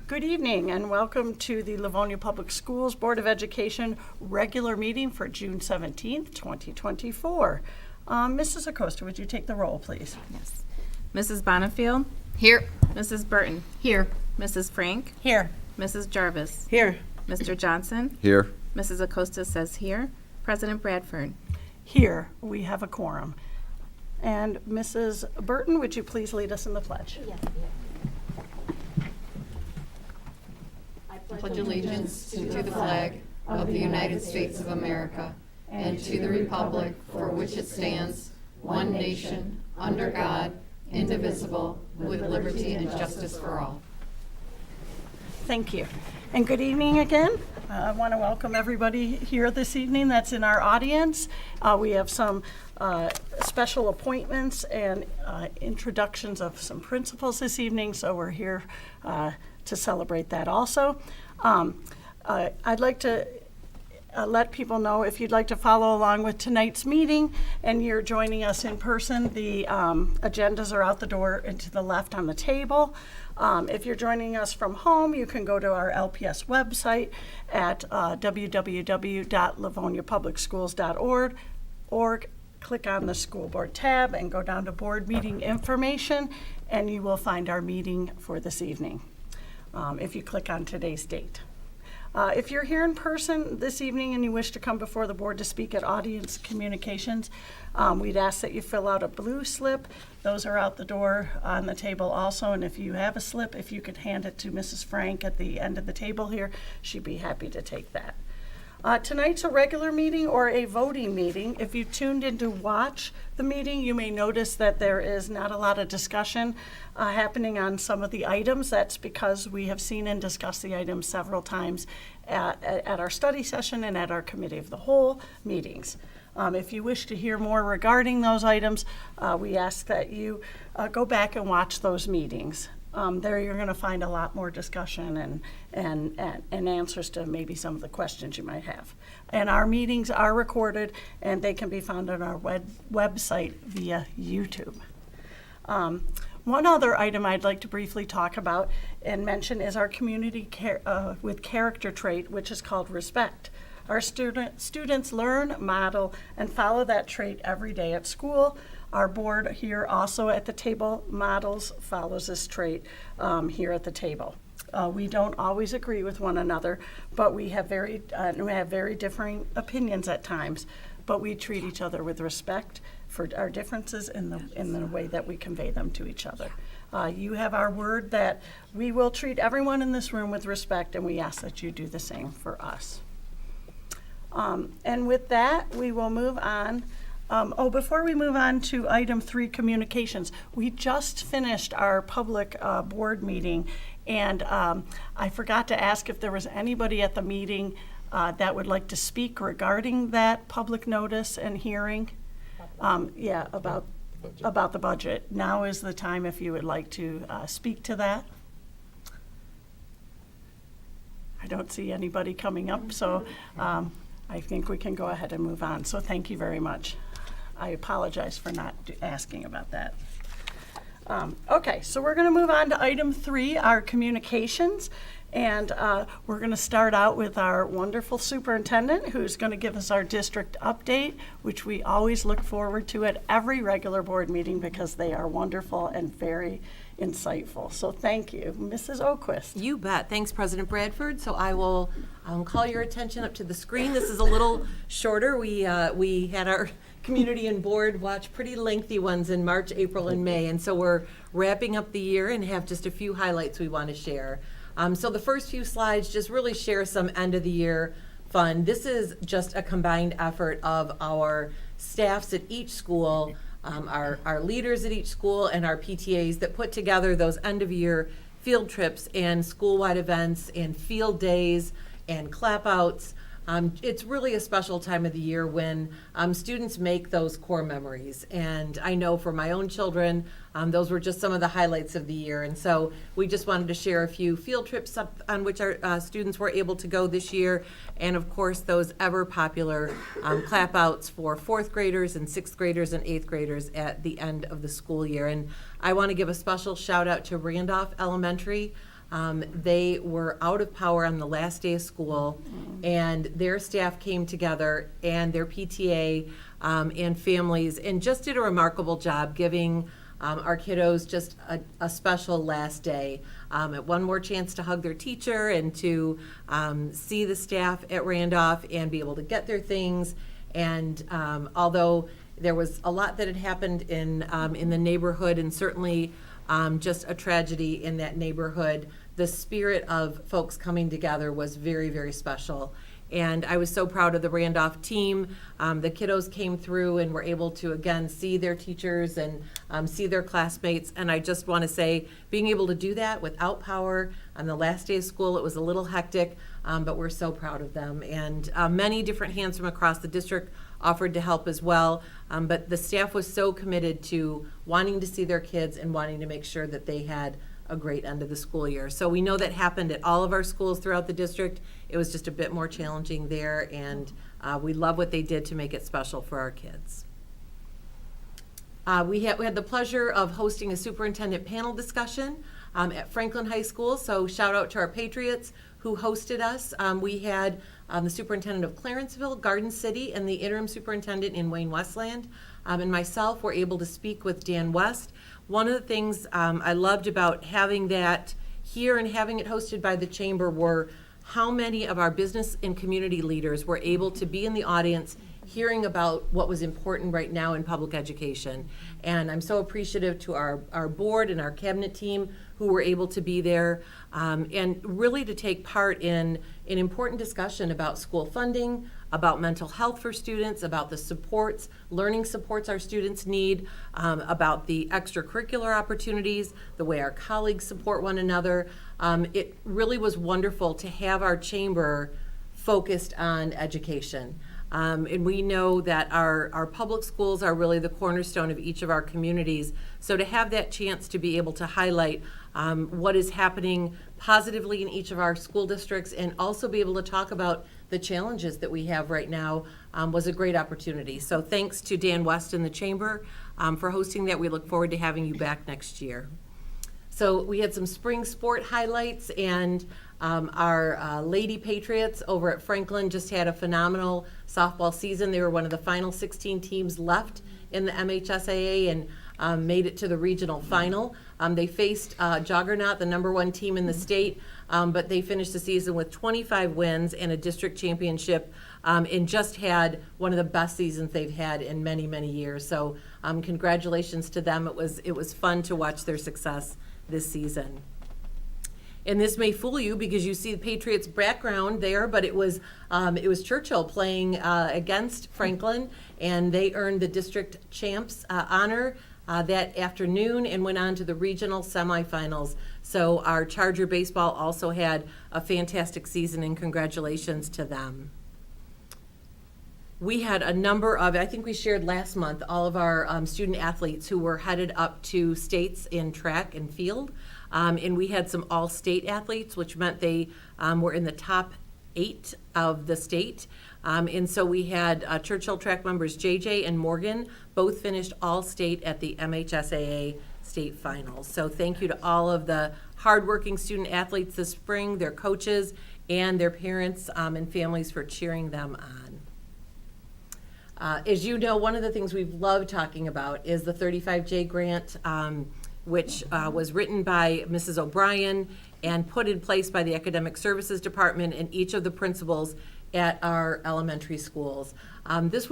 Good evening and welcome to the Livonia Public Schools Board of Education regular meeting for June 17th, 2024. Mrs. Acosta, would you take the roll, please? Yes. Mrs. Bonifield? Here. Mrs. Burton? Here. Mrs. Frank? Here. Mrs. Jarvis? Here. Mr. Johnson? Here. Mrs. Acosta says here. President Bradford? Here, we have a quorum. And Mrs. Burton, would you please lead us in the pledge? Yes. I pledge allegiance to the flag of the United States of America and to the republic for which it stands, one nation, under God, indivisible, with liberty and justice for all. Thank you. And good evening again. I want to welcome everybody here this evening that's in our audience. We have some special appointments and introductions of some principals this evening, so we're here to celebrate that also. I'd like to let people know if you'd like to follow along with tonight's meeting and you're joining us in person, the agendas are out the door and to the left on the table. If you're joining us from home, you can go to our LPS website at www.livoniapublicschools.org, click on the school board tab and go down to board meeting information, and you will find our meeting for this evening if you click on today's date. If you're here in person this evening and you wish to come before the board to speak at audience communications, we'd ask that you fill out a blue slip. Those are out the door on the table also, and if you have a slip, if you could hand it to Mrs. Frank at the end of the table here, she'd be happy to take that. Tonight's a regular meeting or a voting meeting. If you tuned in to watch the meeting, you may notice that there is not a lot of discussion happening on some of the items. That's because we have seen and discussed the items several times at our study session and at our committee of the whole meetings. If you wish to hear more regarding those items, we ask that you go back and watch those meetings. There you're going to find a lot more discussion and answers to maybe some of the questions you might have. And our meetings are recorded and they can be found on our website via YouTube. One other item I'd like to briefly talk about and mention is our community with character trait, which is called respect. Our students learn, model, and follow that trait every day at school. Our board here also at the table models, follows this trait here at the table. We don't always agree with one another, but we have very differing opinions at times, but we treat each other with respect for our differences in the way that we convey them to each other. You have our word that we will treat everyone in this room with respect, and we ask that you do the same for us. And with that, we will move on. Before we move on to item 3, communications, we just finished our public board meeting, and I forgot to ask if there was anybody at the meeting that would like to speak regarding that public notice and hearing. About the budget. Now is the time if you would like to speak to that. I don't see anybody coming up, so I think we can go ahead and move on. So thank you very much. I apologize for not asking about that. Okay, so we're going to move on to item 3, our communications. And we're going to start out with our wonderful superintendent, who's going to give us our district update, which we always look forward to at every regular board meeting because they are wonderful and very insightful. So thank you. Mrs. O'Quist. You bet. Thanks, President Bradford. So I will call your attention up to the screen. This is a little shorter. We had our community and board watch pretty lengthy ones in March, April, and May. And so we're wrapping up the year and have just a few highlights we want to share. So the first few slides just really share some end of the year fun. This is just a combined effort of our staffs at each school, our leaders at each school, and our PTAs that put together those end of year field trips and school-wide events and field days and clap outs. It's really a special time of the year when students make those core memories. And I know for my own children, those were just some of the highlights of the year. And so we just wanted to share a few field trips on which our students were able to go this year. And of course, those ever popular clap outs for 4th graders and 6th graders and 8th graders at the end of the school year. And I want to give a special shout out to Randolph Elementary. They were out of power on the last day of school, and their staff came together, and their PTA and families, and just did a remarkable job giving our kiddos just a special last day. One more chance to hug their teacher and to see the staff at Randolph and be able to get their things. And although there was a lot that had happened in the neighborhood, and certainly just a tragedy in that neighborhood, the spirit of folks coming together was very, very special. And I was so proud of the Randolph team. The kiddos came through and were able to, again, see their teachers and see their classmates. And I just want to say, being able to do that without power on the last day of school, it was a little hectic, but we're so proud of them. And many different hands from across the district offered to help as well. But the staff was so committed to wanting to see their kids and wanting to make sure that they had a great end of the school year. So we know that happened at all of our schools throughout the district. It was just a bit more challenging there, and we love what they did to make it special for our kids. We had the pleasure of hosting a superintendent panel discussion at Franklin High School, so shout out to our Patriots who hosted us. We had the superintendent of Clarenceville, Garden City, and the interim superintendent in Wayne Westland, and myself were able to speak with Dan West. One of the things I loved about having that here and having it hosted by the chamber were how many of our business and community leaders were able to be in the audience hearing about what was important right now in public education. And I'm so appreciative to our board and our cabinet team who were able to be there and really to take part in an important discussion about school funding, about mental health for students, about the supports, learning supports our students need, about the extracurricular opportunities, the way our colleagues support one another. It really was wonderful to have our chamber focused on education. And we know that our public schools are really the cornerstone of each of our communities. So to have that chance to be able to highlight what is happening positively in each of our school districts and also be able to talk about the challenges that we have right now was a great opportunity. So thanks to Dan West and the Chamber for hosting that. We look forward to having you back next year. So we had some spring sport highlights, and our Lady Patriots over at Franklin just had a phenomenal softball season. They were one of the final 16 teams left in the MHSAA and made it to the regional final. They faced Juggernaut, the #1 team in the state, but they finished the season with 25 wins and a district championship, and just had one of the best seasons they've had in many, many years. So congratulations to them. It was fun to watch their success this season. And this may fool you because you see the Patriots background there, but it was Churchill playing against Franklin, and they earned the district champs honor that afternoon and went on to the regional semifinals. So our Charger baseball also had a fantastic season, and congratulations to them. We had a number of, I think we shared last month, all of our student athletes who were headed up to states in track and field. And we had some all-state athletes, which meant they were in the top 8 of the state. And so we had Churchill track members JJ and Morgan both finished all-state at the MHSAA state finals. So thank you to all of the hardworking student athletes this spring, their coaches, and their parents and families for cheering them on. As you know, one of the things we've loved talking about is the 35J grant, which was written by Mrs. O'Brien and put in place by the Academic Services Department and each of the principals at our elementary schools. This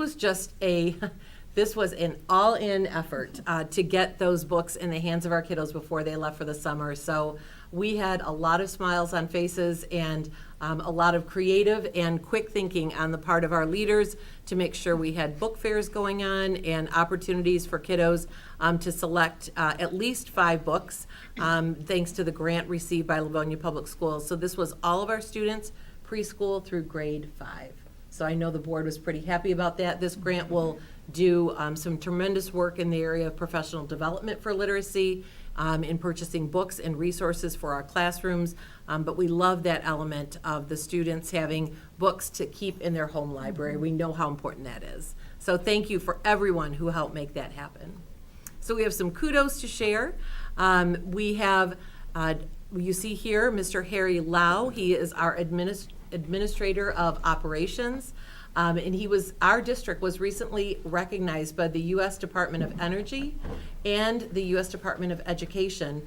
was an all-in effort to get those books in the hands of our kiddos before they left for the summer. So we had a lot of smiles on faces and a lot of creative and quick thinking on the part of our leaders to make sure we had book fairs going on and opportunities for kiddos to select at least 5 books, thanks to the grant received by Livonia Public Schools. So this was all of our students, preschool through grade 5. So I know the board was pretty happy about that. This grant will do some tremendous work in the area of professional development for literacy, in purchasing books and resources for our classrooms, but we love that element of the students having books to keep in their home library. We know how important that is. So thank you for everyone who helped make that happen. So we have some kudos to share. We have You see here, Mr. Harry Lau. He is our administrator of operations. And our district was recently recognized by the U.S. Department of Energy and the U.S. Department of Education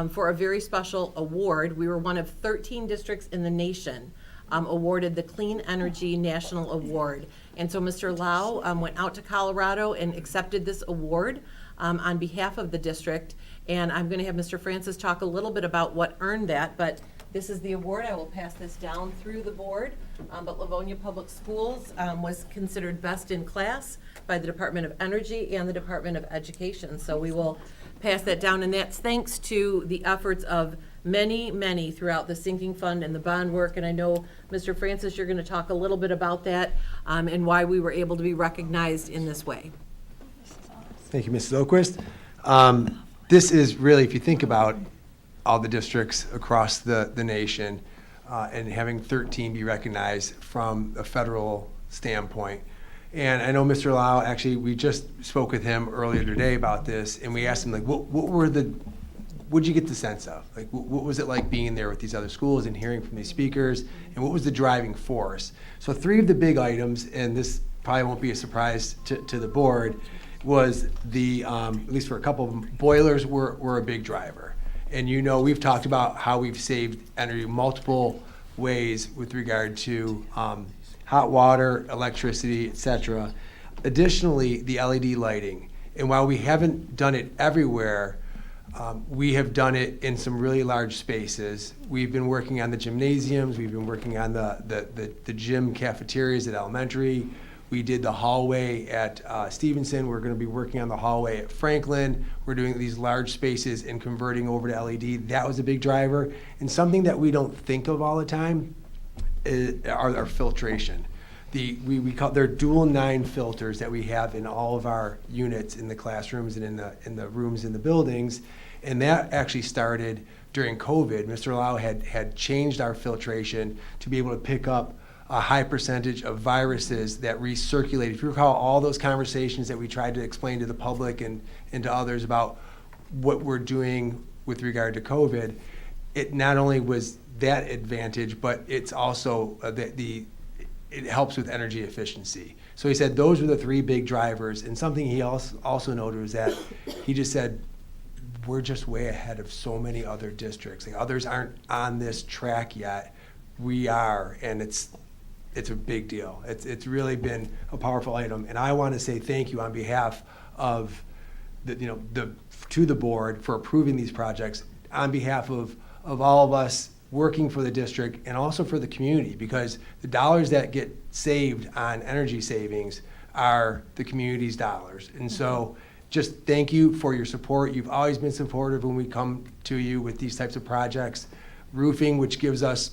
for a very special award. We were one of 13 districts in the nation awarded the Clean Energy National Award. And so Mr. Lau went out to Colorado and accepted this award on behalf of the district. And I'm going to have Mr. Francis talk a little bit about what earned that, but this is the award. I will pass this down through the board. But Livonia Public Schools was considered best in class by the Department of Energy and the Department of Education. So we will pass that down, and that's thanks to the efforts of many throughout the sinking fund and the bond work. And I know, Mr. Francis, you're going to talk a little bit about that and why we were able to be recognized in this way. Thank you, Mrs. Oquist. This is really, if you think about all the districts across the nation and having 13 be recognized from a federal standpoint. And I know Mr. Lau, actually, we just spoke with him earlier today about this, and we asked him, like, what'd you get the sense of? Like, what was it like being there with these other schools and hearing from these speakers, and what was the driving force? So 3 of the big items, and this probably won't be a surprise to the board, was at least for a couple of them, boilers were a big driver. And we've talked about how we've saved energy multiple ways with regard to hot water, electricity, et cetera. Additionally, the LED lighting. And while we haven't done it everywhere, we have done it in some really large spaces. We've been working on the gymnasiums. We've been working on the gym cafeterias at elementary. We did the hallway at Stevenson. We're going to be working on the hallway at Franklin. We're doing these large spaces and converting over to LED. That was a big driver. And something that we don't think of all the time are our filtration. We call they're dual 9 filters that we have in all of our units in the classrooms and in the rooms in the buildings. And that actually started during COVID. Mr. Lau had changed our filtration to be able to pick up a high percentage of viruses that recirculate. If you recall all those conversations that we tried to explain to the public and to others about what we're doing with regard to COVID, it not only was that advantage, but it's also it helps with energy efficiency. So he said those were the 3 big drivers. And something he also noted was that he just said, we're just way ahead of so many other districts. Like, others aren't on this track yet. We are, and it's a big deal. It's really been a powerful item, and I want to say thank you on behalf of to the board for approving these projects, on behalf of all of us working for the district and also for the community, because the dollars that get saved on energy savings are the community's dollars. And so just thank you for your support. You've always been supportive when we come to you with these types of projects. Roofing, which gives us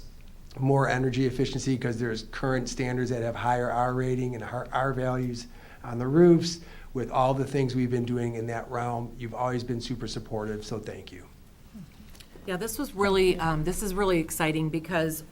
more energy efficiency because there's current standards that have higher R rating and R values on the roofs. With all the things we've been doing in that realm, you've always been super supportive, so thank you. Yeah, this is really exciting because,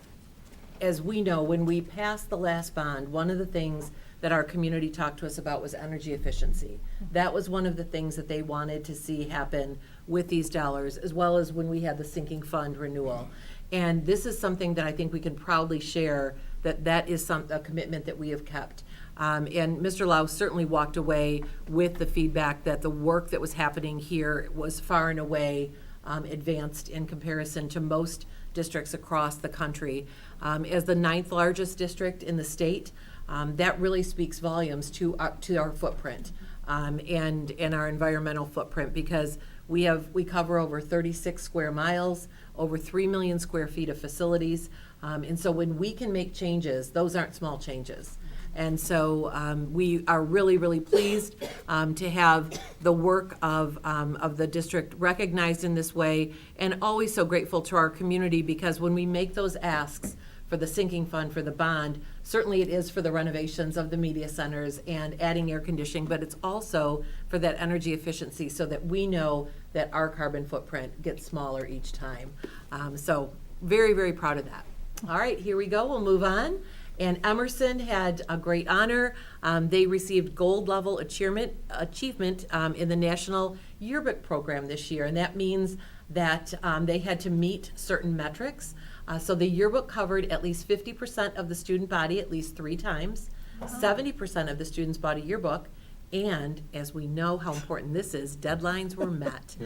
as we know, when we passed the last bond, one of the things that our community talked to us about was energy efficiency. That was one of the things that they wanted to see happen with these dollars, as well as when we had the sinking fund renewal. And this is something that I think we can proudly share, that is a commitment that we have kept. And Mr. Lau certainly walked away with the feedback that the work that was happening here was far and away advanced in comparison to most districts across the country. As the 9th largest district in the state, that really speaks volumes to our footprint and our environmental footprint, because we cover over 36 square miles, over 3 million square feet of facilities. And so when we can make changes, those aren't small changes. And so we are really, really pleased to have the work of the district recognized in this way, and always so grateful to our community, because when we make those asks for the sinking fund, for the bond, certainly it is for the renovations of the media centers and adding air conditioning, but it's also for that energy efficiency so that we know that our carbon footprint gets smaller each time. So very, very proud of that. All right, here we go. We'll move on. And Emerson had a great honor. They received gold level achievement in the National Yearbook Program this year. And that means that they had to meet certain metrics. So the yearbook covered at least 50% of the student body at least 3 times. 70% of the students bought a yearbook. And as we know how important this is, deadlines were met.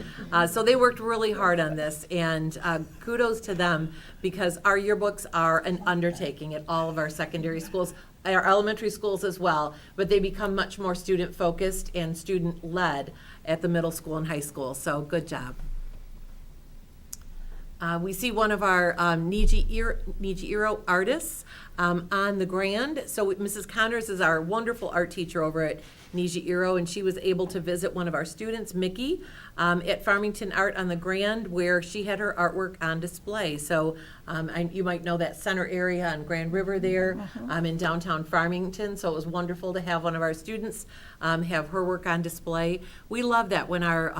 So they worked really hard on this, and kudos to them, because our yearbooks are an undertaking at all of our secondary schools, our elementary schools as well, but they become much more student-focused and student-led at the middle school and high school. So good job. We see one of our Niji artists on the Grand. So Mrs. Connors is our wonderful art teacher over at Niji, and she was able to visit one of our students, Mickey, at Farmington Art on the Grand, where she had her artwork on display. So you might know that center area on Grand River there in downtown Farmington. So it was wonderful to have one of our students have her work on display. We love that when our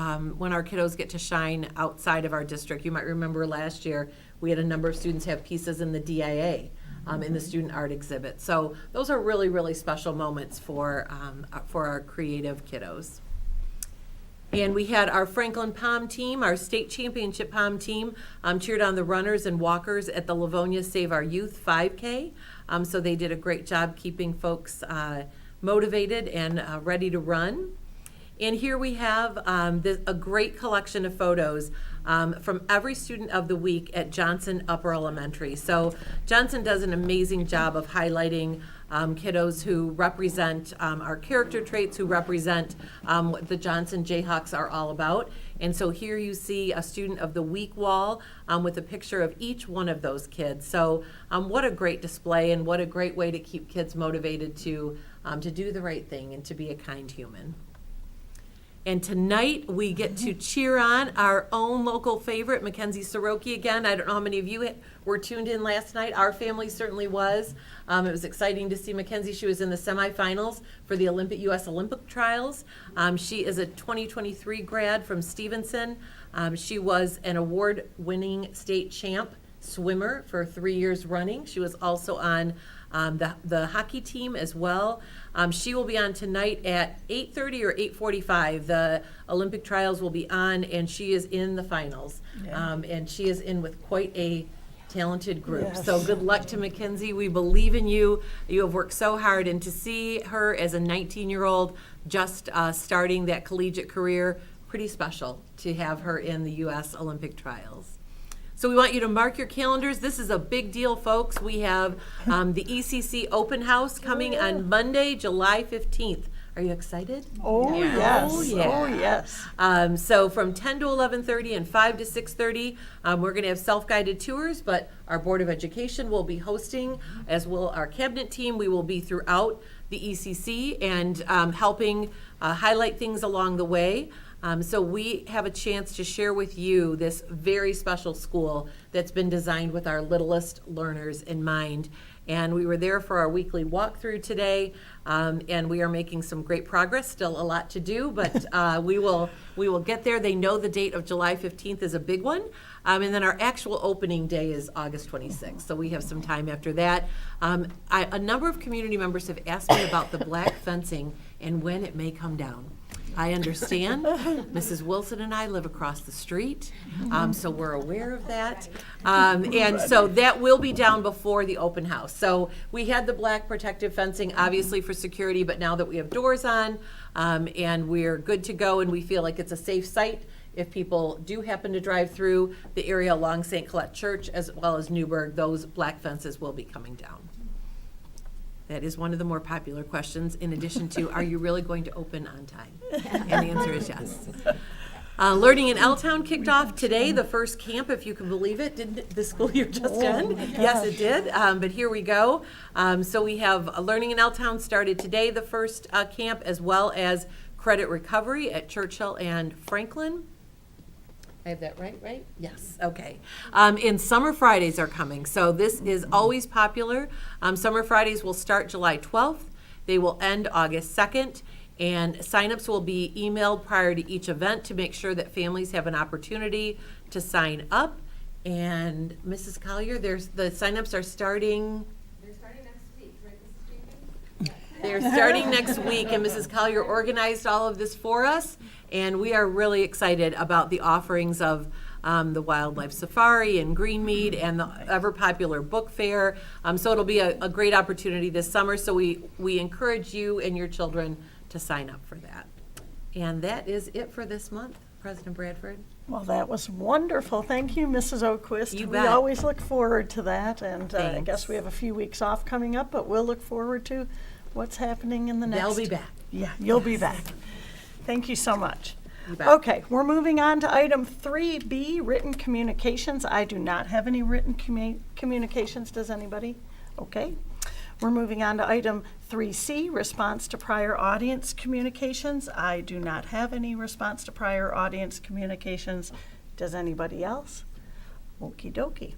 kiddos get to shine outside of our district. You might remember last year we had a number of students have pieces in the DIA. In the student art exhibit. So those are really, really special moments for our creative kiddos. And we had our Franklin Palm team, our state championship Palm team, cheered on the runners and walkers at the Livonia Save Our Youth 5K. So they did a great job keeping folks motivated and ready to run. And here we have a great collection of photos from every student of the week at Johnson Upper Elementary. So Johnson does an amazing job of highlighting kiddos who represent our character traits, who represent what the Johnson Jayhawks are all about. And so here you see a student of the week wall with a picture of each one of those kids. So what a great display, and what a great way to keep kids motivated to do the right thing and to be a kind human. And tonight, we get to cheer on our own local favorite, Mackenzie Soroki again. I don't know how many of you were tuned in last night. Our family certainly was. It was exciting to see Mackenzie. She was in the semifinals for the U.S. Olympic trials. She is a 2023 grad from Stevenson. She was an award-winning state champ swimmer for 3 years running. She was also on the hockey team as well. She will be on tonight at 8:30 or 8:45. The Olympic trials will be on, and she is in the finals. And she is in with quite a talented group. Yes. So good luck to Mackenzie. We believe in you. You have worked so hard, and to see her as a 19-year-old just starting that collegiate career, pretty special to have her in the U.S. Olympic trials. So we want you to mark your calendars. This is a big deal, folks. We have the ECC Open House coming on Monday, July 15th. Are you excited? Oh, Yeah. yes. Oh, yeah. Oh, yes. So from 10 to 11:30 and 5 to 6:30, we're going to have self-guided tours, but our Board of Education will be hosting, as will our cabinet team. We will be throughout the ECC and helping highlight things along the way. So we have a chance to share with you this very special school that's been designed with our littlest learners in mind. And we were there for our weekly walkthrough today, and we are making some great progress. Still a lot to do, but we will get there. They know the date of July 15th is a big one, and then our actual opening day is August 26th. So we have some time after that. A number of community members have asked me about the black fencing and when it may come down. I understand. Mrs. Wilson and I live across the street, so we're aware of that. And so that will be down before the open house. So we had the black protective fencing, obviously for security, but now that we have doors on and we're good to go and we feel like it's a safe site, if people do happen to drive through the area along St. Colette Church as well as Newburgh, those black fences will be coming down. That is one of the more popular questions, in addition to, are you really going to open on time? And the answer is yes. Learning in L-Town kicked off today, the first camp, if you can believe it. Didn't the school year just end? Yes, it did, but here we go. So we have Learning in L-Town started today, the first camp, as well as credit recovery at Churchill and Franklin. I have that right? Yes, okay. And Summer Fridays are coming, so this is always popular. Summer Fridays will start July 12th. They will end August 2nd, and signups will be emailed prior to each event to make sure that families have an opportunity to sign up. And Mrs. Collier, the signups are starting... They're starting next week, right, Mrs. Jenkins? They're starting next week, and Mrs. Collier organized all of this for us. And we are really excited about the offerings of the wildlife safari and Greenmead and the ever popular book fair. So it'll be a great opportunity this summer. So we encourage you and your children to sign up for that. And that is it for this month, President Bradford. Well, that was wonderful. Thank you, Mrs. Oquist. You We bet. always look forward to that, and I Thanks. guess we have a few weeks off coming up, but we'll look forward to what's happening in the next. They'll be back. Yeah, you'll be back. Thank you so much. You bet. Okay, we're moving on to item 3B, written communications. I do not have any written communications. Does anybody? Okay. We're moving on to item 3C, response to prior audience communications. I do not have any response to prior audience communications. Does anybody else? Okie dokie.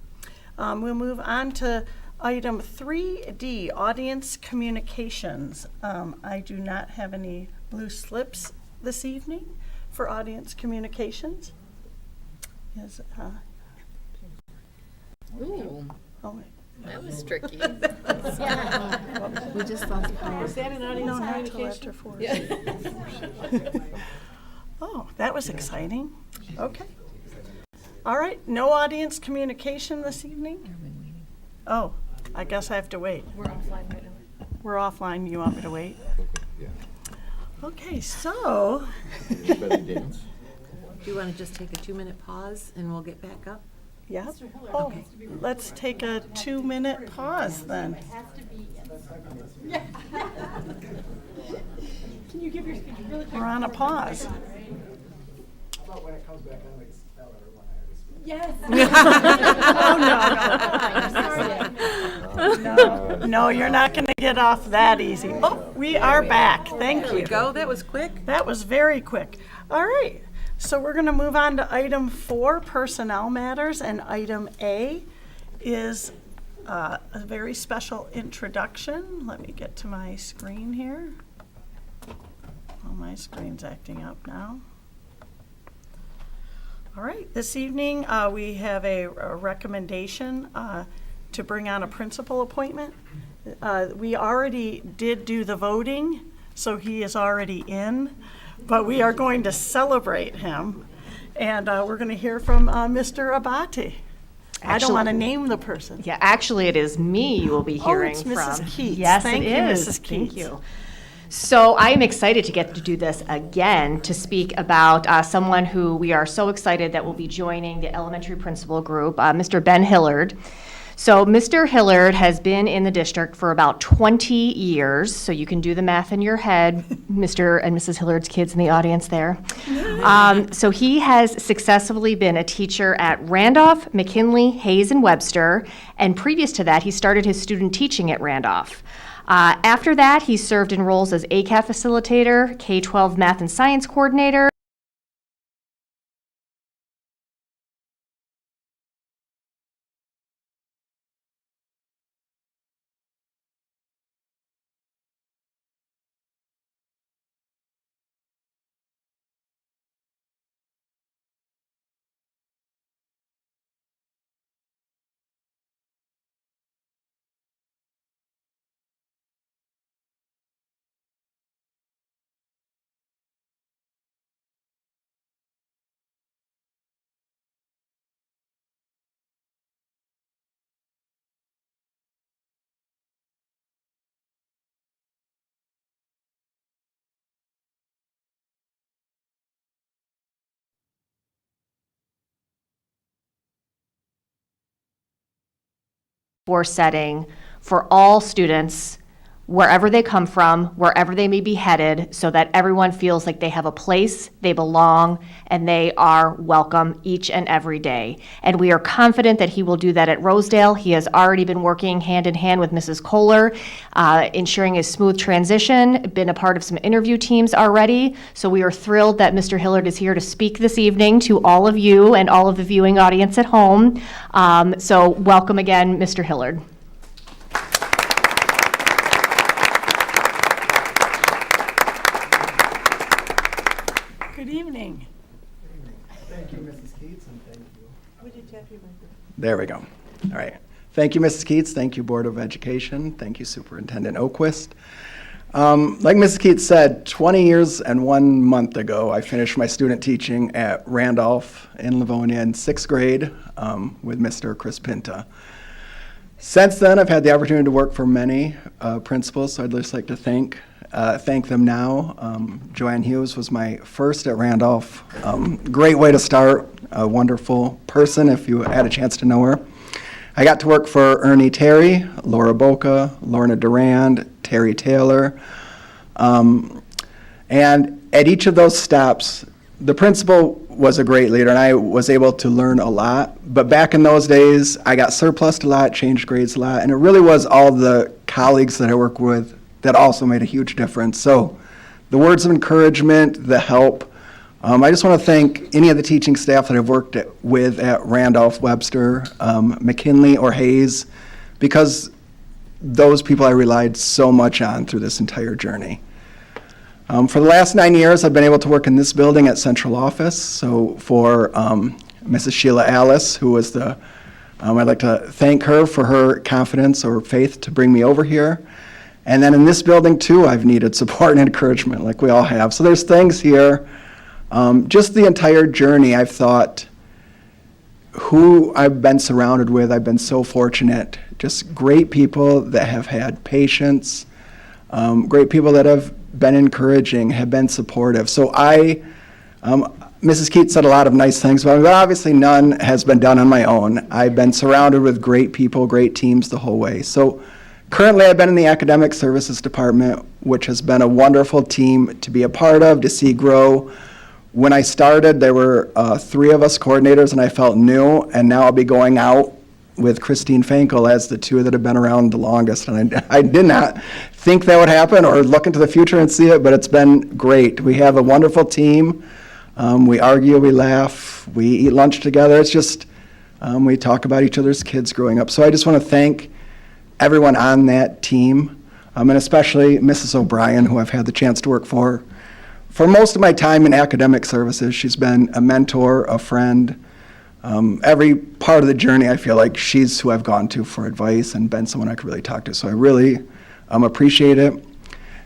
We'll move on to item 3D, audience communications. I do not have any blue slips this evening for audience communications. Is, Ooh, oh, wait. that was tricky. We just lost power. No, not till after 4. Oh, that was exciting. Okay. All right, no audience communication this evening? Oh, I guess I have to wait. We're offline right now. We're offline, you want me to wait? Okay, so, Do you want to just take a 2-minute pause and we'll get back up? yeah. Oh, let's take a 2-minute pause then. We're on a pause. No, you're not going to get off that easy. Oh, we are back. Thank There we you. go. That was quick. That was very quick. All right, so we're going to move on to item 4, personnel matters, and item A is a very special introduction. Let me get to my screen here. Oh, my screen's acting up now. All right, this evening we have a recommendation to bring on a principal appointment. We already did do the voting, so he is already in, but we are going to celebrate him. And we're going to hear from Mr. Abate. I don't want to name the person. Yeah, actually, it is me you will be hearing it's from. Mrs. Keats. Yes, Thank it you, is. Mrs. Thank Keats. you. So I am excited to get to do this again, to speak about someone who we are so excited that will be joining the elementary principal group, Mr. Ben Hillard. So Mr. Hillard has been in the district for about 20 years, so you can do the math in your head, Mr. and Mrs. Hillard's kids in the audience there. So he has successfully been a teacher at Randolph, McKinley, Hayes, and Webster, and previous to that, he started his student teaching at Randolph. After that, he served in roles as ACAF facilitator, K-12 math and science coordinator, for setting for all students, wherever they come from, wherever they may be headed, so that everyone feels like they have a place, they belong, and they are welcome each and every day. And we are confident that he will do that at Rosedale. He has already been working hand in hand with Mrs. Kohler, ensuring a smooth transition, been a part of some interview teams already. So we are thrilled that Mr. Hillard is here to speak this evening to all of you and all of the viewing audience at home. So welcome again, Mr. Hillard. Good evening. Thank you, Mrs. Keats, and thank you. There we go. All right. Thank you, Mrs. Keats. Thank you, Board of Education. Thank you, Superintendent Oquist. Like Mrs. Keats said, 20 years and 1 month ago, I finished my student teaching at Randolph in Livonia in 6th grade with Mr. Chris Pinta. Since then, I've had the opportunity to work for many principals, so I'd just like to thank them now. Joanne Hughes was my first at Randolph. Great way to start, a wonderful person if you had a chance to know her. I got to work for Ernie Terry, Laura Boca, Lorna Durand, Terry Taylor. And at each of those stops, the principal was a great leader, and I was able to learn a lot. But back in those days, I got surplused a lot, changed grades a lot, and it really was all the colleagues that I work with that also made a huge difference. So the words of encouragement, the help, I just want to thank any of the teaching staff that I've worked with at Randolph, Webster, McKinley, or Hayes, because those people I relied so much on through this entire journey. For the last 9 years, I've been able to work in this building at central office. So for Mrs. Sheila Alice, who was I'd like to thank her for her confidence or faith to bring me over here. And then in this building too, I've needed support and encouragement like we all have. So there's things here, just the entire journey I've thought, who I've been surrounded with, I've been so fortunate. Just great people that have had patience, great people that have been encouraging, have been supportive. So Mrs. Keats said a lot of nice things about me, but obviously none has been done on my own. I've been surrounded with great people, great teams the whole way. So currently I've been in the Academic Services Department, which has been a wonderful team to be a part of, to see grow. When I started, there were 3 of us coordinators, and I felt new, and now I'll be going out with Christine Fankel as the 2 that have been around the longest. And I did not think that would happen or look into the future and see it, but it's been great. We have a wonderful team. We argue, we laugh, we eat lunch together. It's just, we talk about each other's kids growing up. So I just want to thank everyone on that team, and especially Mrs. O'Brien, who I've had the chance to work for most of my time in academic services. She's been a mentor, a friend. Every part of the journey, I feel like she's who I've gone to for advice and been someone I could really talk to. So I really appreciate it.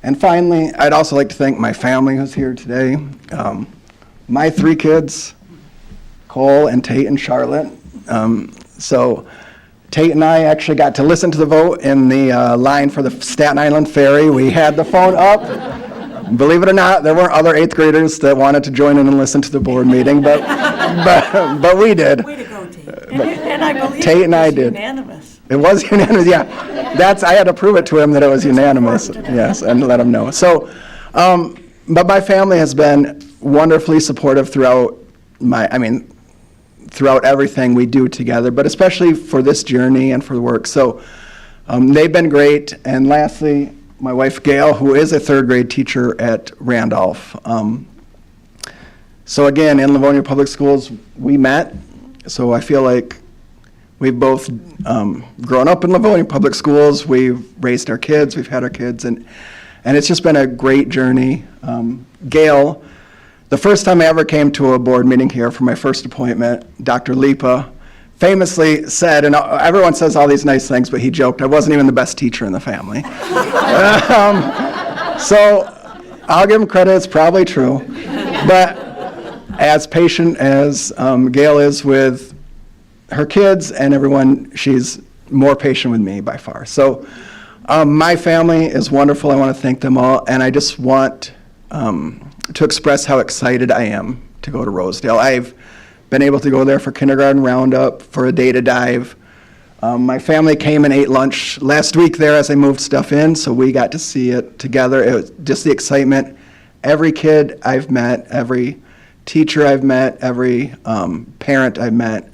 And finally, I'd also like to thank my family who's here today. My 3 kids, Cole and Tate and Charlotte. So Tate and I actually got to listen to the vote in the line for the Staten Island Ferry. We had the phone up. Believe it or not, there weren't other 8th graders that wanted to join in and listen to the board meeting, but we did. Way to go, Tate. And I believe Tate and I it was did. unanimous. It was unanimous, yeah. I had to prove it to him that it was unanimous, yes, and let him know. So, but my family has been wonderfully supportive throughout throughout everything we do together, but especially for this journey and for the work. So they've been great. And lastly, my wife Gail, who is a 3rd grade teacher at Randolph. So again, in Livonia Public Schools, we met. So I feel like we've both grown up in Livonia Public Schools. We've raised our kids, we've had our kids, and it's just been a great journey. Gail, the first time I ever came to a board meeting here for my first appointment, Dr. Lipa famously said, and everyone says all these nice things, but he joked, I wasn't even the best teacher in the family. So I'll give him credit, it's probably true. But as patient as Gail is with her kids and everyone, she's more patient with me by far. So my family is wonderful. I want to thank them all, and I just want to express how excited I am to go to Rosedale. I've been able to go there for kindergarten roundup, for a data dive. My family came and ate lunch last week there as I moved stuff in, so we got to see it together. It was just the excitement. Every kid I've met, every teacher I've met, every parent I've met,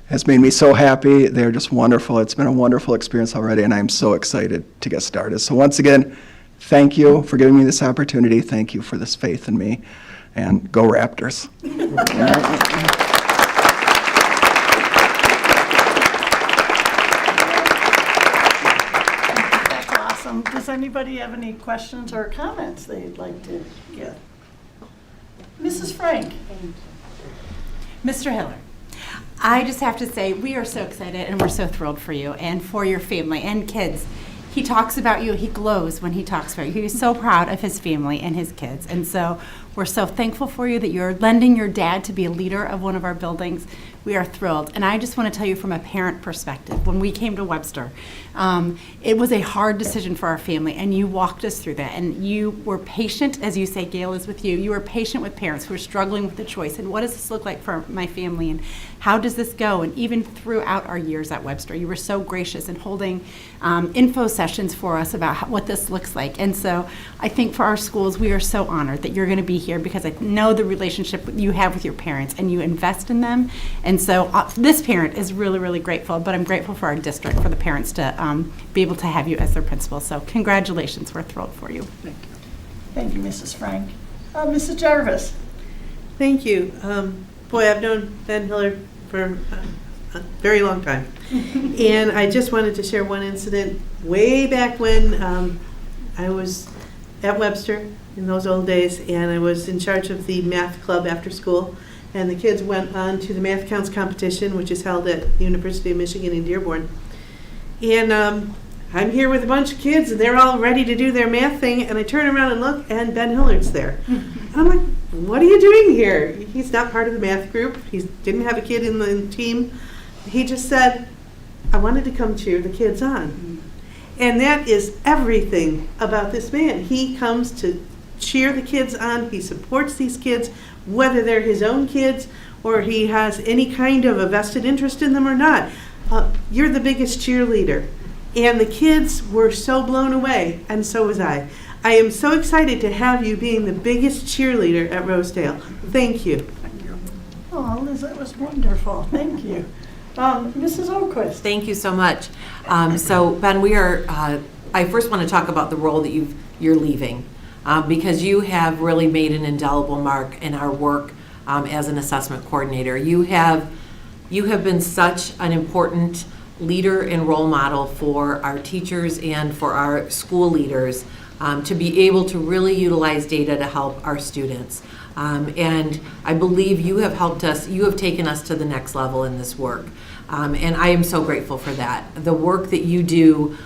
has made me so happy. They're just wonderful. It's been a wonderful experience already, and I'm so excited to get started. So once again, thank you for giving me this opportunity. Thank you for this faith in me. And go Raptors. That's awesome. Does anybody have any questions or comments they'd like to give? Mrs. Frank. Mr. Hiller, I just have to say we are so excited and we're so thrilled for you and for your family and kids he talks about you, he glows when he talks about you. He's so proud of his family and his kids. And so we're so thankful for you that you're lending your dad to be a leader of one of our buildings. We are thrilled. And I just want to tell you from a parent perspective, when we came to Webster, it was a hard decision for our family, and you walked us through that. And you were patient, as you say, Gail is with you. You were patient with parents who are struggling with the choice. And what does this look like for my family? And how does this go? And even throughout our years at Webster, you were so gracious in holding info sessions for us about what this looks like. And so I think for our schools, we are so honored that you're going to be here, because I know the relationship you have with your parents and you invest in them. And so this parent is really, really grateful, but I'm grateful for our district, for the parents to be able to have you as their principal. So congratulations, we're thrilled for you. Thank you, Mrs. Frank. Mrs. Jarvis. Thank you. Boy, I've known Ben Hillard for a very long time. And I just wanted to share one incident way back when I was at Webster in those old days, and I was in charge of the math club after school. And the kids went on to the math counts competition, which is held at the University of Michigan in Dearborn. And I'm here with a bunch of kids, and they're all ready to do their math thing, and I turn around and look, and Ben Hillard's there. And I'm like, what are you doing here? He's not part of the math group. He didn't have a kid in the team. He just said, I wanted to come cheer the kids on. And that is everything about this man. He comes to cheer the kids on. He supports these kids, whether they're his own kids or he has any kind of a vested interest in them or not. You're the biggest cheerleader. And the kids were so blown away, and so was I. I am so excited to have you being the biggest cheerleader at Rosedale. Thank you. Oh, Liz, that was wonderful. Thank you. Mrs. Oquist. Thank you so much. So Ben, we are, I first want to talk about the role that you're leaving, because you have really made an indelible mark in our work as an assessment coordinator. You have been such an important leader and role model for our teachers and for our school leaders to be able to really utilize data to help our students. And I believe you have helped us, you have taken us to the next level in this work. And I am so grateful for that. The work that you do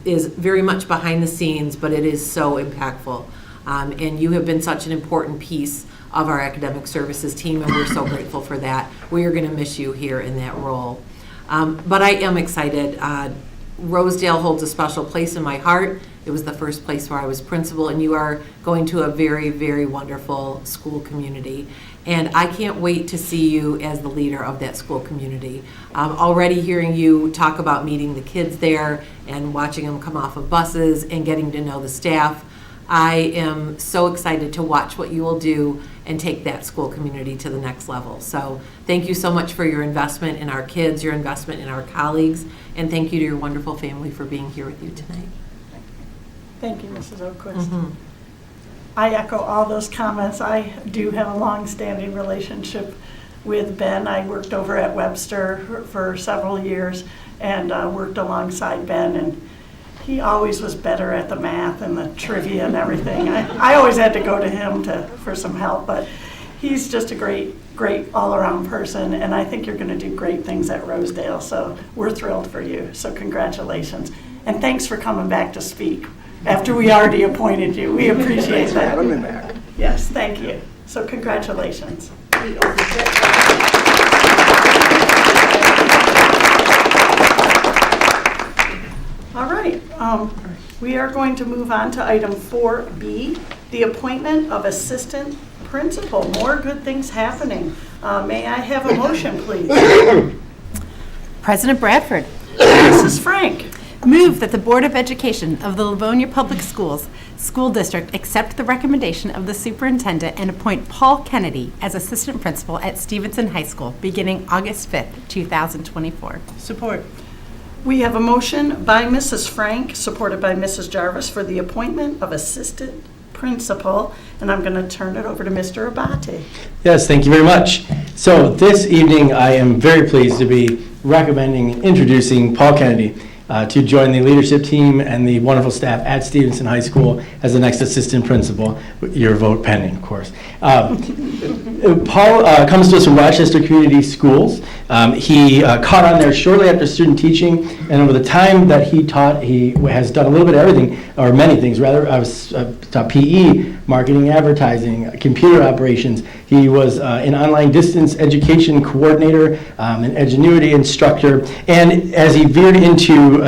is very much behind the scenes, but it is so impactful. And you have been such an important piece of our academic services team, and we're so grateful for that. We are going to miss you here in that role. But I am excited. Rosedale holds a special place in my heart. It was the first place where I was principal, and you are going to a very, very wonderful school community. And I can't wait to see you as the leader of that school community. Already hearing you talk about meeting the kids there and watching them come off of buses and getting to know the staff, I am so excited to watch what you will do and take that school community to the next level. So thank you so much for your investment in our kids, your investment in our colleagues, and thank you to your wonderful family for being here with you tonight. Thank you, Mrs. Oquist. I echo all those comments. I do have a long-standing relationship with Ben. I worked over at Webster for several years and worked alongside Ben, and he always was better at the math and the trivia and everything. I always had to go to him for some help, but he's just a great all-around person, and I think you're going to do great things at Rosedale, so we're thrilled for you. So congratulations, and thanks for coming back to speak after we already appointed you. We appreciate that. Having me back. Yes, thank you. So congratulations. All right, we are going to move on to item 4B, the appointment of assistant principal. More good things happening. May I have a motion, please? President Bradford. Mrs. Frank. Move that the Board of Education of the Livonia Public Schools School District accept the recommendation of the superintendent and appoint Paul Kennedy as assistant principal at Stevenson High School beginning August 5th, 2024. Support. We have a motion by Mrs. Frank, supported by Mrs. Jarvis, for the appointment of assistant principal, and I'm going to turn it over to Mr. Abate. Yes, thank you very much. So this evening, I am very pleased to be recommending and introducing Paul Kennedy to join the leadership team and the wonderful staff at Stevenson High School as the next assistant principal, your vote pending, of course. Paul comes to us from Rochester Community Schools. He caught on there shortly after student teaching And over the time that he taught, he has done a little bit of everything, or many things rather. I was taught PE, marketing, advertising, computer operations. He was an online distance education coordinator, an Edgenuity instructor. And as he veered into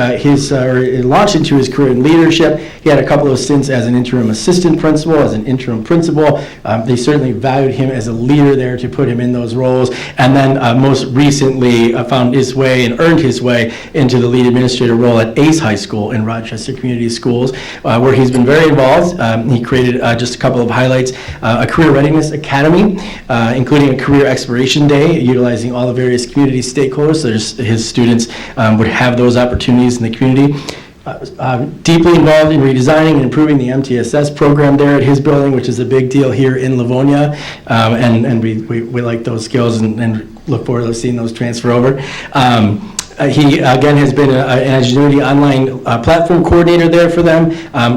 launched into his career in leadership, he had a couple of stints as an interim assistant principal, as an interim principal. They certainly valued him as a leader there to put him in those roles. And then most recently found his way and earned his way into the lead administrator role at Ace High School in Rochester Community Schools, where he's been very involved. He created just a couple of highlights, a Career Readiness Academy, including a Career Exploration Day, utilizing all the various community stakeholders so his students would have those opportunities in the community. Deeply involved in redesigning and improving the MTSS program there at his building, which is a big deal here in Livonia, and we like those skills and look forward to seeing those transfer over. He, again, has been an Edgenuity online platform coordinator there for them,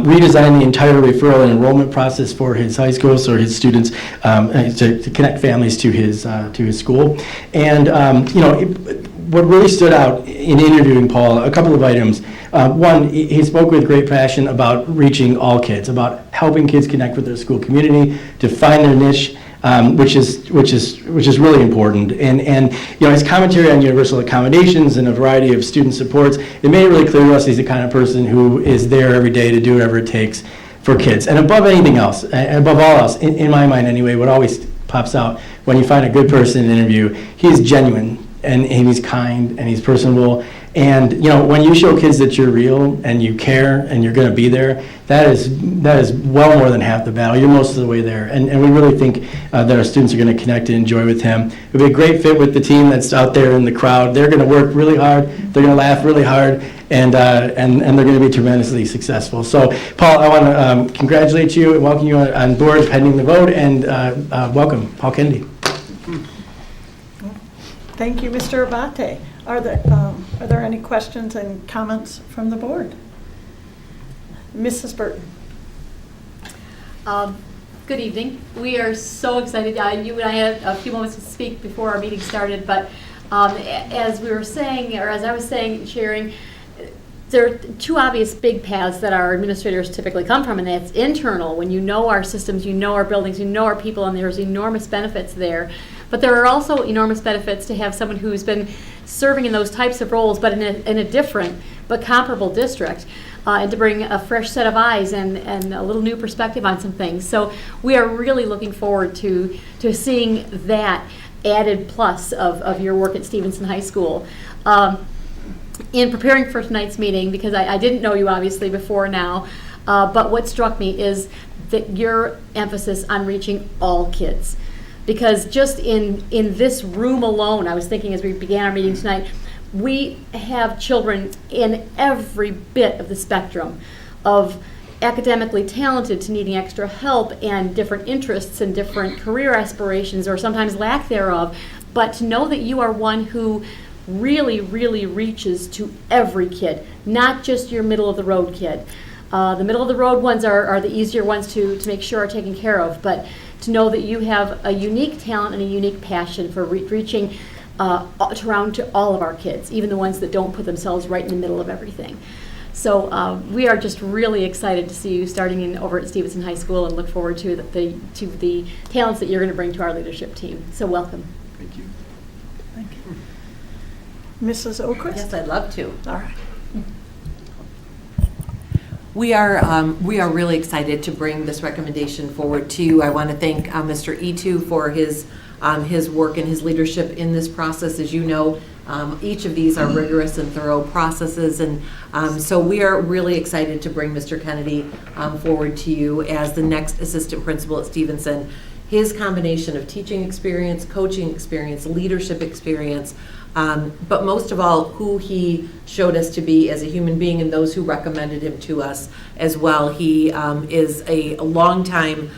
redesigned the entire referral and enrollment process for his high school, so his students, to connect families to his school. And, what really stood out in interviewing Paul, a couple of items. One, he spoke with great passion about reaching all kids, about helping kids connect with their school community, to find their niche, which is really important. And his commentary on universal accommodations and a variety of student supports, it made it really clear to us he's the kind of person who is there every day to do whatever it takes for kids. And above anything else, above all else, in my mind anyway, what always pops out when you find a good person in an interview, he's genuine and he's kind and he's personable. And when you show kids that you're real and you care and you're going to be there, that is well more than half the battle. You're most of the way there, and we really think that our students are going to connect and enjoy with him. It'll be a great fit with the team that's out there in the crowd. They're going to work really hard. They're going to laugh really hard, and they're going to be tremendously successful. So, Paul, I want to congratulate you and welcome you on board pending the vote, and welcome, Paul Kennedy. Thank you, Mr. Abate. Are there any questions and comments from the board? Mrs. Burton. Good evening. We are so excited. You and I had a few moments to speak before our meeting started, but as we were saying, or as I was saying, sharing, there are two obvious big paths that our administrators typically come from, and that's internal. When you know our systems, you know our buildings, you know our people, and there's enormous benefits there. But there are also enormous benefits to have someone who's been serving in those types of roles, but in a different but comparable district, and to bring a fresh set of eyes and a little new perspective on some things. So we are really looking forward to seeing that added plus of your work at Stevenson High School. In preparing for tonight's meeting, because I didn't know you obviously before now, but what struck me is that your emphasis on reaching all kids. Because just in this room alone, I was thinking as we began our meeting tonight, we have children in every bit of the spectrum of academically talented to needing extra help and different interests and different career aspirations or sometimes lack thereof. But to know that you are one who really, really reaches to every kid, not just your middle of the road kid. The middle of the road ones are the easier ones to make sure are taken care of, but to know that you have a unique talent and a unique passion for reaching around to all of our kids, even the ones that don't put themselves right in the middle of everything. So we are just really excited to see you starting over at Stevenson High School and look forward to the talents that you're going to bring to our leadership team. So welcome. Thank you. Thank you. Mrs. Oquist? Yes, I'd love to. All right. We are really excited to bring this recommendation forward to you. I want to thank Mr. Etu for his work and his leadership in this process. As you know, each of these are rigorous and thorough processes, and so we are really excited to bring Mr. Kennedy forward to you as the next assistant principal at Stevenson. His combination of teaching experience, coaching experience, leadership experience, but most of all, who he showed us to be as a human being and those who recommended him to us as well. He is a longtime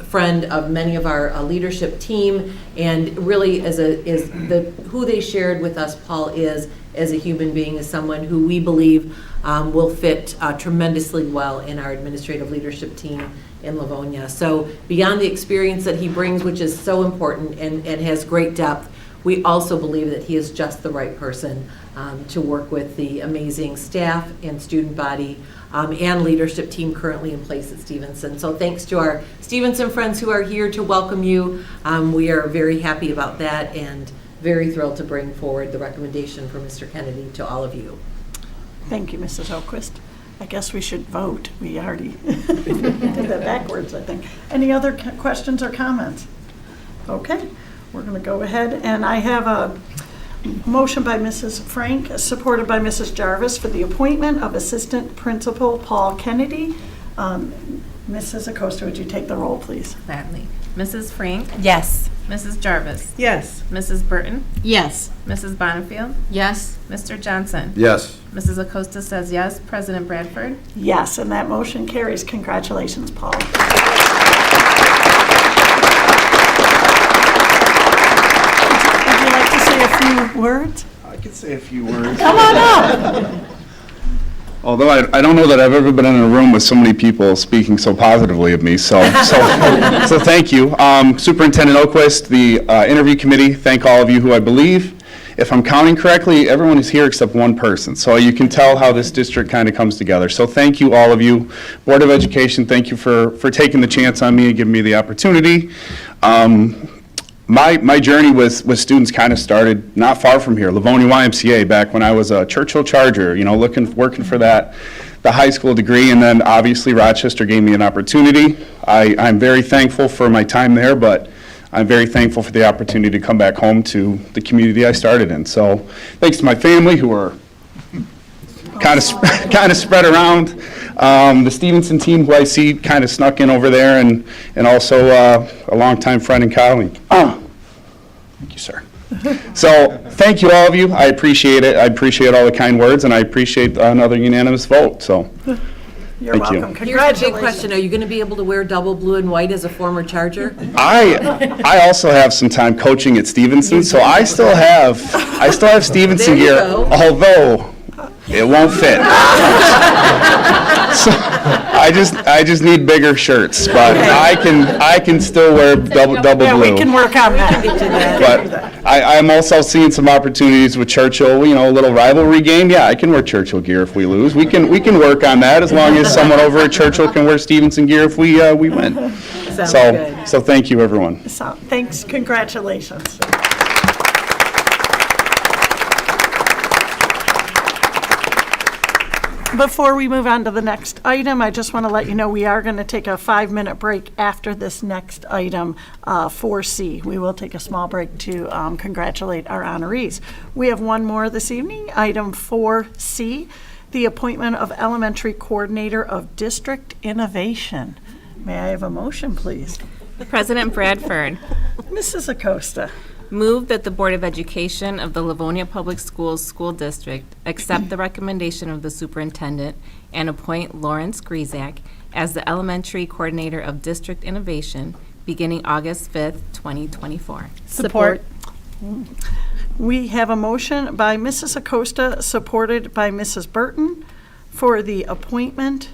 friend of many of our leadership team, and really who they shared with us, Paul, is as a human being, as someone who we believe will fit tremendously well in our administrative leadership team in Livonia. So beyond the experience that he brings, which is so important and has great depth, we also believe that he is just the right person to work with the amazing staff and student body and leadership team currently in place at Stevenson. So thanks to our Stevenson friends who are here to welcome you. We are very happy about that and very thrilled to bring forward the recommendation for Mr. Kennedy to all of you. Thank you, Mrs. Oquist. I guess we should vote. We already did that backwards, I think. Any other questions or comments? Okay, we're going to go ahead, and I have a motion by Mrs. Frank, supported by Mrs. Jarvis, for the appointment of Assistant Principal Paul Kennedy. Mrs. Acosta, would you take the roll, please? Gladly. Mrs. Frank, Yes. Mrs. Jarvis, Yes. Mrs. Burton, Yes. Mrs. Bonnefield, Yes. Mr. Johnson. Yes. Mrs. Acosta says yes. President Bradford. Yes, and that motion carries. Congratulations, Paul. Would you like to say a few words? I could say a few words. Come on up. Although I don't know that I've ever been in a room with so many people speaking so positively of me, so thank you. Superintendent Oquist, the interview committee, thank all of you who I believe, if I'm counting correctly, everyone is here except one person. So you can tell how this district kind of comes together. So thank you, all of you. Board of Education, thank you for taking the chance on me and giving me the opportunity. My journey with students kind of started not far from here, Livonia YMCA, back when I was a Churchill Charger, working for the high school degree, and then obviously Rochester gave me an opportunity. I'm very thankful for my time there, but I'm very thankful for the opportunity to come back home to the community I started in. So thanks to my family who are kind of spread around. The Stevenson team, who I see kind of snuck in over there, and also a longtime friend and colleague. Thank you, sir. So thank you, all of you. I appreciate it. I appreciate all the kind words, and I appreciate another unanimous vote. So You're thank you. welcome. Here's a Congratulations. big question. Are you going to be able to wear double blue and white as a former Charger? I also have some time coaching at Stevenson, so I still have Stevenson There you gear, go. although it won't fit. So I just need bigger shirts, but I can still wear double Yeah, blue. we can work on that. But I'm also seeing some opportunities with Churchill, a little rivalry game. Yeah, I can wear Churchill gear if we lose. We can work on that as long as someone over at Churchill can wear Stevenson gear if we win. Sounds good. So thank you, everyone. So, thanks, congratulations. Before we move on to the next item, I just want to let you know we are going to take a 5-minute break after this next item, 4C. We will take a small break to congratulate our honorees. We have one more this evening, item 4C, the appointment of Elementary Coordinator of District Innovation. May I have a motion, please? President Bradford. Mrs. Acosta. Move that the Board of Education of the Livonia Public Schools School District accept the recommendation of the superintendent and appoint Lawrence Grizak as the Elementary Coordinator of District Innovation beginning August 5th, 2024. Support. We have a motion by Mrs. Acosta, supported by Mrs. Burton, for the appointment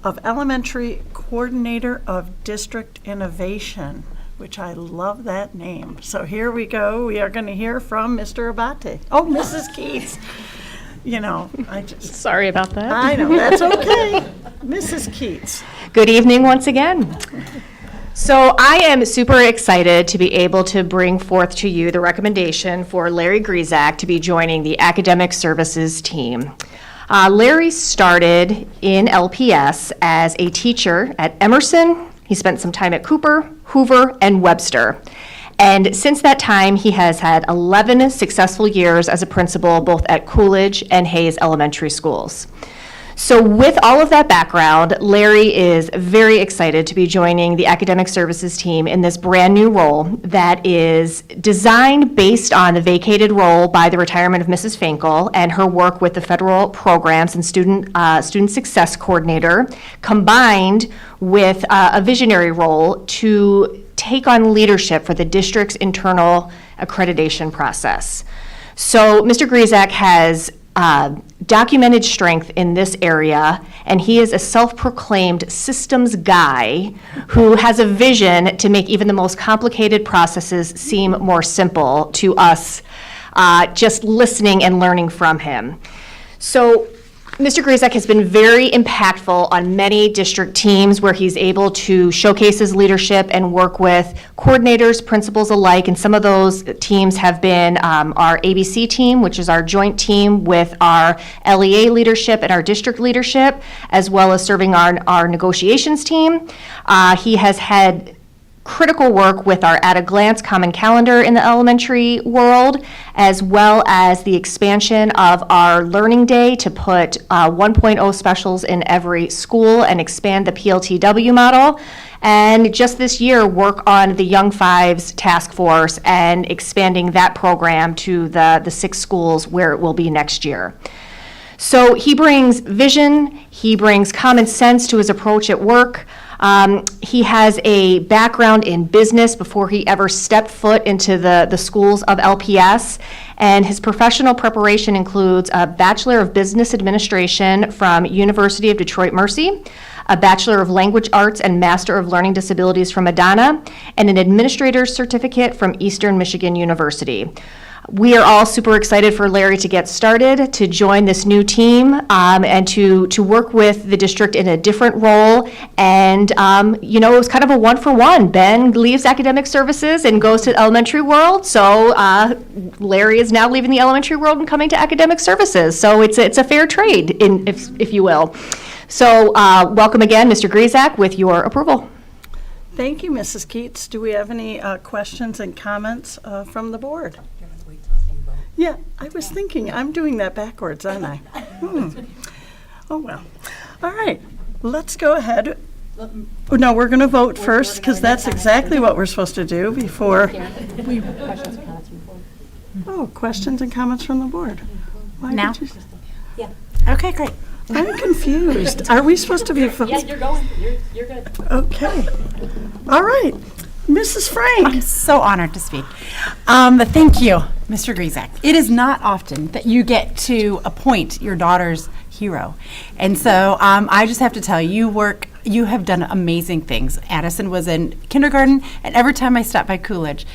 of Elementary Coordinator of District Innovation, which I love that name. So here we go. We are going to hear from Mr. Abate. Oh, Mrs. Keats. I just, Sorry about that. I know, that's okay. Mrs. Keats. Good evening once again. So I am super excited to be able to bring forth to you the recommendation for Larry Grizak to be joining the Academic Services team. Larry started in LPS as a teacher at Emerson. He spent some time at Cooper, Hoover, and Webster. And since that time, he has had 11 successful years as a principal, both at Coolidge and Hayes Elementary Schools. So with all of that background, Larry is very excited to be joining the Academic Services team in this brand new role that is designed based on the vacated role by the retirement of Mrs. Finkel and her work with the federal programs and student success coordinator, combined with a visionary role to take on leadership for the district's internal accreditation process. So Mr. Grizak has documented strength in this area, and he is a self-proclaimed systems guy who has a vision to make even the most complicated processes seem more simple to us, just listening and learning from him. So Mr. Grizek has been very impactful on many district teams where he's able to showcase his leadership and work with coordinators, principals alike, and some of those teams have been our ABC team, which is our joint team with our LEA leadership and our district leadership, as well as serving our negotiations team. He has had critical work with our at-a-glance common calendar in the elementary world, as well as the expansion of our learning day to put 1.0 specials in every school and expand the PLTW model. And just this year, work on the Young Fives task force and expanding that program to the 6 schools where it will be next year. So he brings vision, he brings common sense to his approach at work. He has a background in business before he ever stepped foot into the schools of LPS, and his professional preparation includes a Bachelor of Business Administration from University of Detroit Mercy, a Bachelor of Language Arts and Master of Learning Disabilities from Madonna, and an Administrator's Certificate from Eastern Michigan University. We are all super excited for Larry to get started, to join this new team, and to work with the district in a different role. And, it was kind of a one-for-one. Ben leaves academic services and goes to the elementary world. So Larry is now leaving the elementary world and coming to academic services. So it's a fair trade, if you will. So welcome again, Mr. Grizek, with your approval. Thank you, Mrs. Keats. Do we have any questions and comments from the board? Yeah, I was thinking, I'm doing that backwards, aren't I? Oh, well. All right, let's go ahead. No, we're going to vote first, because that's exactly what we're supposed to do before we... Oh, questions and comments from the board. Why Now? did you... Yeah. Okay, great. I'm confused. Are we supposed to be... Yeah, you're going. You're good. Okay. All right. Mrs. Frank. I'm so honored to speak. Thank you, Mr. Grizek. It is not often that you get to appoint your daughter's hero. And so I just have to tell you, you have done amazing things. Addison was in kindergarten, and every time I stopped by Coolidge,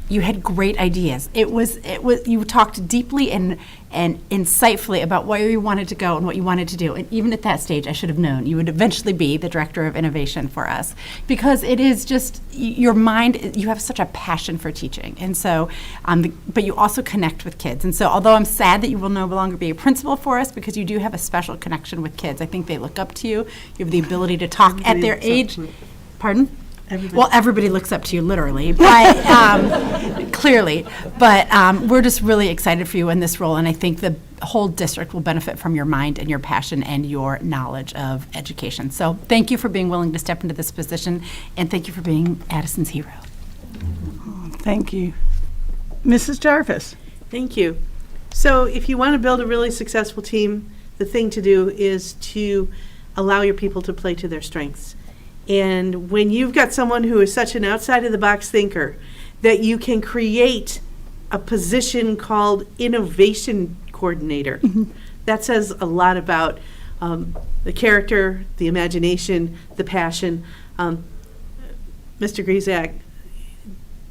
you had great ideas. It was you talked deeply and insightfully about where you wanted to go and what you wanted to do. And even at that stage, I should have known you would eventually be the director of innovation for us, because it is just your mind. You have such a passion for teaching, and so, but you also connect with kids. And so, although I'm sad that you will no longer be a principal for us, because you do have a special connection with kids. I think they look up to you. You have the ability to talk at their age. Pardon? Well, everybody looks up to you, literally, but clearly. But we're just really excited for you in this role, and I think the whole district will benefit from your mind and your passion and your knowledge of education. So thank you for being willing to step into this position, and thank you for being Addison's hero. Thank you. Mrs. Jarvis. Thank you. So if you want to build a really successful team, the thing to do is to allow your people to play to their strengths. And when you've got someone who is such an outside-of-the-box thinker, that you can create a position called innovation coordinator. That says a lot about the character, the imagination, the passion. Mr. Grizek,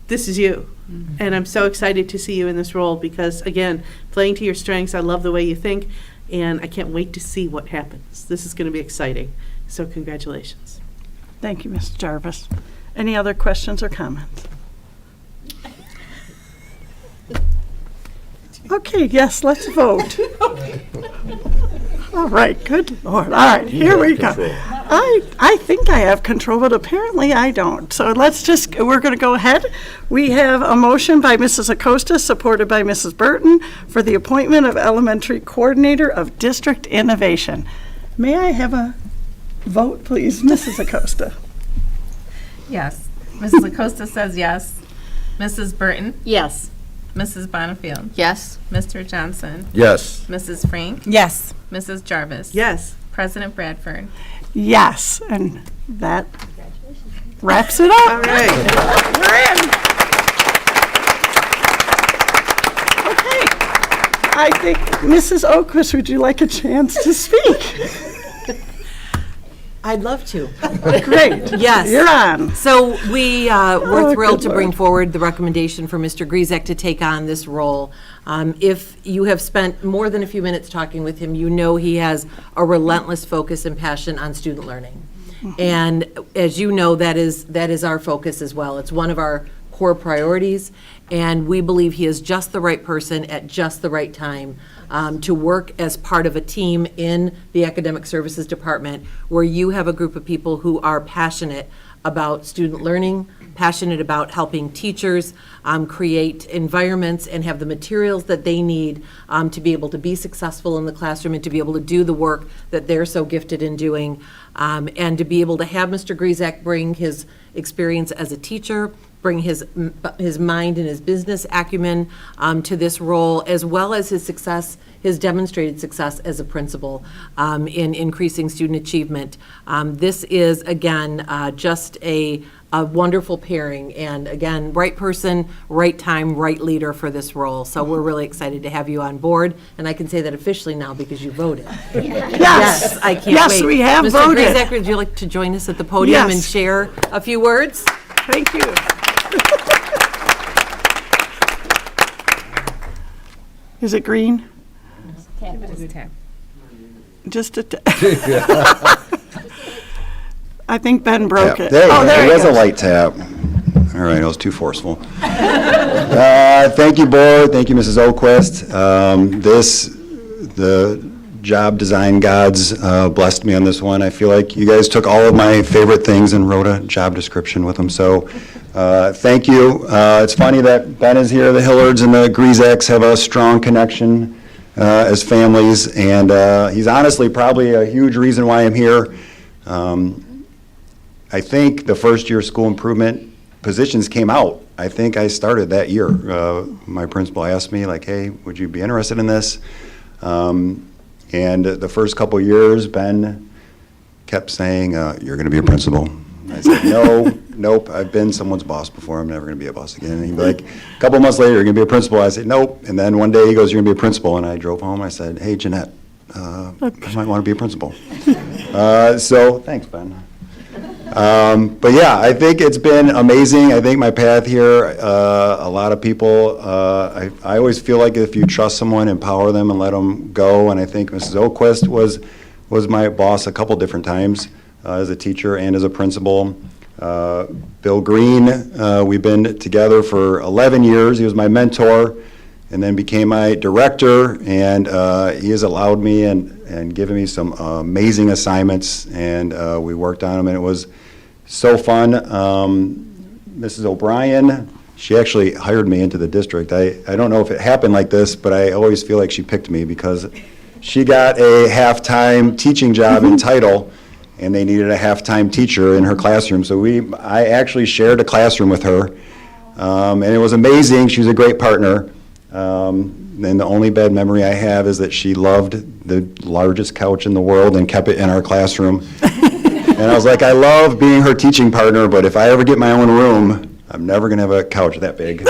this is you. And I'm so excited to see you in this role because, again, playing to your strengths, I love the way you think, and I can't wait to see what happens. This is going to be exciting. So congratulations. Thank you, Ms. Jarvis. Any other questions or comments? Okay, yes, let's vote. All right, good Lord. All right, here we go. I think I have control, but apparently I don't. So we're going to go ahead. We have a motion by Mrs. Acosta, supported by Mrs. Burton, for the appointment of Elementary Coordinator of District Innovation. May I have a vote, please? Mrs. Acosta. Yes. Mrs. Acosta says yes. Mrs. Burton? Yes. Mrs. Bonifield? Yes. Mr. Johnson? Yes. Mrs. Frank? Yes. Mrs. Jarvis? Yes. President Bradford? Yes, and that wraps it up. All right. We're in. Okay. I think, Mrs. Oquist, would you like a chance to speak? I'd love to. Great. Yes. You're on. So we're Oh, thrilled good to bring Lord. forward the recommendation for Mr. Grizek to take on this role. If you have spent more than a few minutes talking with him, you know he has a relentless focus and passion on student learning. And as you know, that is our focus as well. It's one of our core priorities, and we believe he is just the right person at just the right time to work as part of a team in the Academic Services Department, where you have a group of people who are passionate about student learning, passionate about helping teachers create environments and have the materials that they need to be able to be successful in the classroom and to be able to do the work that they're so gifted in doing, and to be able to have Mr. Grizek bring his experience as a teacher, bring his mind and his business acumen to this role, as well as his success, his demonstrated success as a principal in increasing student achievement. This is, again, just a wonderful pairing, and again, right person, right time, right leader for this role. So we're really excited to have you on board, and I can say that officially now because you voted. Yes, I can't wait. Yes, we have voted. Mr. Grizek, would you like to join us at the podium and Yes. share a few words? Thank you. Is it green? Just a I think Ben broke it. There, Oh, there it it was a goes. light tap. All right, I was too forceful. Thank you, board. Thank you, Mrs. Oquist. The job design gods blessed me on this one. I feel like you guys took all of my favorite things and wrote a job description with them. So thank you. It's funny that Ben is here. The Hillards and the Grizeks have a strong connection as families, and he's honestly probably a huge reason why I'm here. I think the first year school improvement positions came out. I think I started that year. My principal asked me, like, hey, would you be interested in this? And the first couple years, Ben kept saying, you're going to be a principal. I said, nope, I've been someone's boss before. I'm never going to be a boss again. And he'd be like, a couple months later, you're going to be a principal. I said, nope. And then one day he goes, you're going to be a principal. And I drove home. I said, hey, Jeanette, I might want to be a principal. So thanks, Ben. But yeah, I think it's been amazing. I think my path here, a lot of people, I always feel like if you trust someone, empower them and let them go. And I think Mrs. Oquist was my boss a couple different times as a teacher and as a principal. Bill Green, we've been together for 11 years. He was my mentor and then became my director, and he has allowed me and given me some amazing assignments, and we worked on them, and it was so fun. Mrs. O'Brien, she actually hired me into the district. I don't know if it happened like this, but I always feel like she picked me because she got a half-time teaching job in Title, and they needed a half-time teacher in her classroom. So I actually shared a classroom with her, and it was amazing. She was a great partner. And the only bad memory I have is that she loved the largest couch in the world and kept it in our classroom. And I was like, I love being her teaching partner, but if I ever get my own room, I'm never going to have a couch that big.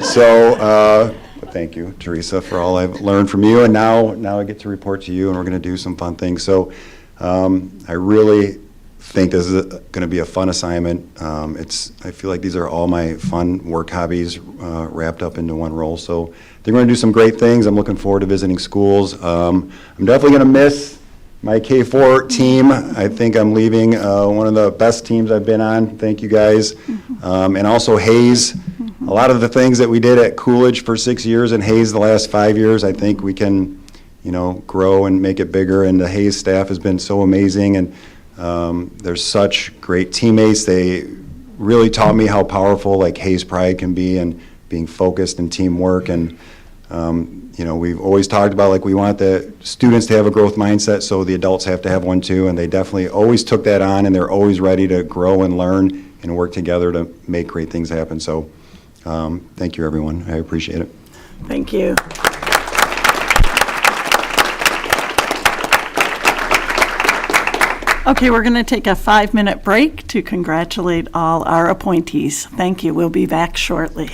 So but thank you, Teresa, for all I've learned from you. And now I get to report to you, and we're going to do some fun things. So I really think this is going to be a fun assignment. I feel like these are all my fun work hobbies wrapped up into one role. So they're going to do some great things. I'm looking forward to visiting schools. I'm definitely going to miss my K-4 team. I think I'm leaving one of the best teams I've been on. Thank you guys. And also Hayes. A lot of the things that we did at Coolidge for 6 years and Hayes the last 5 years, I think we can, grow and make it bigger. And the Hayes staff has been so amazing. And they're such great teammates. They really taught me how powerful Hayes Pride can be and being focused and teamwork. And we've always talked about we want the students to have a growth mindset, so the adults have to have one too. And they definitely always took that on, and they're always ready to grow and learn and work together to make great things happen. So thank you, everyone. I appreciate it. Thank you. Okay, we're going to take a 5-minute break to congratulate all our appointees. Thank you. We'll be back shortly.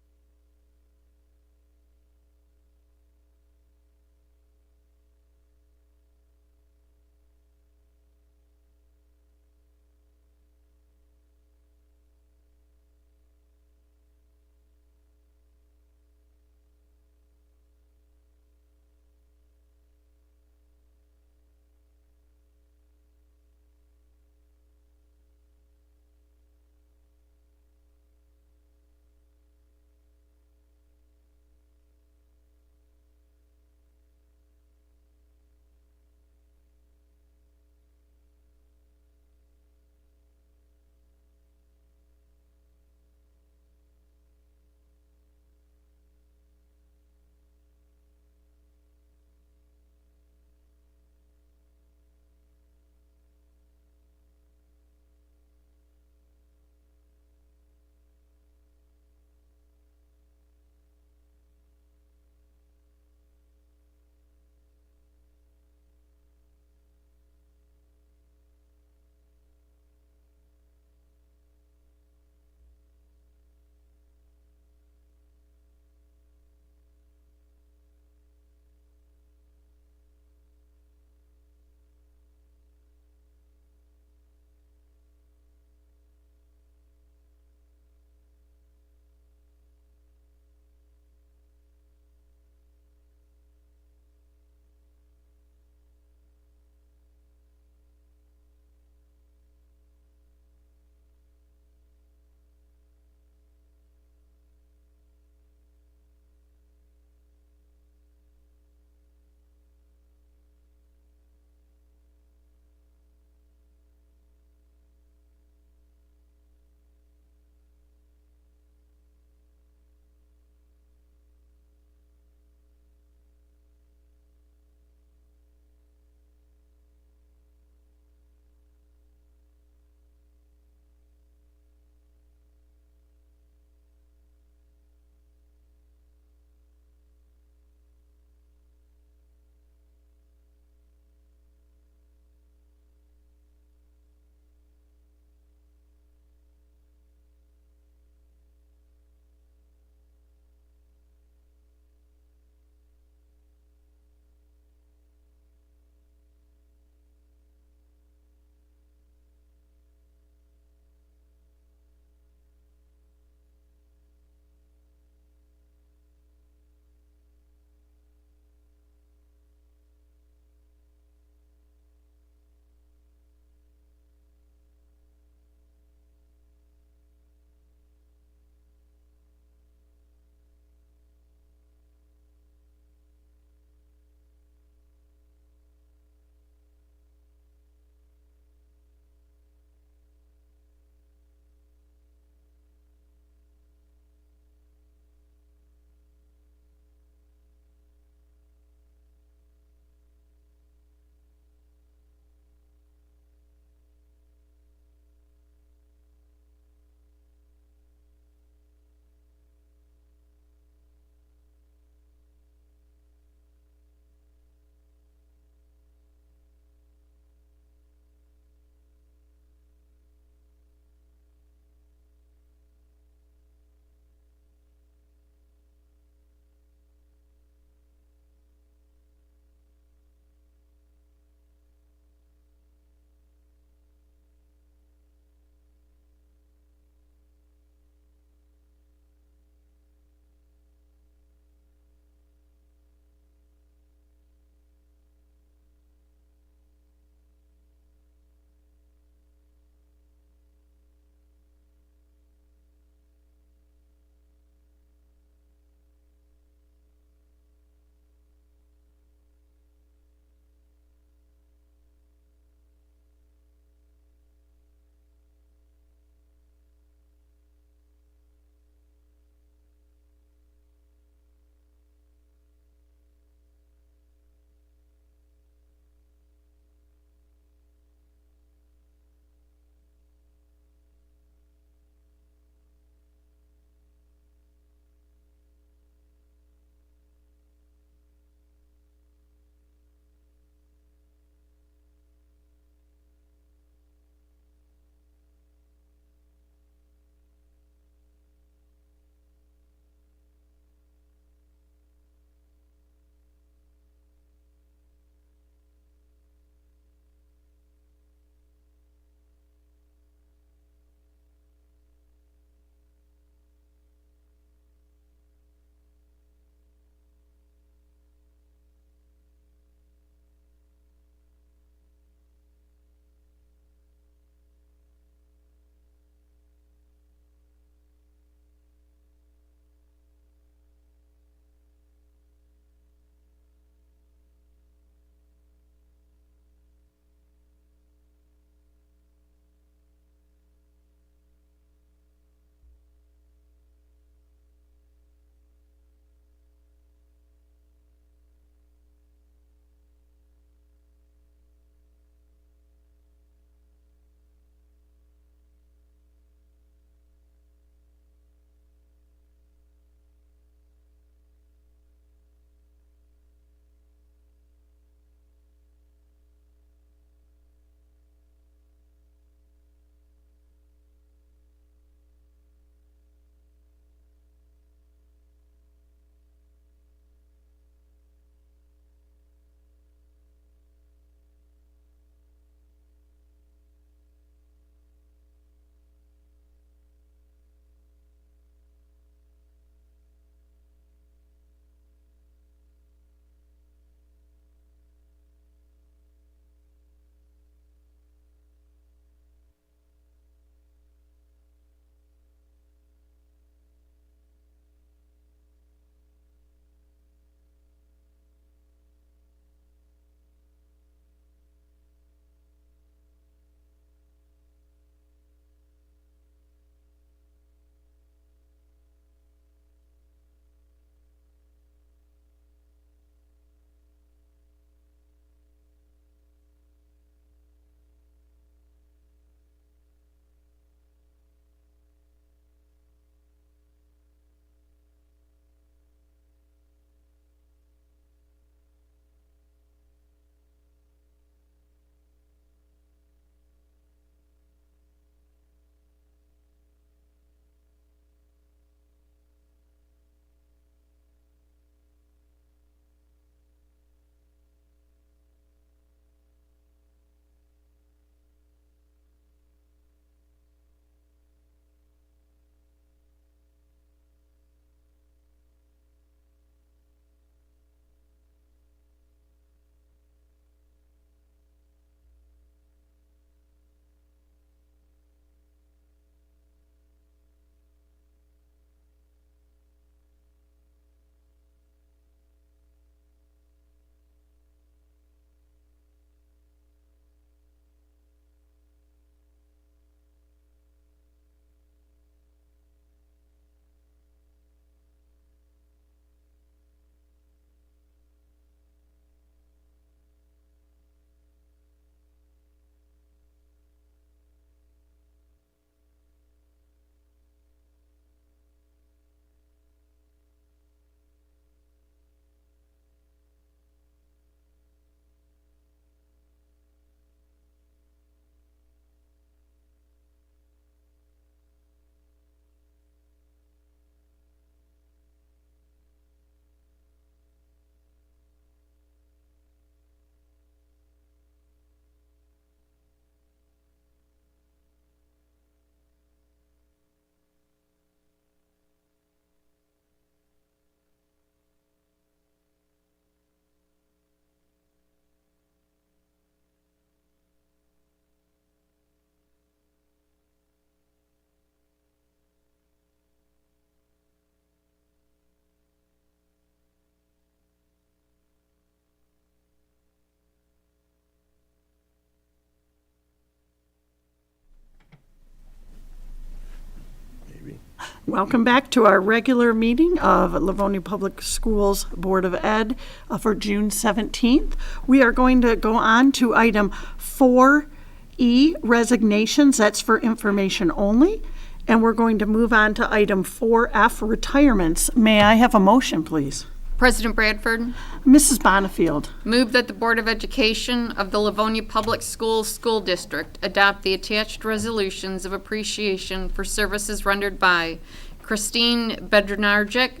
Welcome back to our regular meeting of Livonia Public Schools Board of Ed for June 17th. We are going to go on to item 4E, resignations. That's for information only. And we're going to move on to item 4F, retirements. May I have a motion, please? President Bradford, Mrs. Bonifield. move that the Board of Education of the Livonia Public Schools School District adopt the attached resolutions of appreciation for services rendered by Christine Bednarczyk,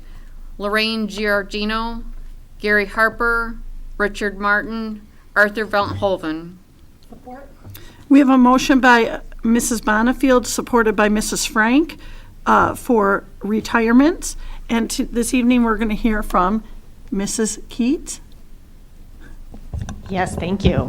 Lorraine Giardino, Gary Harper, Richard Martin, Arthur Velthoven. We have a motion by Mrs. Bonifield, supported by Mrs. Frank, for retirements. And this evening, we're going to hear from Mrs. Keats. Yes, thank you.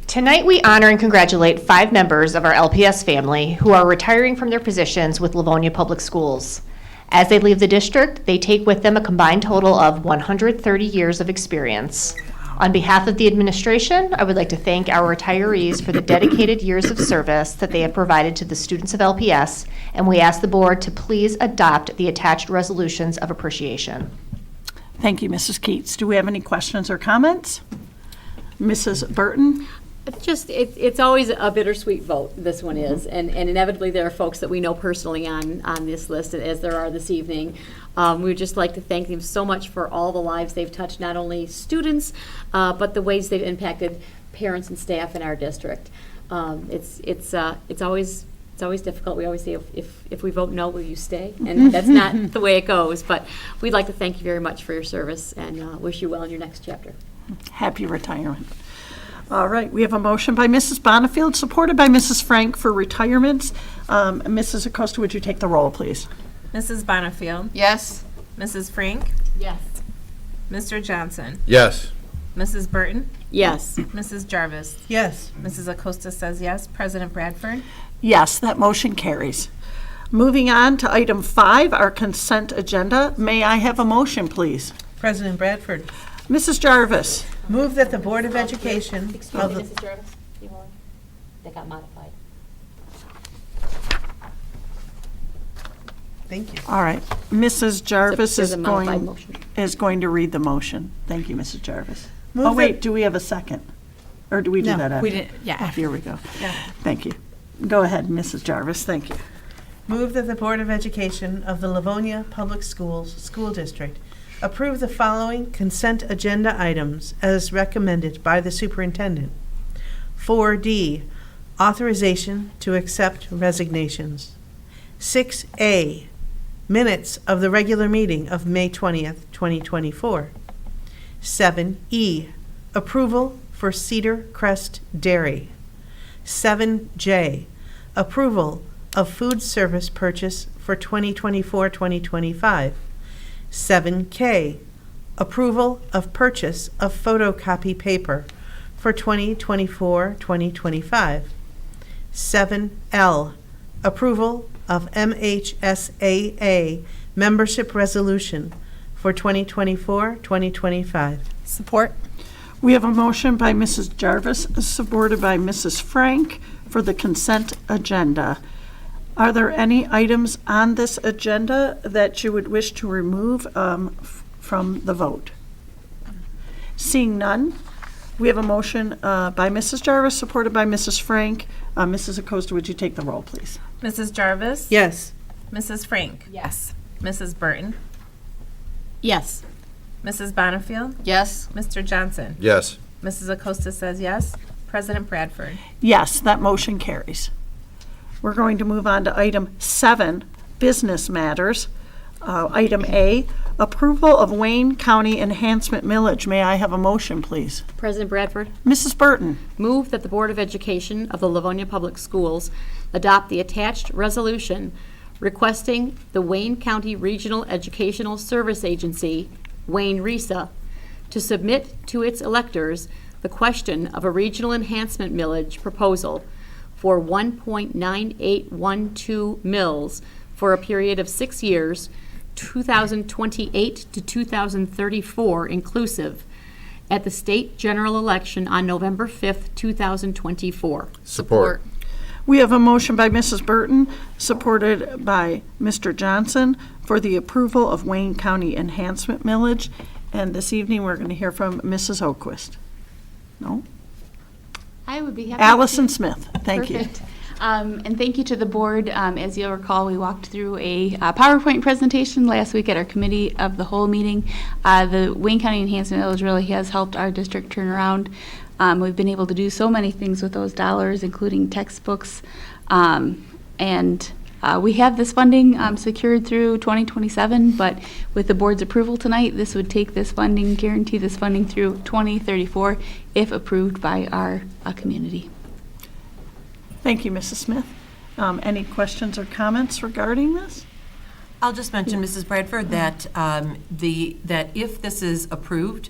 Tonight, we honor and congratulate 5 members of our LPS family who are retiring from their positions with Livonia Public Schools. As they leave the district, they take with them a combined total of 130 years of experience. On behalf of the administration, I would like to thank our retirees for the dedicated years of service that they have provided to the students of LPS, and we ask the board to please adopt the attached resolutions of appreciation. Thank you, Mrs. Keats. Do we have any questions or comments? Mrs. Burton? It's always a bittersweet vote, this one is, and inevitably there are folks that we know personally on this list, as there are this evening. We would just like to thank them so much for all the lives they've touched, not only students, but the ways they've impacted parents and staff in our district. It's always difficult. We always say, if we vote no, will you stay? And that's not the way it goes, but we'd like to thank you very much for your service and wish you well in your next chapter. Happy retirement. All right, we have a motion by Mrs. Bonifield, supported by Mrs. Frank for retirements. Mrs. Acosta, would you take the roll, please? Mrs. Bonifield. Yes. Mrs. Frank. Yes. Mr. Johnson. Yes. Mrs. Burton. Yes. Mrs. Jarvis. Yes. Mrs. Acosta says yes. President Bradford. Yes, that motion carries. Moving on to item 5, our consent agenda. May I have a motion, please? President Bradford, Mrs. Jarvis. move that the Board of Education Excuse of me, the... Mrs. Jarvis, you hold on. That got modified. Thank you. All right, Mrs. Jarvis There's is a modified going to read the motion. Thank you, Mrs. Jarvis. Move Oh, wait, that- do we have a second? Or do we do No, that after? we didn't- yeah. Oh, here we go. Thank you. Go ahead, Mrs. Jarvis, thank you. Move that the Board of Education of the Livonia Public Schools School District approve the following consent agenda items as recommended by the superintendent. 4D, authorization to accept resignations. 6A, minutes of the regular meeting of May 20th, 2024. 7E, approval for Cedar Crest Dairy. 7J, approval of food service purchase for 2024-2025. 7K, approval of purchase of photocopy paper for 2024-2025. 7L, approval of MHSAA membership resolution for 2024-2025. Support. We have a motion by Mrs. Jarvis, supported by Mrs. Frank, for the consent agenda. Are there any items on this agenda that you would wish to remove from the vote? Seeing none, we have a motion by Mrs. Jarvis, supported by Mrs. Frank. Mrs. Acosta, would you take the roll, please? Mrs. Jarvis. Yes. Mrs. Frank. Yes. Mrs. Burton. Yes. Mrs. Bonifield. Yes. Mr. Johnson. Yes. Mrs. Acosta says yes. President Bradford. Yes, that motion carries. We're going to move on to item 7, business matters. Item A, approval of Wayne County Enhancement Millage. May I have a motion, please? President Bradford, Mrs. Burton. move that the Board of Education of the Livonia Public Schools adopt the attached resolution requesting the Wayne County Regional Educational Service Agency, Wayne RESA, to submit to its electors the question of a regional enhancement millage proposal for 1.9812 mills for a period of 6 years, 2028 to 2034 inclusive, at the state general election on November 5th, 2024. Support. We have a motion by Mrs. Burton, supported by Mr. Johnson, for the approval of Wayne County Enhancement Millage. And this evening, we're going to hear from Mrs. Oquist. No? I would be happy. Allison Smith, thank you. Perfect. And thank you to the board. As you'll recall, we walked through a PowerPoint presentation last week at our committee of the whole meeting. The Wayne County Enhancement Millage really has helped our district turn around. We've been able to do so many things with those dollars, including textbooks. And we have this funding secured through 2027, but with the board's approval tonight, this would take this funding, guarantee this funding through 2034 if approved by our community. Thank you, Mrs. Smith. Any questions or comments regarding this? I'll just mention, Mrs. Bradford, that that if this is approved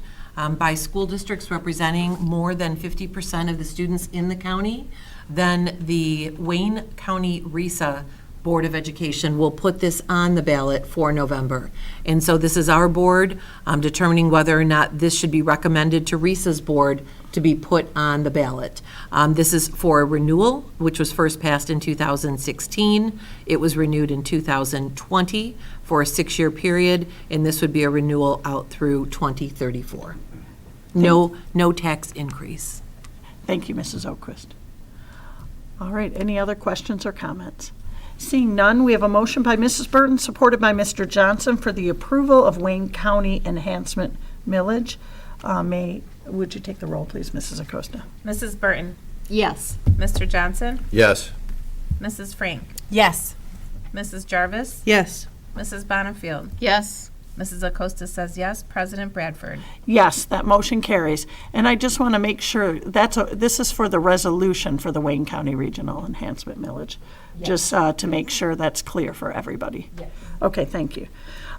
by school districts representing more than 50% of the students in the county, then the Wayne County RESA Board of Education will put this on the ballot for November. And so this is our board determining whether or not this should be recommended to RESA's board to be put on the ballot. This is for a renewal, which was first passed in 2016. It was renewed in 2020 for a 6-year period, and this would be a renewal out through 2034. No tax increase. Thank you, Mrs. Oquist. All right, any other questions or comments? Seeing none, we have a motion by Mrs. Burton, supported by Mr. Johnson, for the approval of Wayne County Enhancement Millage. Would you take the roll, please, Mrs. Acosta? Mrs. Burton. Yes. Mr. Johnson. Yes. Mrs. Frank. Yes. Mrs. Jarvis. Yes. Mrs. Bonnefield. Yes. Mrs. Acosta says yes. President Bradford. Yes, that motion carries. And I just want to make sure, this is for the resolution for the Wayne County Regional Enhancement Millage, just to make sure that's clear for everybody. Yes. Okay, thank you.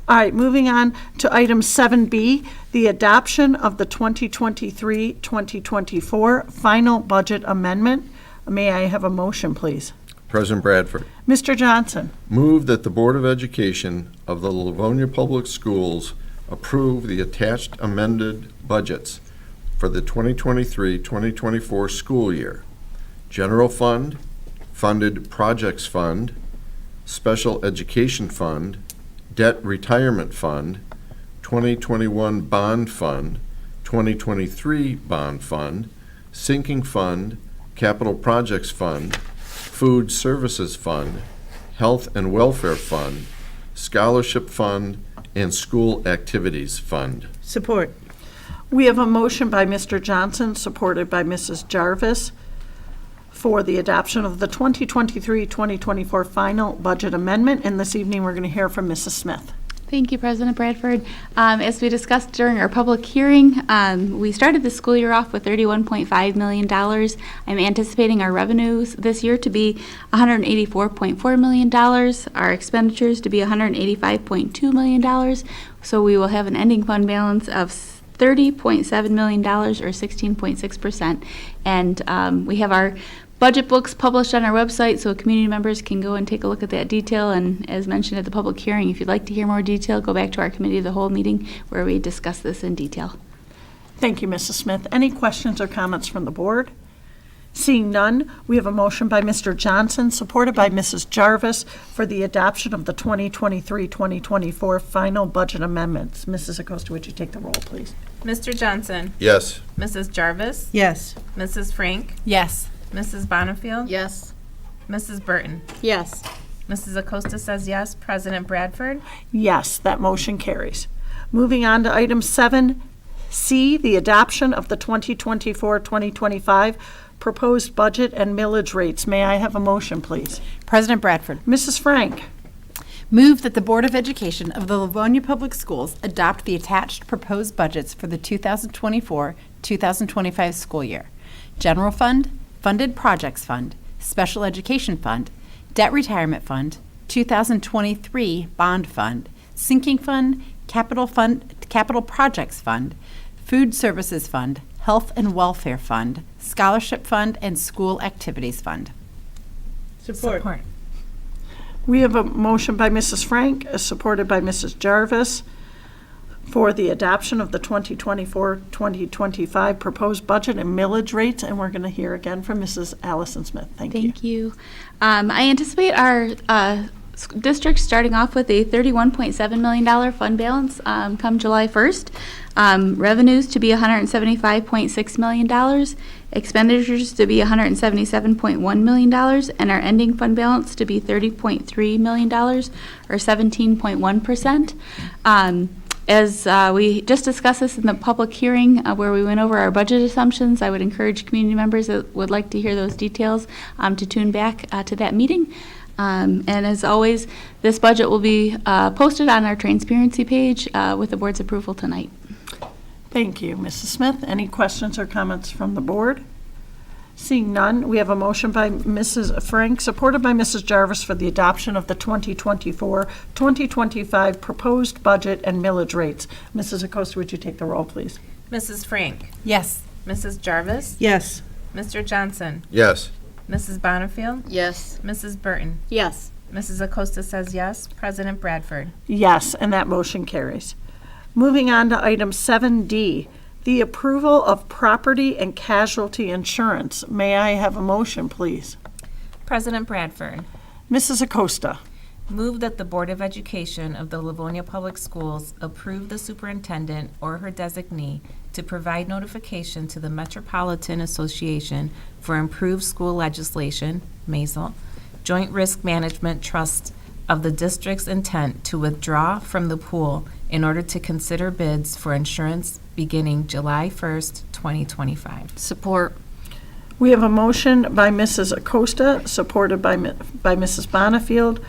All right, moving on to item 7B, the adoption of the 2023-2024 final budget amendment. May I have a motion, please? President Bradford. Mr. Johnson. Move that the Board of Education of the Livonia Public Schools approve the attached amended budgets for the 2023-2024 school year. General Fund, Funded Projects Fund, Special Education Fund, Debt Retirement Fund, 2021 Bond Fund, 2023 Bond Fund, Sinking Fund, Capital Projects Fund, Food Services Fund, Health and Welfare Fund, Scholarship Fund, and School Activities Fund. Support. We have a motion by Mr. Johnson, supported by Mrs. Jarvis, for the adoption of the 2023-2024 final budget amendment. And this evening, we're going to hear from Mrs. Smith. Thank you, President Bradford. As we discussed during our public hearing, we started the school year off with $31.5 million. I'm anticipating our revenues this year to be $184.4 million, our expenditures to be $185.2 million. So we will have an ending fund balance of $30.7 million, or 16.6%. And we have our budget books published on our website, so community members can go and take a look at that detail. And as mentioned at the public hearing, if you'd like to hear more detail, go back to our committee of the whole meeting where we discuss this in detail. Thank you, Mrs. Smith. Any questions or comments from the board? Seeing none, we have a motion by Mr. Johnson, supported by Mrs. Jarvis, for the adoption of the 2023-2024 final budget amendments. Mrs. Acosta, would you take the roll, please? Mr. Johnson. Yes. Mrs. Jarvis. Yes. Mrs. Frank. Yes. Mrs. Bonnefield. Yes. Mrs. Burton. Yes. Mrs. Acosta says yes. President Bradford. Yes, that motion carries. Moving on to item 7C, the adoption of the 2024-2025 proposed budget and millage rates. May I have a motion, please? President Bradford. Mrs. Frank. Move that the Board of Education of the Livonia Public Schools adopt the attached proposed budgets for the 2024-2025 school year. General Fund, Funded Projects Fund, Special Education Fund, Debt Retirement Fund, 2023 Bond Fund, Sinking Fund, Capital Projects Fund, Food Services Fund, Health and Welfare Fund, Scholarship Fund, and School Activities Fund. Support. We have a motion by Mrs. Frank, supported by Mrs. Jarvis, for the adoption of the 2024-2025 proposed budget and millage rates, and we're going to hear again from Mrs. Allison Smith. Thank you. Thank you. I anticipate our district starting off with a $31.7 million fund balance come July 1st. Revenues to be $175.6 million, expenditures to be $177.1 million, and our ending fund balance to be $30.3 million, or 17.1%. As we just discussed this in the public hearing where we went over our budget assumptions, I would encourage community members that would like to hear those details to tune back to that meeting. And as always, this budget will be posted on our transparency page with the board's approval tonight. Thank you, Mrs. Smith. Any questions or comments from the board? Seeing none, we have a motion by Mrs. Frank, supported by Mrs. Jarvis, for the adoption of the 2024-2025 proposed budget and millage rates. Mrs. Acosta, would you take the roll, please? Mrs. Frank? Yes. Mrs. Jarvis? Yes. Mr. Johnson? Yes. Mrs. Bonifield? Yes. Mrs. Burton? Yes. Mrs. Acosta says yes. President Bradford? Yes, and that motion carries. Moving on to item 7D, the approval of property and casualty insurance. May I have a motion, please? President Bradford? Mrs. Acosta. Move that the Board of Education of the Livonia Public Schools approve the superintendent or her designee to provide notification to the Metropolitan Association for Improved School Legislation, MAISL, Joint Risk Management Trust, of the district's intent to withdraw from the pool in order to consider bids for insurance beginning July 1st, 2025. Support. We have a motion by Mrs. Acosta, supported by Mrs. Bonifield,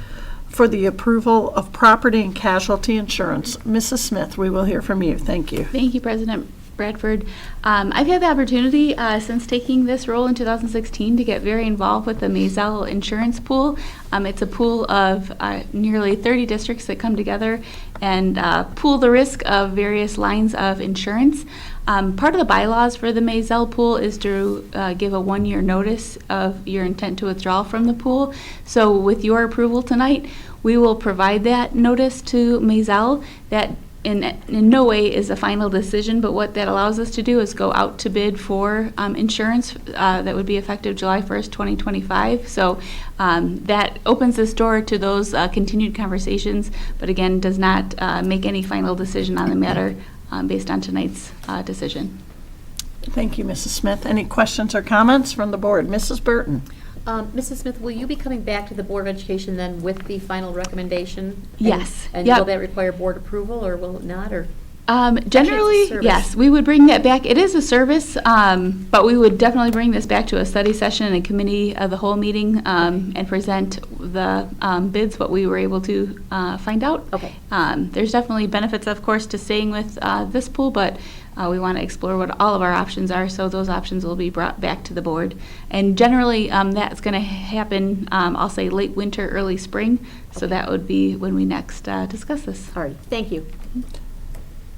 for the approval of property and casualty insurance. Mrs. Smith, we will hear from you. Thank you. Thank you, President Bradford. I've had the opportunity since taking this role in 2016 to get very involved with the MAISL insurance pool. It's a pool of nearly 30 districts that come together and pool the risk of various lines of insurance. Part of the bylaws for the MAISL pool is to give a 1-year notice of your intent to withdraw from the pool. So with your approval tonight, we will provide that notice to MAISL. That in no way is a final decision, but what that allows us to do is go out to bid for insurance that would be effective July 1st, 2025. So that opens this door to those continued conversations, but again, does not make any final decision on the matter based on tonight's decision. Thank you, Mrs. Smith. Any questions or comments from the board? Mrs. Burton. Mrs. Smith, will you be coming back to the Board of Education then with the final recommendation? Yes. And Yep. will that require board approval, or will it not, or? Generally, service. yes, we would bring that back. It is a service, but we would definitely bring this back to a study session and a committee of the whole meeting and present the bids, what we were able to find out. Okay. There's definitely benefits, of course, to staying with this pool, but we want to explore what all of our options are, so those options will be brought back to the board. And generally, that's going to happen, I'll say, late winter, early spring, so that would be when we next discuss this. All right, thank you.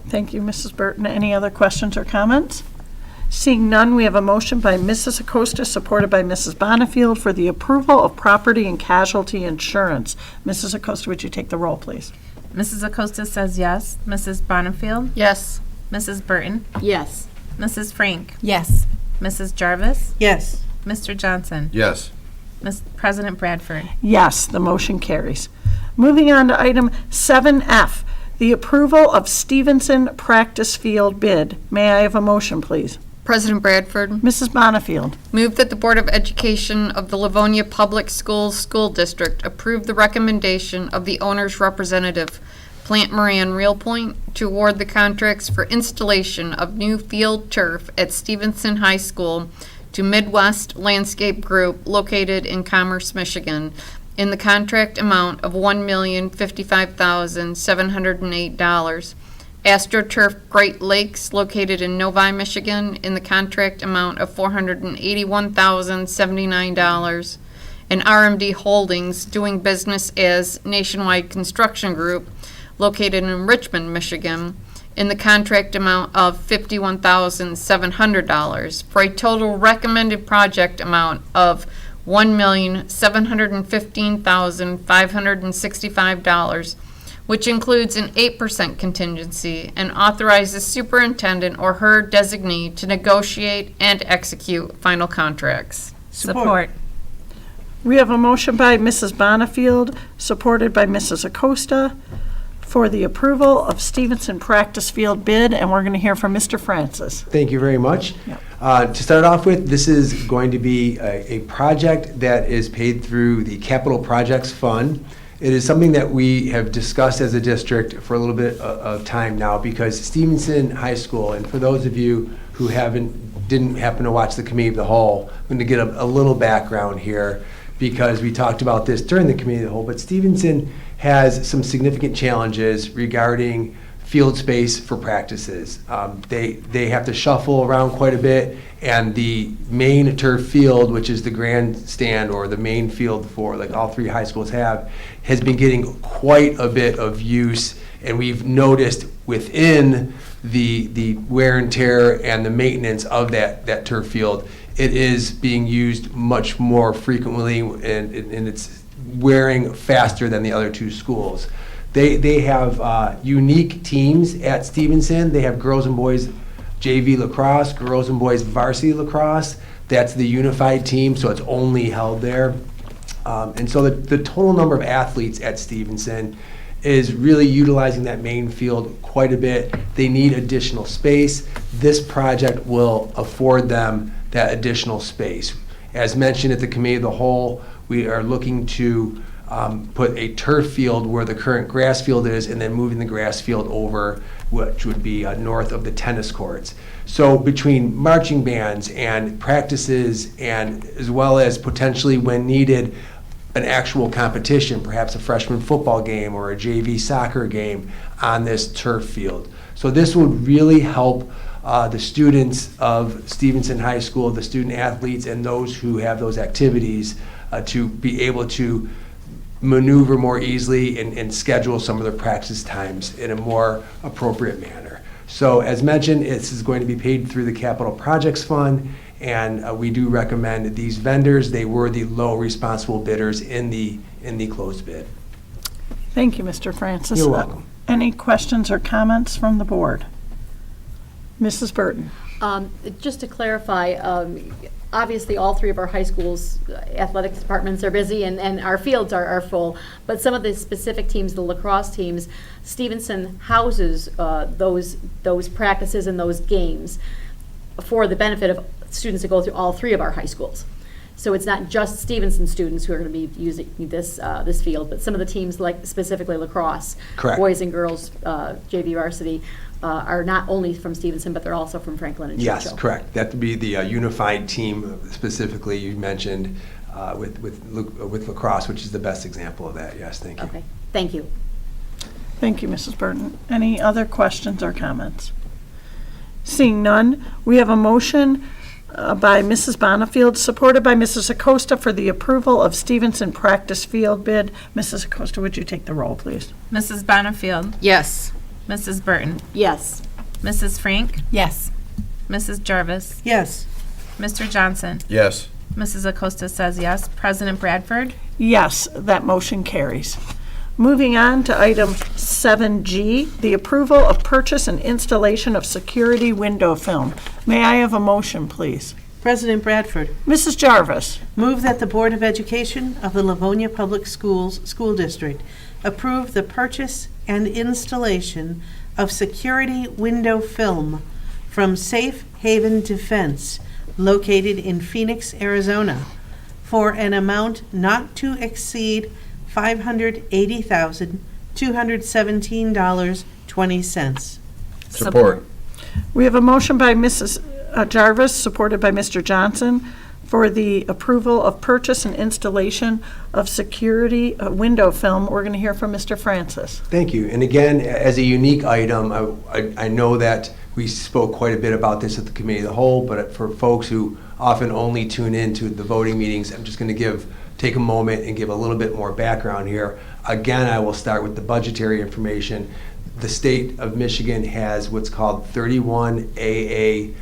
Thank you, Mrs. Burton. Any other questions or comments? Seeing none, we have a motion by Mrs. Acosta, supported by Mrs. Bonifield, for the approval of property and casualty insurance. Mrs. Acosta, would you take the roll, please? Mrs. Acosta says yes. Mrs. Bonifield? Yes. Mrs. Burton? Yes. Mrs. Frank? Yes. Mrs. Jarvis? Yes. Mr. Johnson? Yes. President Bradford? Yes, the motion carries. Moving on to item 7F, the approval of Stevenson practice field bid. May I have a motion, please? President Bradford, Mrs. Bonifield. move that the Board of Education of the Livonia Public Schools School District approve the recommendation of the owner's representative, Plant Moran Real Point, to award the contracts for installation of new field turf at Stevenson High School to Midwest Landscape Group located in Commerce, Michigan, in the contract amount of $1,055,708. AstroTurf Great Lakes, located in Novi, Michigan, in the contract amount of $481,079. And RMD Holdings, doing business as Nationwide Construction Group, located in Richmond, Michigan, in the contract amount of $51,700, for a total recommended project amount of $1,715,565, which includes an 8% contingency, and authorizes superintendent or her designee to negotiate and execute final contracts. Support. We have a motion by Mrs. Bonnefield, supported by Mrs. Acosta, for the approval of Stevenson practice field bid, and we're going to hear from Mr. Francis. Thank you very much. Yep. To start off with, this is going to be a project that is paid through the Capital Projects Fund. It is something that we have discussed as a district for a little bit of time now, because Stevenson High School, and for those of you who didn't happen to watch the Committee of the Whole, I'm going to get a little background here, because we talked about this during the Committee of the Whole, but Stevenson has some significant challenges regarding field space for practices. They have to shuffle around quite a bit, and the main turf field, which is the grandstand or the main field for, like all three high schools have, has been getting quite a bit of use, and we've noticed within the wear and tear and the maintenance of that turf field, it is being used much more frequently, and it's wearing faster than the other two schools. They have unique teams at Stevenson. They have girls and boys JV lacrosse, girls and boys varsity lacrosse. That's the unified team, so it's only held there. And so the total number of athletes at Stevenson is really utilizing that main field quite a bit. They need additional space. This project will afford them that additional space. As mentioned at the Committee of the Whole, we are looking to put a turf field where the current grass field is, and then moving the grass field over, which would be north of the tennis courts. So between marching bands and practices, and as well as potentially when needed, an actual competition, perhaps a freshman football game or a JV soccer game on this turf field. So this would really help the students of Stevenson High School, the student athletes, and those who have those activities to be able to maneuver more easily and schedule some of their practice times in a more appropriate manner. So as mentioned, this is going to be paid through the Capital Projects Fund, and we do recommend these vendors. They were the low responsible bidders in the closed bid. Thank you, Mr. Francis. You're welcome. Any questions or comments from the board? Mrs. Burton. Just to clarify, obviously all three of our high schools' athletics departments are busy and our fields are full, but some of the specific teams, the lacrosse teams, Stevenson houses those practices and those games for the benefit of students that go through all three of our high schools. So it's not just Stevenson students who are going to be using this field, but some of the teams, like specifically lacrosse, Correct. Boys and girls, JV varsity, are not only from Stevenson, but they're also from Franklin and Churchill. Yes, correct. That would be the unified team specifically you mentioned with lacrosse, which is the best example of that. Yes, thank you. Okay, thank you. Thank you, Mrs. Burton. Any other questions or comments? Seeing none, we have a motion by Mrs. Bonnefield, supported by Mrs. Acosta, for the approval of Stevenson practice field bid. Mrs. Acosta, would you take the roll, please? Mrs. Bonnefield. Yes. Mrs. Burton. Yes. Mrs. Frink. Yes. Mrs. Jarvis. Yes. Mr. Johnson. Yes. Mrs. Acosta says yes. President Bradford. Yes, that motion carries. Moving on to item 7G, the approval of purchase and installation of security window film. May I have a motion, please? President Bradford, Mrs. Jarvis. move that the Board of Education of the Livonia Public Schools School District approve the purchase and installation of security window film from Safe Haven Defense, located in Phoenix, Arizona, for an amount not to exceed $580,217.20. Support. We have a motion by Mrs. Jarvis, supported by Mr. Johnson, for the approval of purchase and installation of security window film. We're going to hear from Mr. Francis. Thank you. And again, as a unique item, I know that we spoke quite a bit about this at the Committee of the Whole, but for folks who often only tune in to the voting meetings, I'm just going to take a moment and give a little bit more background here. Again, I will start with the budgetary information. The state of Michigan has what's called 31AA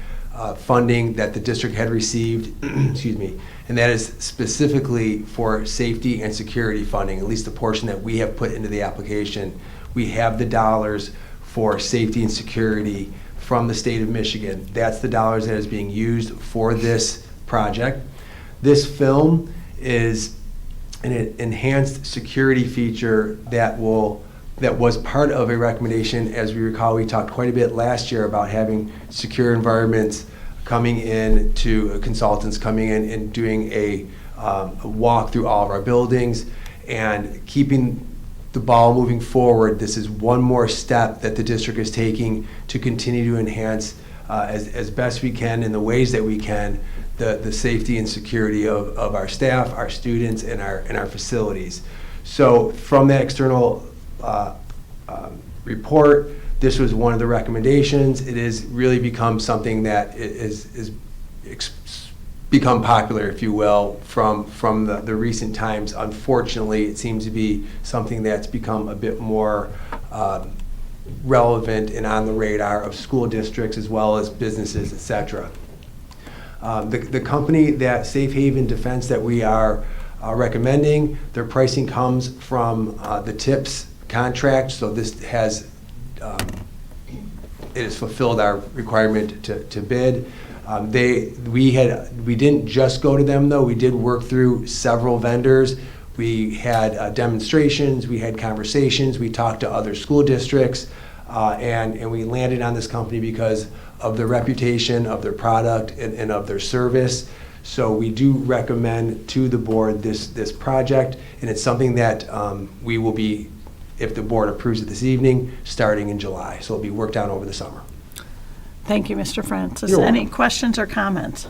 funding that the district had received, excuse me, and that is specifically for safety and security funding, at least the portion that we have put into the application. we have the dollars for safety and security from the state of Michigan. That's the dollars that is being used for this project. This film is an enhanced security feature that was part of a recommendation. As we recall, we talked quite a bit last year about having secure environments coming in, to consultants coming in and doing a walk through all of our buildings and keeping the ball moving forward. This is one more step that the district is taking to continue to enhance as best we can in the ways that we can the safety and security of our staff, our students, and our facilities. So from that external report, this was one of the recommendations. It has really become something that is become popular, if you will, from the recent times. Unfortunately, it seems to be something that's become a bit more relevant and on the radar of school districts as well as businesses, et cetera. The company, that Safe Haven Defense, that we are recommending, their pricing comes from the TIPS contract, so this has it has fulfilled our requirement to bid. We didn't just go to them though. We did work through several vendors. We had demonstrations, we had conversations, we talked to other school districts, and we landed on this company because of their reputation, of their product, and of their service. So we do recommend to the board this project, and it's something that we will be, if the board approves it this evening, starting in July. So it'll be worked on over the summer. Thank you, Mr. Francis. You're welcome. Any questions or comments?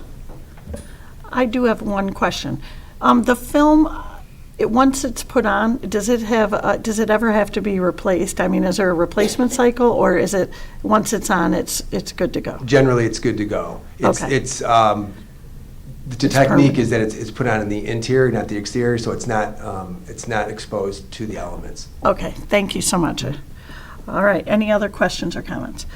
I do have one question. The film, once it's put on, does it ever have to be replaced? I mean, is there a replacement cycle, or is it, once it's on, it's good to go? Generally, it's good to go. Okay. The technique is that it's put on in the interior, not the exterior, so it's not exposed to the elements. Okay, thank you so much. All right, any other questions or comments?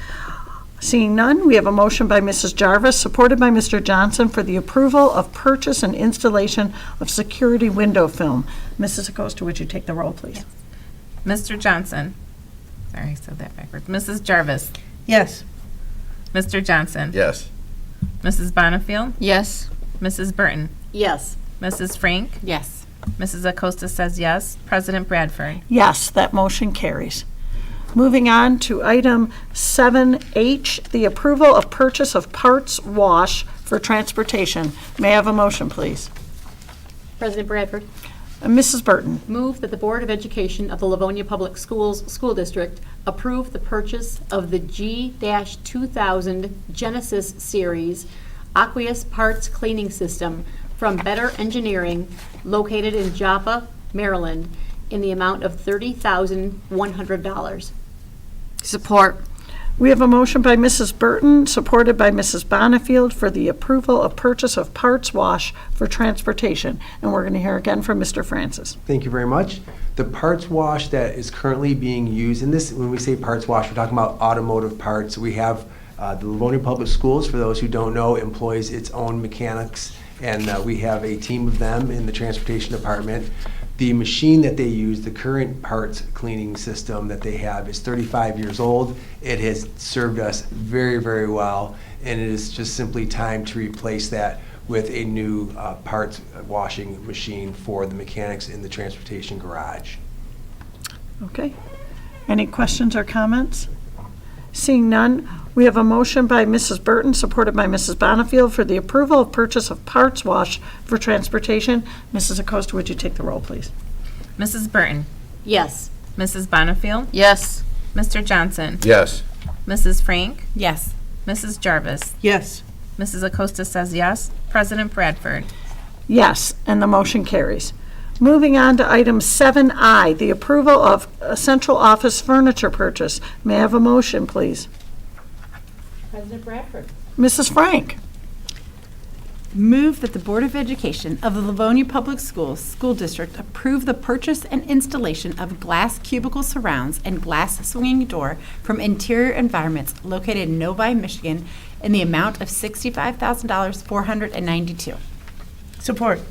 Seeing none, we have a motion by Mrs. Jarvis, supported by Mr. Johnson, for the approval of purchase and installation of security window film. Mrs. Acosta, would you take the roll, please? Mr. Johnson. Sorry, I said that backwards. Mrs. Jarvis. Yes. Mr. Johnson. Yes. Mrs. Bonifield. Yes. Mrs. Burton. Yes. Mrs. Frank. Yes. Mrs. Acosta says yes. President Bradford. Yes, that motion carries. Moving on to item 7H, the approval of purchase of parts wash for transportation. May I have a motion, please? President Bradford, Mrs. Burton. move that the Board of Education of the Livonia Public Schools School District approve the purchase of the G-2000 Genesis Series aqueous parts cleaning system from Better Engineering, located in Joppa, Maryland, in the amount of $30,100. Support. We have a motion by Mrs. Burton, supported by Mrs. Bonifield, for the approval of purchase of parts wash for transportation. And we're going to hear again from Mr. Francis. Thank you very much. The parts wash that is currently being used, and this, when we say parts wash, we're talking about automotive parts. We have the Livonia Public Schools, for those who don't know, employs its own mechanics, and we have a team of them in the transportation department. The machine that they use, the current parts cleaning system that they have, is 35 years old. It has served us very, very well, and it is just simply time to replace that with a new parts washing machine for the mechanics in the transportation garage. Okay. Any questions or comments? Seeing none, we have a motion by Mrs. Burton, supported by Mrs. Bonifield, for the approval of purchase of parts wash for transportation. Mrs. Acosta, would you take the roll, please? Mrs. Burton. Yes. Mrs. Bonifield. Yes. Mr. Johnson. Yes. Mrs. Frank. Yes. Mrs. Jarvis. Yes. Mrs. Acosta says yes. President Bradford. Yes, and the motion carries. Moving on to item 7I, the approval of central office furniture purchase. May I have a motion, please? President Bradford. Mrs. Frank. Move that the Board of Education of the Livonia Public Schools School District approve the purchase and installation of glass cubicle surrounds and glass swinging door from Interior Environments located in Novi, Michigan, in the amount of $65,492. Support.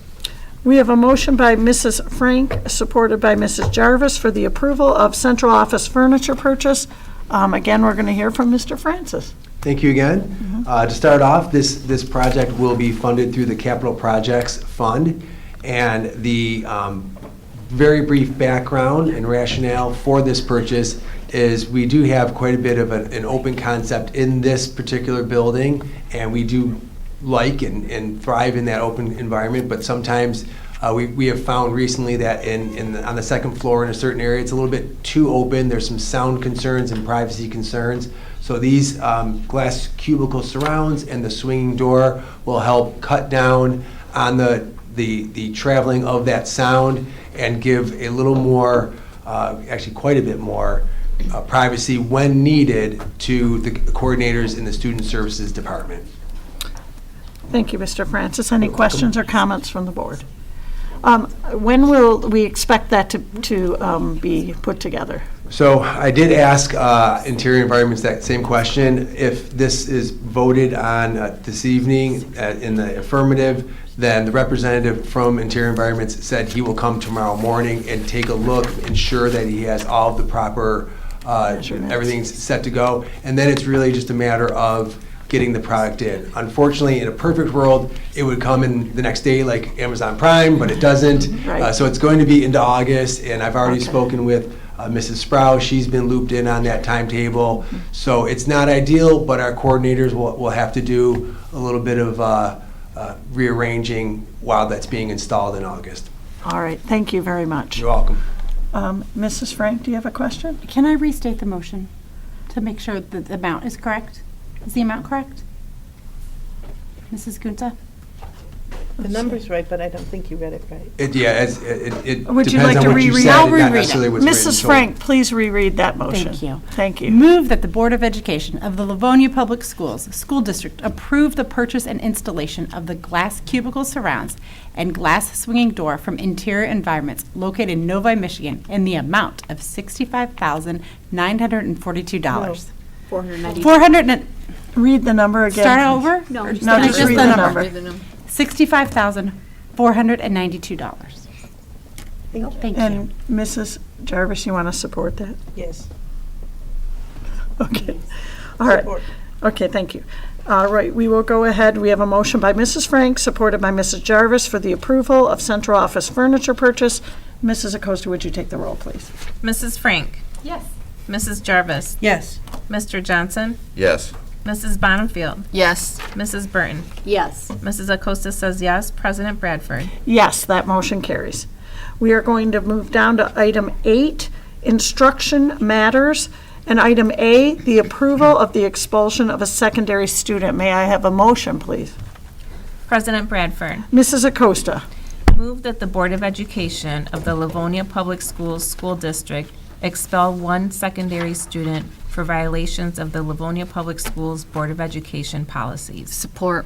We have a motion by Mrs. Frank, supported by Mrs. Jarvis, for the approval of central office furniture purchase. Again, we're going to hear from Mr. Francis. Thank you again. To start off, this project will be funded through the Capital Projects Fund, and the very brief background and rationale for this purchase is we do have quite a bit of an open concept in this particular building, and we do like and thrive in that open environment, but sometimes we have found recently that on the second floor in a certain area, it's a little bit too open. There's some sound concerns and privacy concerns. So these glass cubicle surrounds and the swinging door will help cut down on the traveling of that sound and give a little more, actually quite a bit more, privacy when needed to the coordinators in the Student Services Department. Thank you, Mr. Francis. Any questions or comments from the board? When will we expect that to be put together? So I did ask Interior Environments that same question. If this is voted on this evening in the affirmative, then the representative from Interior Environments said he will come tomorrow morning and take a look, ensure that he has all of the proper, everything's set to go. And then it's really just a matter of getting the product in. Unfortunately, in a perfect world, it would come in the next day like Amazon Prime, but it doesn't. Right. So it's going to be into August, and I've already spoken with Mrs. Sprouse. She's been looped in on that timetable. So it's not ideal, but our coordinators will have to do a little bit of rearranging while that's being installed in August. All right, thank you very much. You're welcome. Mrs. Frank, do you have a question? Can I restate the motion to make sure that the amount is correct? Is the amount correct? Mrs. Gunta? The number's right, but I don't think you read it right. Would It you depends like on to what you reread? said, I'll not reread necessarily it. what's written. Mrs. So- Frank, please reread that motion. Thank you. Thank you. Move that the Board of Education of the Livonia Public Schools School District approve the purchase and installation of the glass cubicle surrounds and glass swinging door from Interior Environments located in Novi, Michigan, in the amount of $65,942. $490. Read the number again. Start over? No, Or just No, the just number. read the number. $65,492. Thank you. And Mrs. Jarvis, you want to support that? Yes. Okay. All right. Support. Okay, thank you. All right, we will go ahead. We have a motion by Mrs. Frank, supported by Mrs. Jarvis, for the approval of central office furniture purchase. Mrs. Acosta, would you take the roll, please? Mrs. Frank. Yes. Mrs. Jarvis. Yes. Mr. Johnson. Yes. Mrs. Bonnefield. Yes. Mrs. Burton. Yes. Mrs. Acosta says yes. President Bradford. Yes, that motion carries. We are going to move down to item 8, instruction matters. And item A, the approval of the expulsion of a secondary student. May I have a motion, please? President Bradford. Mrs. Acosta. Move that the Board of Education of the Livonia Public Schools School District expel one secondary student for violations of the Livonia Public Schools Board of Education policies. Support.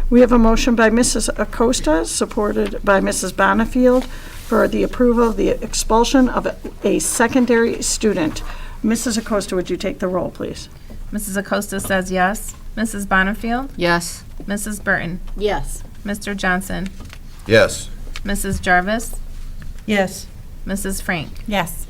We have a motion by Mrs. Acosta, supported by Mrs. Bonnefield, for the approval of the expulsion of a secondary student. Mrs. Acosta, would you take the roll, please? Mrs. Acosta says yes. Mrs. Bonnefield. Yes. Mrs. Burton. Yes. Mr. Johnson. Yes. Mrs. Jarvis. Yes. Mrs. Frank. Yes.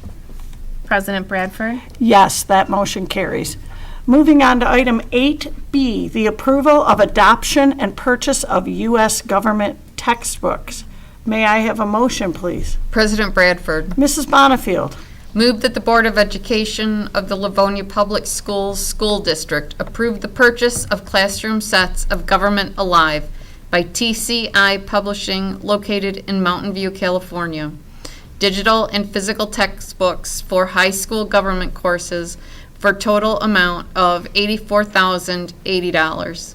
President Bradford. Yes, that motion carries. Moving on to item 8B, the approval of adoption and purchase of U.S. government textbooks. May I have a motion, please? President Bradford. Mrs. Bonnefield. Move that the Board of Education of the Livonia Public Schools School District approve the purchase of classroom sets of Government Alive by TCI Publishing, located in Mountain View, California. Digital and physical textbooks for high school government courses for total amount of $84,080.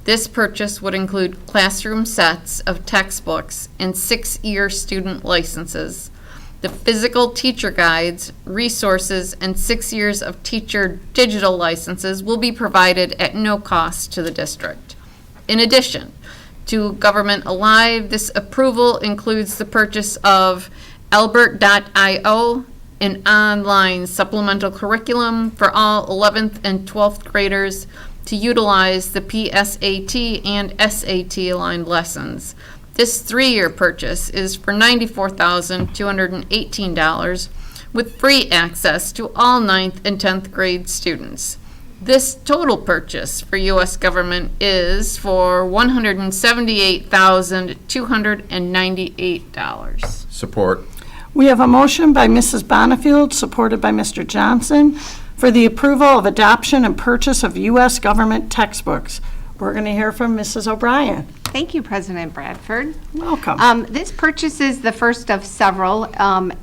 This purchase would include classroom sets of textbooks and 6-year student licenses. The physical teacher guides, resources, and 6 years of teacher digital licenses will be provided at no cost to the district. In addition to Government Alive, this approval includes the purchase of Albert.io, an online supplemental curriculum for all 11th and 12th graders to utilize the PSAT and SAT aligned lessons. This 3-year purchase is for $94,218 with free access to all 9th and 10th grade students. This total purchase for U.S. government is for $178,298. Support. We have a motion by Mrs. Bonnefield, supported by Mr. Johnson, for the approval of adoption and purchase of U.S. government textbooks. We're going to hear from Mrs. O'Brien. Thank you, President Bradford. Welcome. This purchase is the first of several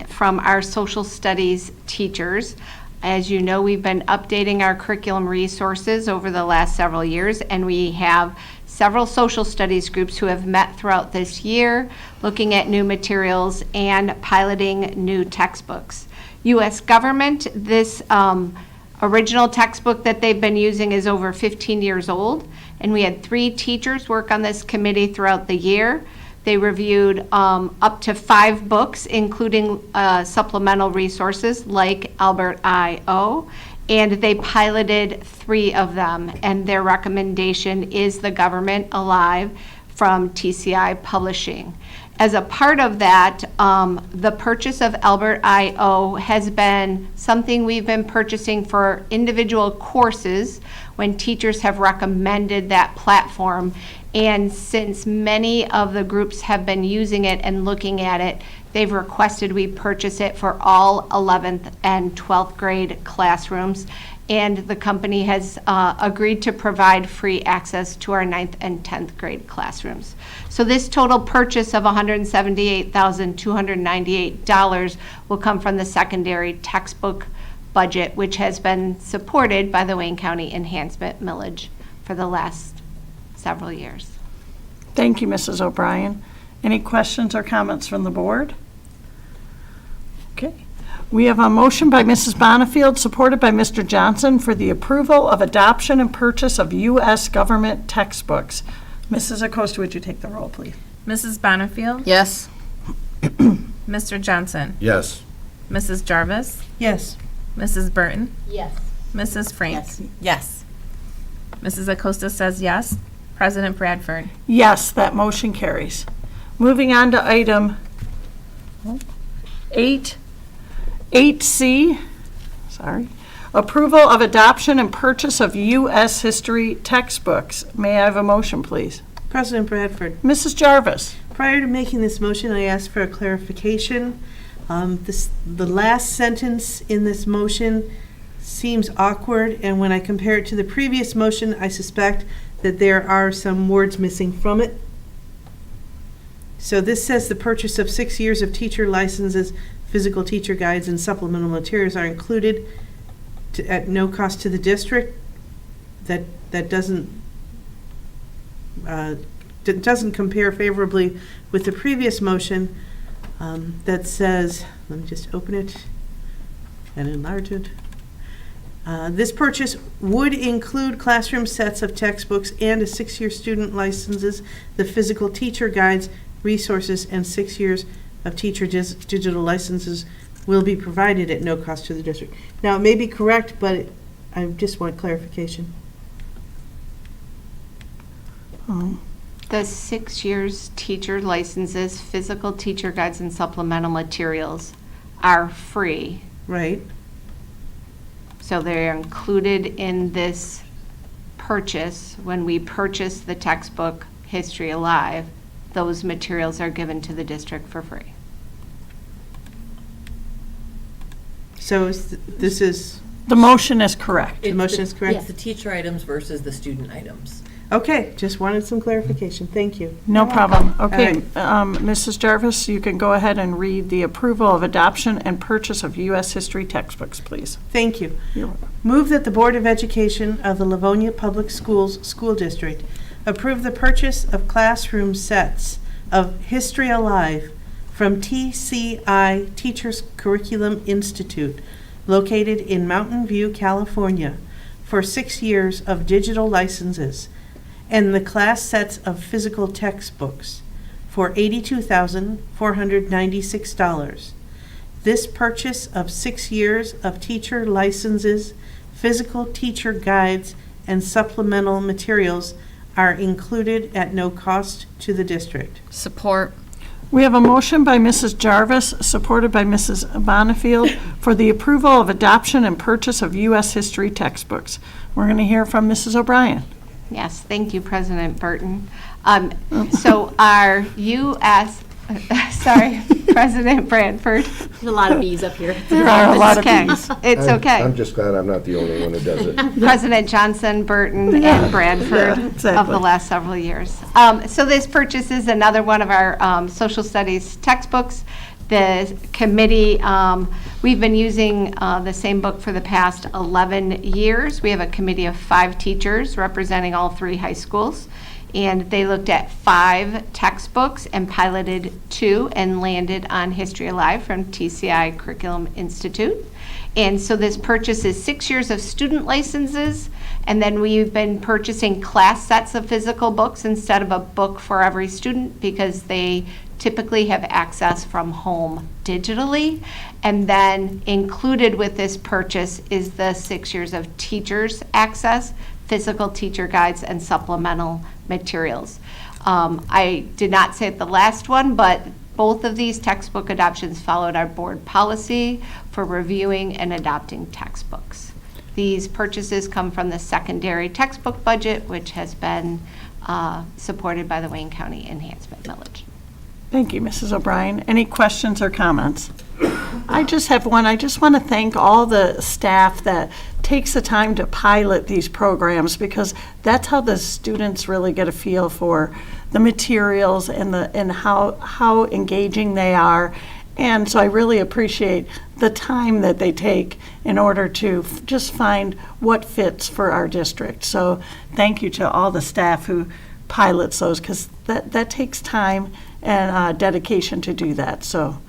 from our social studies teachers. As you know, we've been updating our curriculum resources over the last several years, and we have several social studies groups who have met throughout this year, looking at new materials and piloting new textbooks. U.S. government, this original textbook that they've been using is over 15 years old, and we had 3 teachers work on this committee throughout the year. They reviewed up to 5 books, including supplemental resources like Albert I.O., and they piloted 3 of them, and their recommendation is The Government Alive from TCI Publishing. As a part of that, the purchase of Albert I.O. has been something we've been purchasing for individual courses when teachers have recommended that platform. And since many of the groups have been using it and looking at it, they've requested we purchase it for all 11th and 12th grade classrooms. And the company has agreed to provide free access to our 9th and 10th grade classrooms. So this total purchase of $178,298 will come from the secondary textbook budget, which has been supported by the Wayne County Enhancement Millage for the last several years. Thank you, Mrs. O'Brien. Any questions or comments from the board? Okay. We have a motion by Mrs. Bonnefield, supported by Mr. Johnson, for the approval of adoption and purchase of U.S. government textbooks. Mrs. Acosta, would you take the roll, please? Mrs. Bonnefield? Yes. Mr. Johnson? Yes. Mrs. Jarvis? Yes. Mrs. Burton? Yes. Mrs. Frank? Yes. Mrs. Acosta says yes. President Bradford? Yes, that motion carries. Moving on to item 8C, approval of adoption and purchase of U.S. history textbooks. May I have a motion, please? President Bradford, Mrs. Jarvis. prior to making this motion, I asked for a clarification. The last sentence in this motion seems awkward, and when I compare it to the previous motion, I suspect that there are some words missing from it. So this says the purchase of 6 years of teacher licenses, physical teacher guides, and supplemental materials are included at no cost to the district. That doesn't compare favorably with the previous motion that says, let me just open it and enlarge it. This purchase would include classroom sets of textbooks and a 6-year student licenses, the physical teacher guides, resources, and 6 years of teacher digital licenses will be provided at no cost to the district. Now, it may be correct, but I just want clarification. The 6 years teacher licenses, physical teacher guides, and supplemental materials are free. Right. So they're included in this purchase. When we purchase the textbook History Alive, those materials are given to the district for free. So this is... The motion is correct. The motion is correct? It's the teacher items versus the student items. Okay, just wanted some clarification. Thank you. No problem. Okay, All Mrs. Jarvis, you can go ahead and read the approval of adoption and purchase of U.S. history textbooks, please. Thank you. You're welcome. Move that the Board of Education of the Livonia Public Schools School District approve the purchase of classroom sets of History Alive from TCI Teachers Curriculum Institute, located in Mountain View, California, for 6 years of digital licenses, and the class sets of physical textbooks for $82,496. This purchase of 6 years of teacher licenses, physical teacher guides, and supplemental materials are included at no cost to the district. Support. We have a motion by Mrs. Jarvis, supported by Mrs. Bonifield, for the approval of adoption and purchase of U.S. history textbooks. We're going to hear from Mrs. O'Brien. Yes, thank you, President Burton. So our U.S., President Bradford. There's a lot of bees up here. There are a lot of Okay. bees. It's okay. I'm just glad I'm not the only one who does it. President Johnson, Burton, and Bradford Yeah, of exactly. the last several years. So this purchase is another one of our social studies textbooks. The committee, we've been using the same book for the past 11 years. We have a committee of 5 teachers representing all 3 high schools. And they looked at 5 textbooks and piloted 2 and landed on History Alive from TCI Curriculum Institute. And so this purchase is 6 years of student licenses, and then we've been purchasing class sets of physical books instead of a book for every student because they typically have access from home digitally. And then included with this purchase is the 6 years of teachers' access, physical teacher guides, and supplemental materials. I did not say it the last one, but both of these textbook adoptions followed our board policy for reviewing and adopting textbooks. These purchases come from the secondary textbook budget, which has been supported by the Wayne County Enhancement Millage. Thank you, Mrs. O'Brien. Any questions or comments? I just have one. I just want to thank all the staff that takes the time to pilot these programs, because that's how the students really get a feel for the materials and how engaging they are. And so I really appreciate the time that they take in order to just find what fits for our district. So thank you to all the staff who pilots those, because that takes time and dedication to do that. So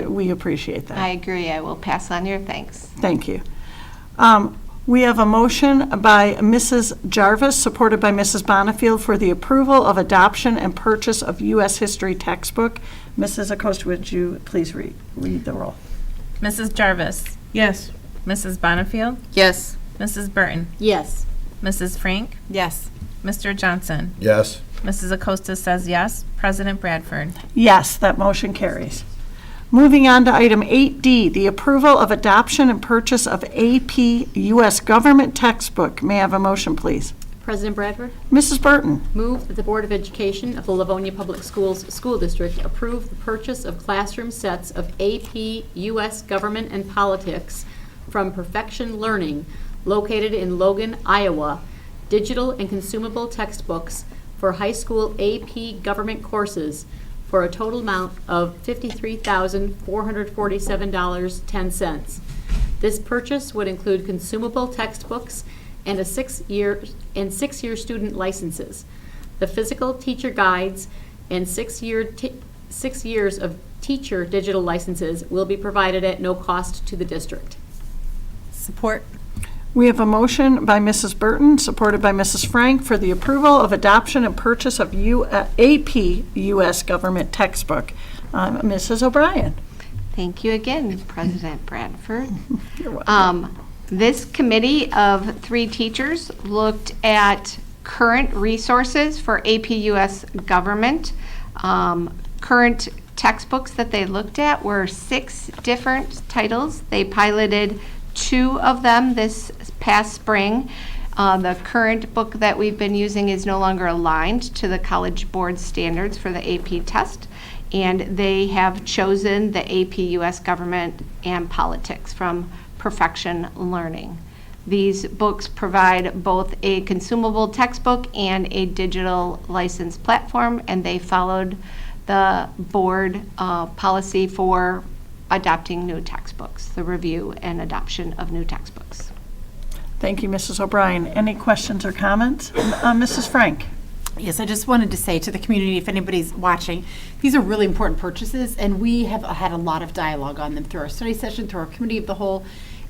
we appreciate that. I agree. I will pass on your thanks. Thank you. We have a motion by Mrs. Jarvis, supported by Mrs. Bonifield, for the approval of adoption and purchase of U.S. history textbook. Mrs. Acosta, would you please read the roll? Mrs. Jarvis. Yes. Mrs. Bonifield. Yes. Mrs. Burton. Yes. Mrs. Frank. Yes. Mr. Johnson. Yes. Mrs. Acosta says yes. President Bradford. Yes, that motion carries. Moving on to item 8D, the approval of adoption and purchase of AP U.S. government textbook. May I have a motion, please? President Bradford, Mrs. Burton. move that the Board of Education of the Livonia Public Schools School District approve the purchase of classroom sets of AP U.S. Government and Politics from Perfection Learning, located in Logan, Iowa, digital and consumable textbooks for high school AP government courses for a total amount of $53,447.10. This purchase would include consumable textbooks and 6 year student licenses. The physical teacher guides and 6 years of teacher digital licenses will be provided at no cost to the district. Support. We have a motion by Mrs. Burton, supported by Mrs. Frank, for the approval of adoption and purchase of AP U.S. government textbook. Mrs. O'Brien. Thank you again, President Bradford. You're welcome. This committee of 3 teachers looked at current resources for AP US government. Current textbooks that they looked at were 6 different titles. They piloted 2 of them this past spring. The current book that we've been using is no longer aligned to the College Board standards for the AP test, and they have chosen the AP US Government and Politics from Perfection Learning. These books provide both a consumable textbook and a digital license platform, and they followed the board policy for adopting new textbooks, the review and adoption of new textbooks. Thank you, Mrs. O'Brien. Any questions or comments? Mrs. Frank. Yes, I just wanted to say to the community, if anybody's watching, these are really important purchases, and we have had a lot of dialogue on them through our study session, through our committee of the whole.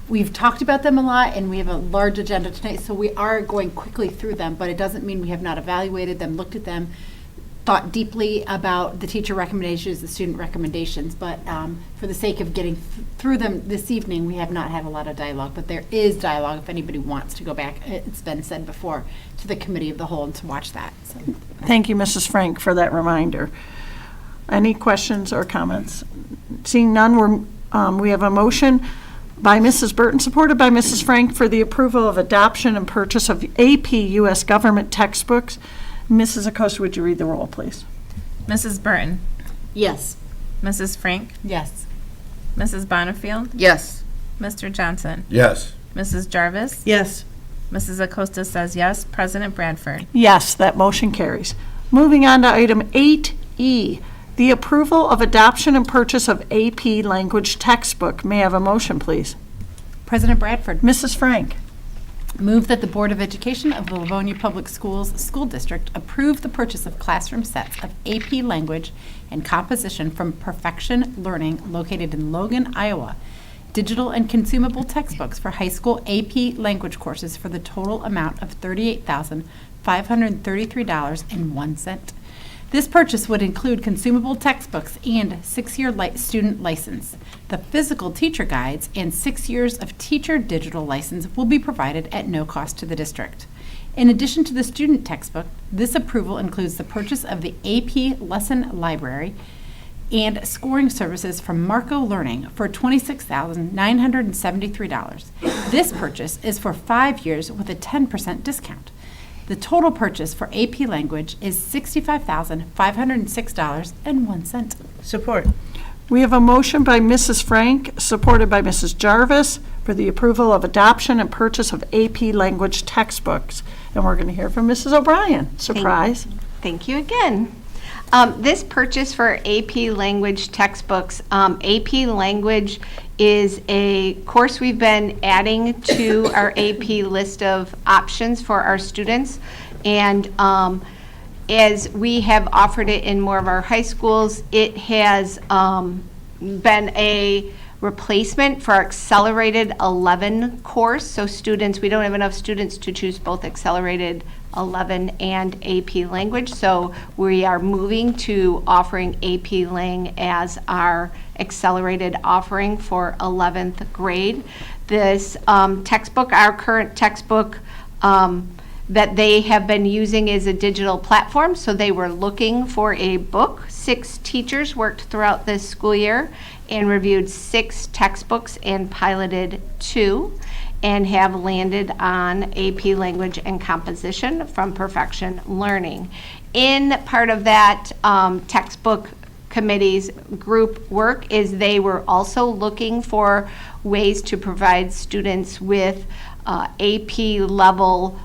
We've talked about them a lot, and we have a large agenda tonight, so we are going quickly through them, but it doesn't mean we have not evaluated them, looked at them, thought deeply about the teacher recommendations, the student recommendations, but for the sake of getting through them this evening, we have not had a lot of dialogue, but there is dialogue if anybody wants to go back, it's been said before, to the committee of the whole and to watch that. So. Thank you, Mrs. Frank, for that reminder. Any questions or comments? Seeing none, we have a motion by Mrs. Burton, supported by Mrs. Frank, for the approval of adoption and purchase of AP U.S. government textbooks. Mrs. Acosta, would you read the roll, please? Mrs. Burton, Yes. Mrs. Frank, Yes. Mrs. Bonnefield, Yes. Mr. Johnson, Yes. Mrs. Jarvis, Yes. Mrs. Acosta says yes. President Bradford. Yes, that motion carries. Moving on to item 8E, the approval of adoption and purchase of AP language textbook. May I have a motion, please? President Bradford. Mrs. Frank. Move that the Board of Education of the Livonia Public Schools School District approve the purchase of classroom sets of AP language and composition from Perfection Learning located in Logan, Iowa. Digital and consumable textbooks for high school AP language courses for the total amount of $38,533.01. This purchase would include consumable textbooks and 6-year student license. The physical teacher guides and 6 years of teacher digital license will be provided at no cost to the district. In addition to the student textbook, this approval includes the purchase of the AP lesson library and scoring services from Marco Learning for $26,973. This purchase is for 5 years with a 10% discount. The total purchase for AP language is $65,506.01. Support. We have a motion by Mrs. Frank, supported by Mrs. Jarvis, for the approval of adoption and purchase of AP language textbooks. And we're going to hear from Mrs. O'Brien. Surprise. Thank you again. This purchase for AP language textbooks, AP language is a course we've been adding to our AP list of options for our students. And as we have offered it in more of our high schools, it has been a replacement for our Accelerated 11 course. So students, we don't have enough students to choose both Accelerated 11 and AP language. So we are moving to offering AP Lang as our accelerated offering for 11th grade. This textbook, our current textbook, that they have been using is a digital platform, so they were looking for a book. 6 teachers worked throughout this school year and reviewed 6 textbooks and piloted 2, and have landed on AP language and composition from Perfection Learning. In part of that textbook committee's group work is they were also looking for ways to provide students with AP level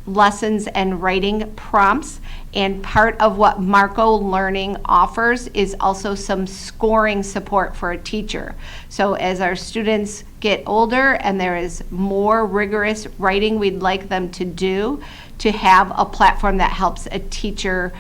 lessons and writing prompts. And part of what Marco Learning offers is also some scoring support for a teacher. So as our students get older and there is more rigorous writing we'd like them to do, to have a platform that helps a teacher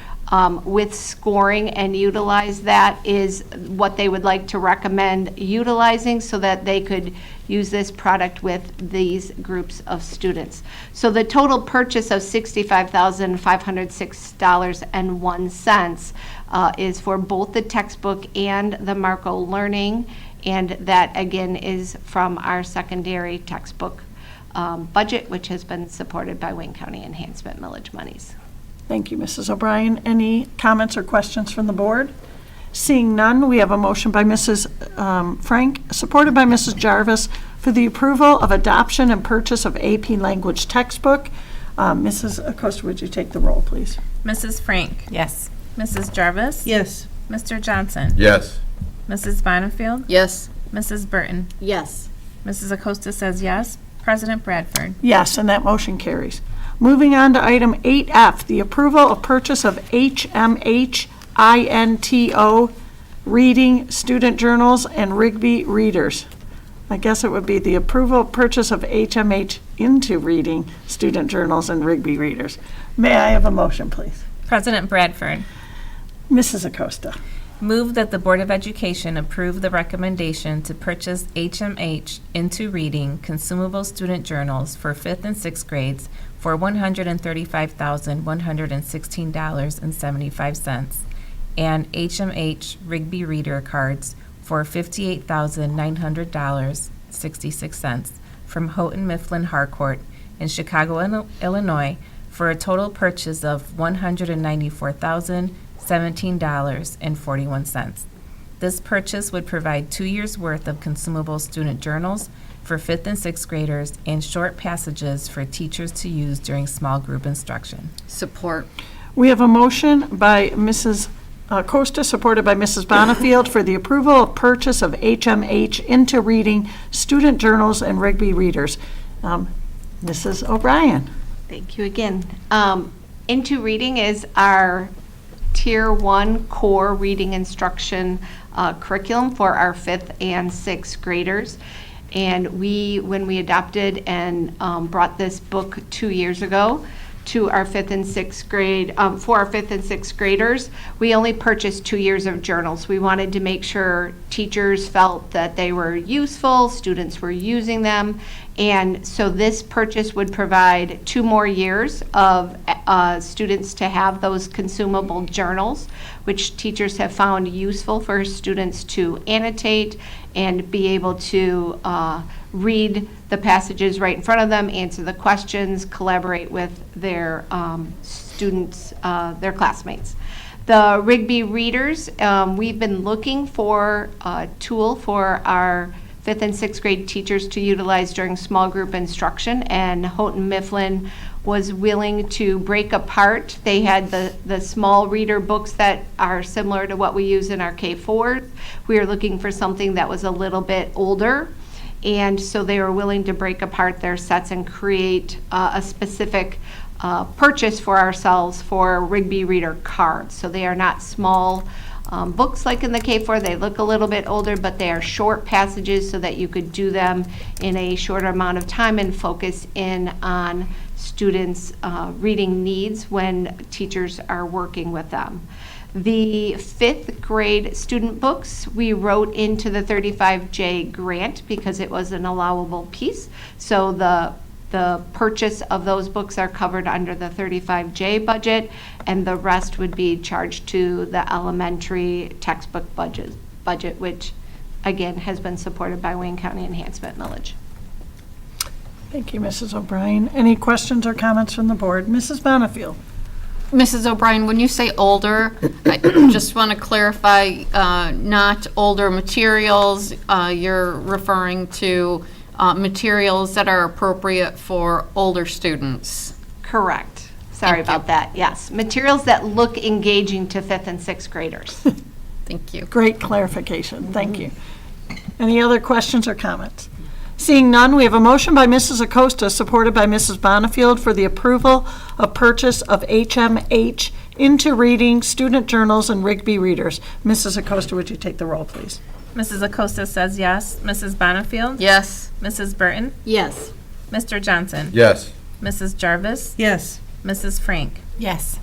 with scoring and utilize that is what they would like to recommend utilizing so that they could use this product with these groups of students. So the total purchase of $65,506.01 is for both the textbook and the Marco Learning, and that again is from our secondary textbook budget, which has been supported by Wayne County Enhancement Millage monies. Thank you, Mrs. O'Brien. Any comments or questions from the board? Seeing none, we have a motion by Mrs. Frank, supported by Mrs. Jarvis, for the approval of adoption and purchase of AP language textbook. Mrs. Acosta, would you take the roll, please? Mrs. Frank, Yes. Mrs. Jarvis, Yes. Mr. Johnson, Yes. Mrs. Bonnefield, Yes. Mrs. Burton, Yes. Mrs. Acosta says yes. President Bradford. Yes, and that motion carries. Moving on to item 8F, the approval of purchase of HMH INTO reading student journals and Rigby readers. I guess it would be the approval of purchase of HMH into reading student journals and Rigby readers. May I have a motion, please? President Bradford. Mrs. Acosta. Move that the Board of Education approve the recommendation to purchase HMH into reading consumable student journals for 5th and 6th grades for $135,116.75, and HMH Rigby Reader Cards for $58,900.66 from Houghton Mifflin Harcourt in Chicago, Illinois, for a total purchase of $194,017.41. This purchase would provide 2 years' worth of consumable student journals for 5th and 6th graders and short passages for teachers to use during small group instruction. Support. We have a motion by Mrs. Costa, supported by Mrs. Bonnefield, for the approval of purchase of HMH Into Reading student journals and Rigby readers. Mrs. O'Brien. Thank you again. Into Reading is our Tier 1 core reading instruction curriculum for our 5th and 6th graders. And when we adopted and brought this book 2 years ago to our 5th and 6th grade, for our 5th and 6th graders, we only purchased 2 years of journals. We wanted to make sure teachers felt that they were useful, students were using them, and so this purchase would provide 2 more years of students to have those consumable journals, which teachers have found useful for students to annotate and be able to read the passages right in front of them, answer the questions, collaborate with their students, their classmates. The Rigby Readers, we've been looking for a tool for our 5th and 6th grade teachers to utilize during small group instruction, and Houghton Mifflin was willing to break apart. They had the small reader books that are similar to what we use in our K4. We were looking for something that was a little bit older, and so they were willing to break apart their sets and create a specific purchase for ourselves for Rigby Reader cards. So they are not small books like in the K4. They look a little bit older, but they are short passages so that you could do them in a shorter amount of time and focus in on students' reading needs when teachers are working with them. The 5th grade student books we wrote into the 35J grant because it was an allowable piece. So the purchase of those books are covered under the 35J budget, and the rest would be charged to the elementary textbook budget, which again has been supported by Wayne County Enhancement Millage. Thank you, Mrs. O'Brien. Any questions or comments from the board? Mrs. Bonnefield. Mrs. O'Brien, when you say older, I just want to clarify, not older materials, you're referring to materials that are appropriate for older students. Correct. Sorry about that. Yes, materials that look engaging to 5th and 6th graders. Thank you. Great clarification. Thank you. Any other questions or comments? Seeing none, we have a motion by Mrs. Acosta, supported by Mrs. Bonnefield, for the approval of purchase of HMH Into Reading student journals and Rigby readers. Mrs. Acosta, would you take the roll, please? Mrs. Acosta says yes. Mrs. Bonnefield? Yes. Mrs. Burton? Yes. Mr. Johnson? Yes. Mrs. Jarvis? Yes. Mrs. Frank? Yes.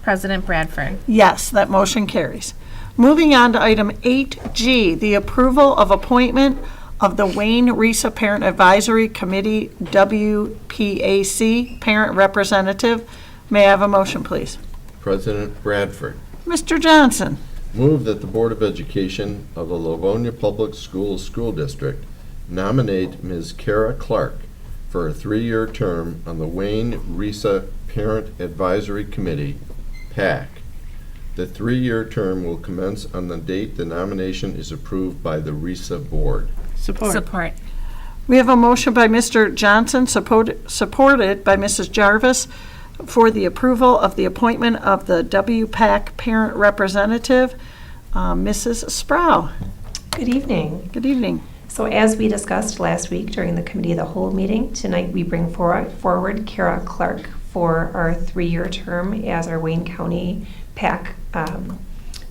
President Bradford? Yes, that motion carries. Moving on to item 8G, the approval of appointment of the Wayne Risa Parent Advisory Committee, WPAC, Parent Representative. May I have a motion, please? President Bradford. Mr. Johnson. Move that the Board of Education of the Livonia Public Schools School District nominate Ms. Kara Clark for a 3-year term on the Wayne Risa Parent Advisory Committee, PAC. The 3-year term will commence on the date the nomination is approved by the Risa Board. Support. We have a motion by Mr. Johnson, supported by Mrs. Jarvis, for the approval of the appointment of the WPAC Parent Representative, Mrs. Sproul. Good evening. Good evening. So as we discussed last week during the Committee of the Whole meeting, tonight we bring forward Kara Clark for our 3-year term as our Wayne County PAC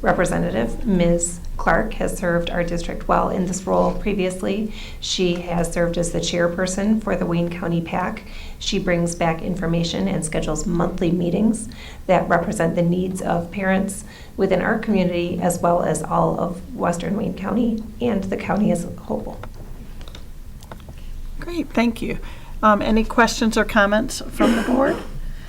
representative. Ms. Clark has served our district well in this role previously. She has served as the chairperson for the Wayne County PAC. She brings back information and schedules monthly meetings that represent the needs of parents within our community as well as all of Western Wayne County and the county as a whole. Great, thank you. Any questions or comments from the board?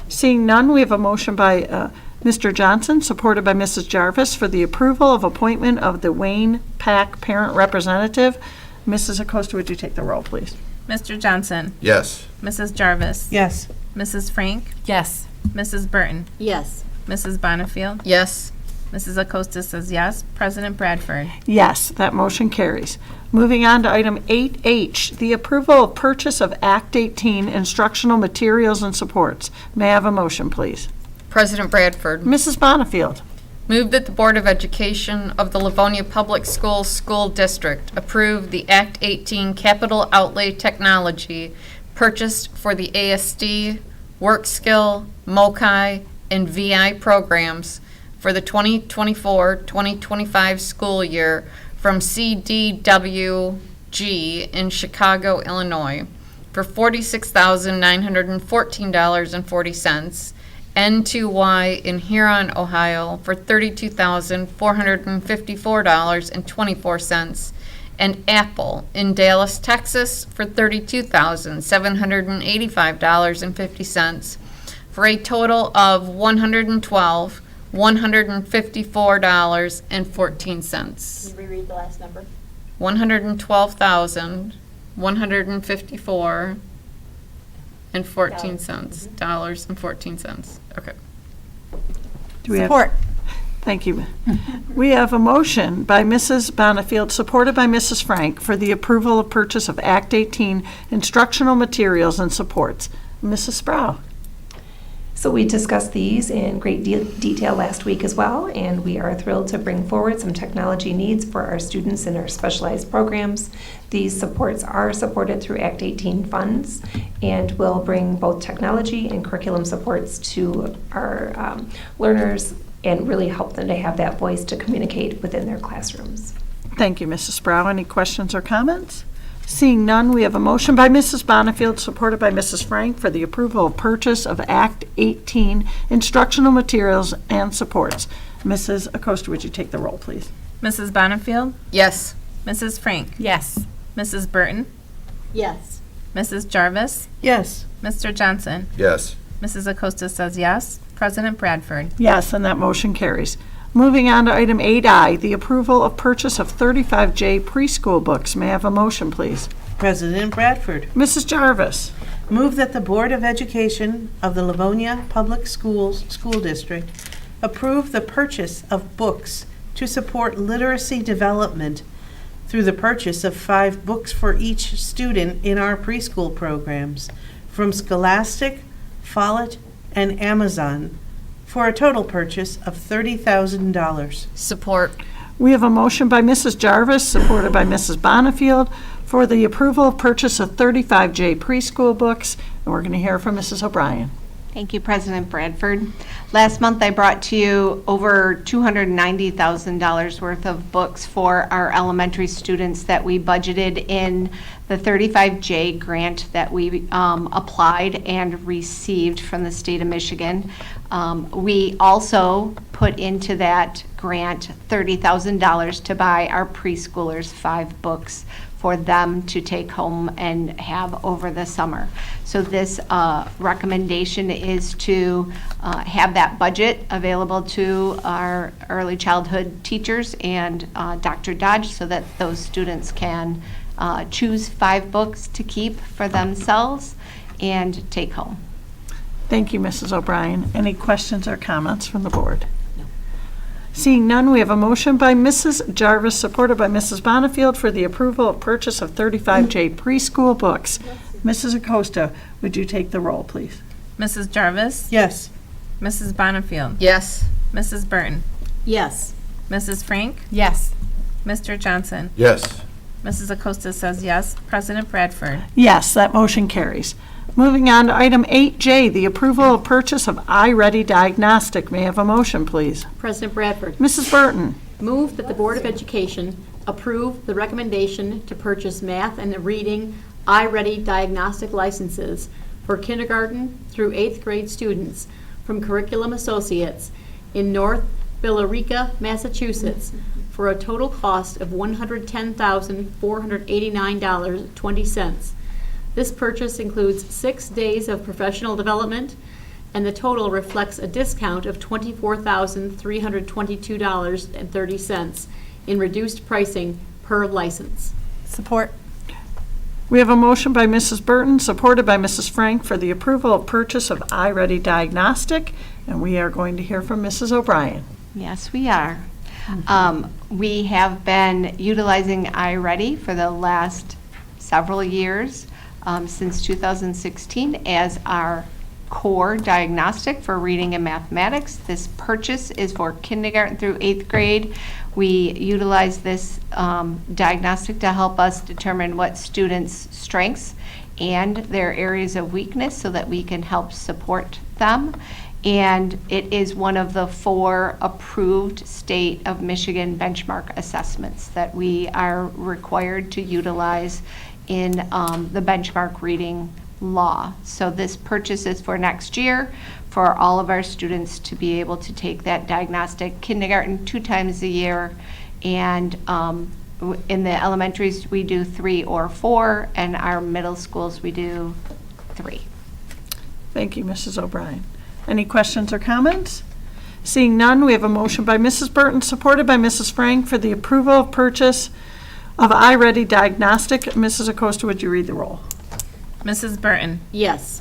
Seeing none, we have a motion by Mr. Johnson, supported by Mrs. Jarvis, for the approval of appointment of the Wayne Pack Parent Representative. Mrs. Acosta, would you take the roll, please? Mr. Johnson? Yes. Mrs. Jarvis? Yes. Mrs. Frank? Yes. Mrs. Burton? Yes. Mrs. Bonifield? Yes. Mrs. Acosta says yes. President Bradford? Yes, that motion carries. Moving on to item 8H, the approval of purchase of Act 18 instructional materials and supports. May I have a motion, please? President Bradford. Mrs. Bonifield. Move that the Board of Education of the Livonia Public Schools School District approve the Act 18 capital outlay technology purchased for the ASD, WorkSkill, MOCI, and VI programs for the 2024-2025 school year from CDWG in Chicago, Illinois for $46,914.40, N2Y in Huron, Ohio for $32,454.24, and Apple in Dallas, Texas for $32,785.50, for a total of $112,154.14. Reread the last number. $112,154.14. Okay. Do we have- Support. Thank you. We have a motion by Mrs. Bonifield, supported by Mrs. Frank, for the approval of purchase of Act 18 instructional materials and supports. Mrs. Sproul. So we discussed these in great detail last week as well, and we are thrilled to bring forward some technology needs for our students in our specialized programs. These supports are supported through Act 18 funds and will bring both technology and curriculum supports to our learners and really help them to have that voice to communicate within their classrooms. Thank you, Mrs. Sproul. Any questions or comments? Seeing none, we have a motion by Mrs. Bonifield, supported by Mrs. Frank, for the approval of purchase of Act 18 instructional materials and supports. Mrs. Acosta, would you take the roll, please? Mrs. Bonifield? Yes. Mrs. Frank? Yes. Mrs. Burton? Yes. Mrs. Jarvis? Yes. Mr. Johnson? Yes. Mrs. Acosta says yes. President Bradford? Yes, and that motion carries. Moving on to item 8I, the approval of purchase of 35J preschool books. May I have a motion, please? President Bradford. Mrs. Jarvis. Move that the Board of Education of the Livonia Public Schools School District approve the purchase of books to support literacy development through the purchase of 5 books for each student in our preschool programs from Scholastic, Follett, and Amazon for a total purchase of $30,000. Support. We have a motion by Mrs. Jarvis, supported by Mrs. Bonifield, for the approval of purchase of 35J preschool books, and we're going to hear from Mrs. O'Brien. Thank you, President Bradford. Last month, I brought to you over $290,000 worth of books for our elementary students that we budgeted in the 35J grant that we applied and received from the state of Michigan. We also put into that grant $30,000 to buy our preschoolers 5 books for them to take home and have over the summer. So this recommendation is to have that budget available to our early childhood teachers and Dr. Dodge so that those students can choose 5 books to keep for themselves and take home. Thank you, Mrs. O'Brien. Any questions or comments from the board? Seeing none, we have a motion by Mrs. Jarvis, supported by Mrs. Bonifield, for the approval of purchase of 35J preschool books. Mrs. Acosta, would you take the roll, please? Mrs. Jarvis? Yes. Mrs. Bonifield? Yes. Mrs. Burton? Yes. Mrs. Frank? Yes. Mr. Johnson? Yes. Mrs. Acosta says yes. President Bradford? Yes, that motion carries. Moving on to item 8J, the approval of purchase of iReady Diagnostic. May I have a motion, please? President Bradford. Mrs. Burton. Move that the Board of Education approve the recommendation to purchase math and reading iReady diagnostic licenses for kindergarten through 8th grade students from Curriculum Associates in North Billerica, Massachusetts, for a total cost of $110,489.20. This purchase includes 6 days of professional development, and the total reflects a discount of $24,322.30 in reduced pricing per license. Support. We have a motion by Mrs. Burton, supported by Mrs. Frank, for the approval of purchase of iReady Diagnostic, and we are going to hear from Mrs. O'Brien. Yes, we are. We have been utilizing iReady for the last several years, since 2016, as our core diagnostic for reading and mathematics. This purchase is for kindergarten through 8th grade. We utilize this diagnostic to help us determine what students' strengths and their areas of weakness so that we can help support them. And it is one of the 4 approved state of Michigan benchmark assessments that we are required to utilize in the benchmark reading law. So this purchase is for next year for all of our students to be able to take that diagnostic. Kindergarten 2 times a year, and in the elementaries we do 3 or 4, and our middle schools we do 3. Thank you, Mrs. O'Brien. Any questions or comments? Seeing none, we have a motion by Mrs. Burton, supported by Mrs. Frank, for the approval of purchase of iReady Diagnostic. Mrs. Acosta, would you read the roll? Mrs. Burton. Yes.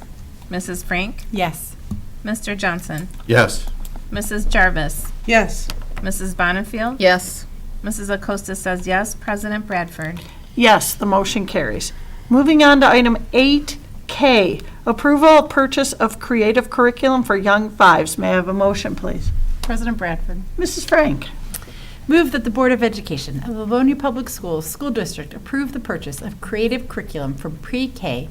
Mrs. Frank. Yes. Mr. Johnson. Yes. Mrs. Jarvis. Yes. Mrs. Bonnefield. Yes. Mrs. Acosta says yes. President Bradford. Yes, the motion carries. Moving on to item 8K, approval of purchase of creative curriculum for young 5s. May I have a motion, please? President Bradford. Mrs. Frank. Move that the Board of Education of Livonia Public Schools School District approve the purchase of creative curriculum for pre-K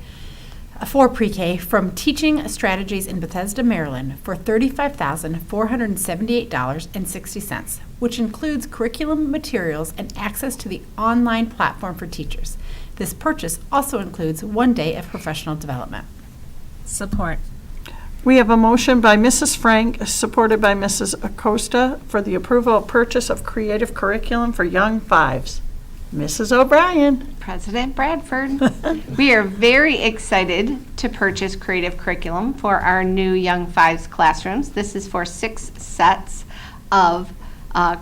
from Teaching Strategies in Bethesda, Maryland for $35,478.60, which includes curriculum materials and access to the online platform for teachers. This purchase also includes 1 day of professional development. Support. We have a motion by Mrs. Frank, supported by Mrs. Acosta, for the approval of purchase of creative curriculum for young 5s. Mrs. O'Brien. President Bradford. We are very excited to purchase creative curriculum for our new Young 5s classrooms. This is for 6 sets of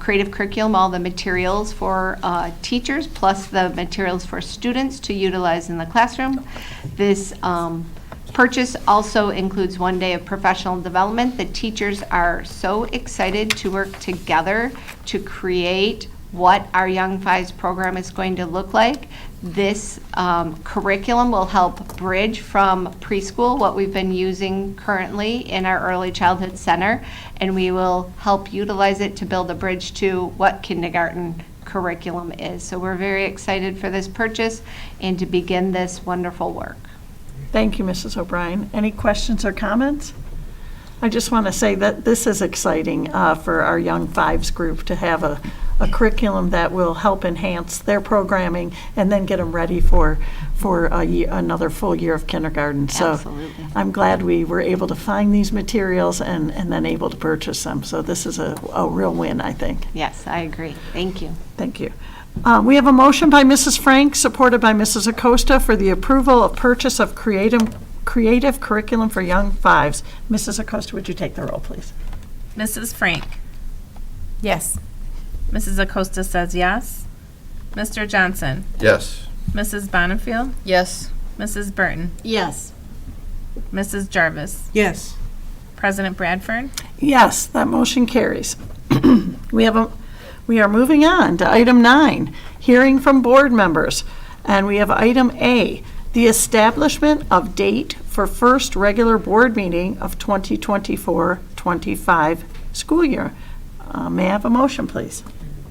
creative curriculum, all the materials for teachers, plus the materials for students to utilize in the classroom. This purchase also includes 1 day of professional development. The teachers are so excited to work together to create what our Young 5s program is going to look like. This curriculum will help bridge from preschool, what we've been using currently in our early childhood center, and we will help utilize it to build a bridge to what kindergarten curriculum is. So we're very excited for this purchase and to begin this wonderful work. Thank you, Mrs. O'Brien. Any questions or comments? I just want to say that this is exciting for our Young 5s group to have a curriculum that will help enhance their programming and then get them ready for another full year of kindergarten. So Absolutely. I'm glad we were able to find these materials and then able to purchase them. So this is a real win, I think. Yes, I agree. Thank you. Thank you. We have a motion by Mrs. Frank, supported by Mrs. Acosta, for the approval of purchase of creative curriculum for young 5s. Mrs. Acosta, would you take the roll, please? Mrs. Frank. Yes. Mrs. Acosta says yes. Mr. Johnson. Yes. Mrs. Bonnefield. Yes. Mrs. Burton. Yes. Mrs. Jarvis. Yes. President Bradford. Yes, that motion carries. We are moving on to item 9, hearing from board members. And we have item A, the establishment of date for first regular board meeting of 2024-25 school year. May I have a motion, please?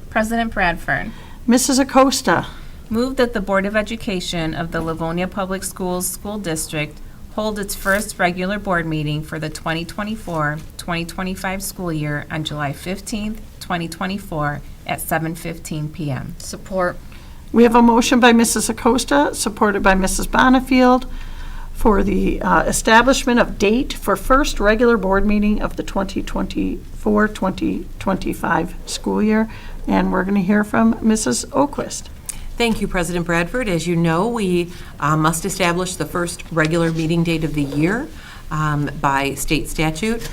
President Bradford. Mrs. Acosta. Move that the Board of Education of the Livonia Public Schools School District hold its first regular board meeting for the 2024-2025 school year on July 15th, 2024 at 7:15 p.m. Support. We have a motion by Mrs. Acosta, supported by Mrs. Bonnefield, for the establishment of date for first regular board meeting of the 2024-2025 school year. And we're going to hear from Mrs. Oquist. Thank you, President Bradford. As you know, we must establish the first regular meeting date of the year by state statute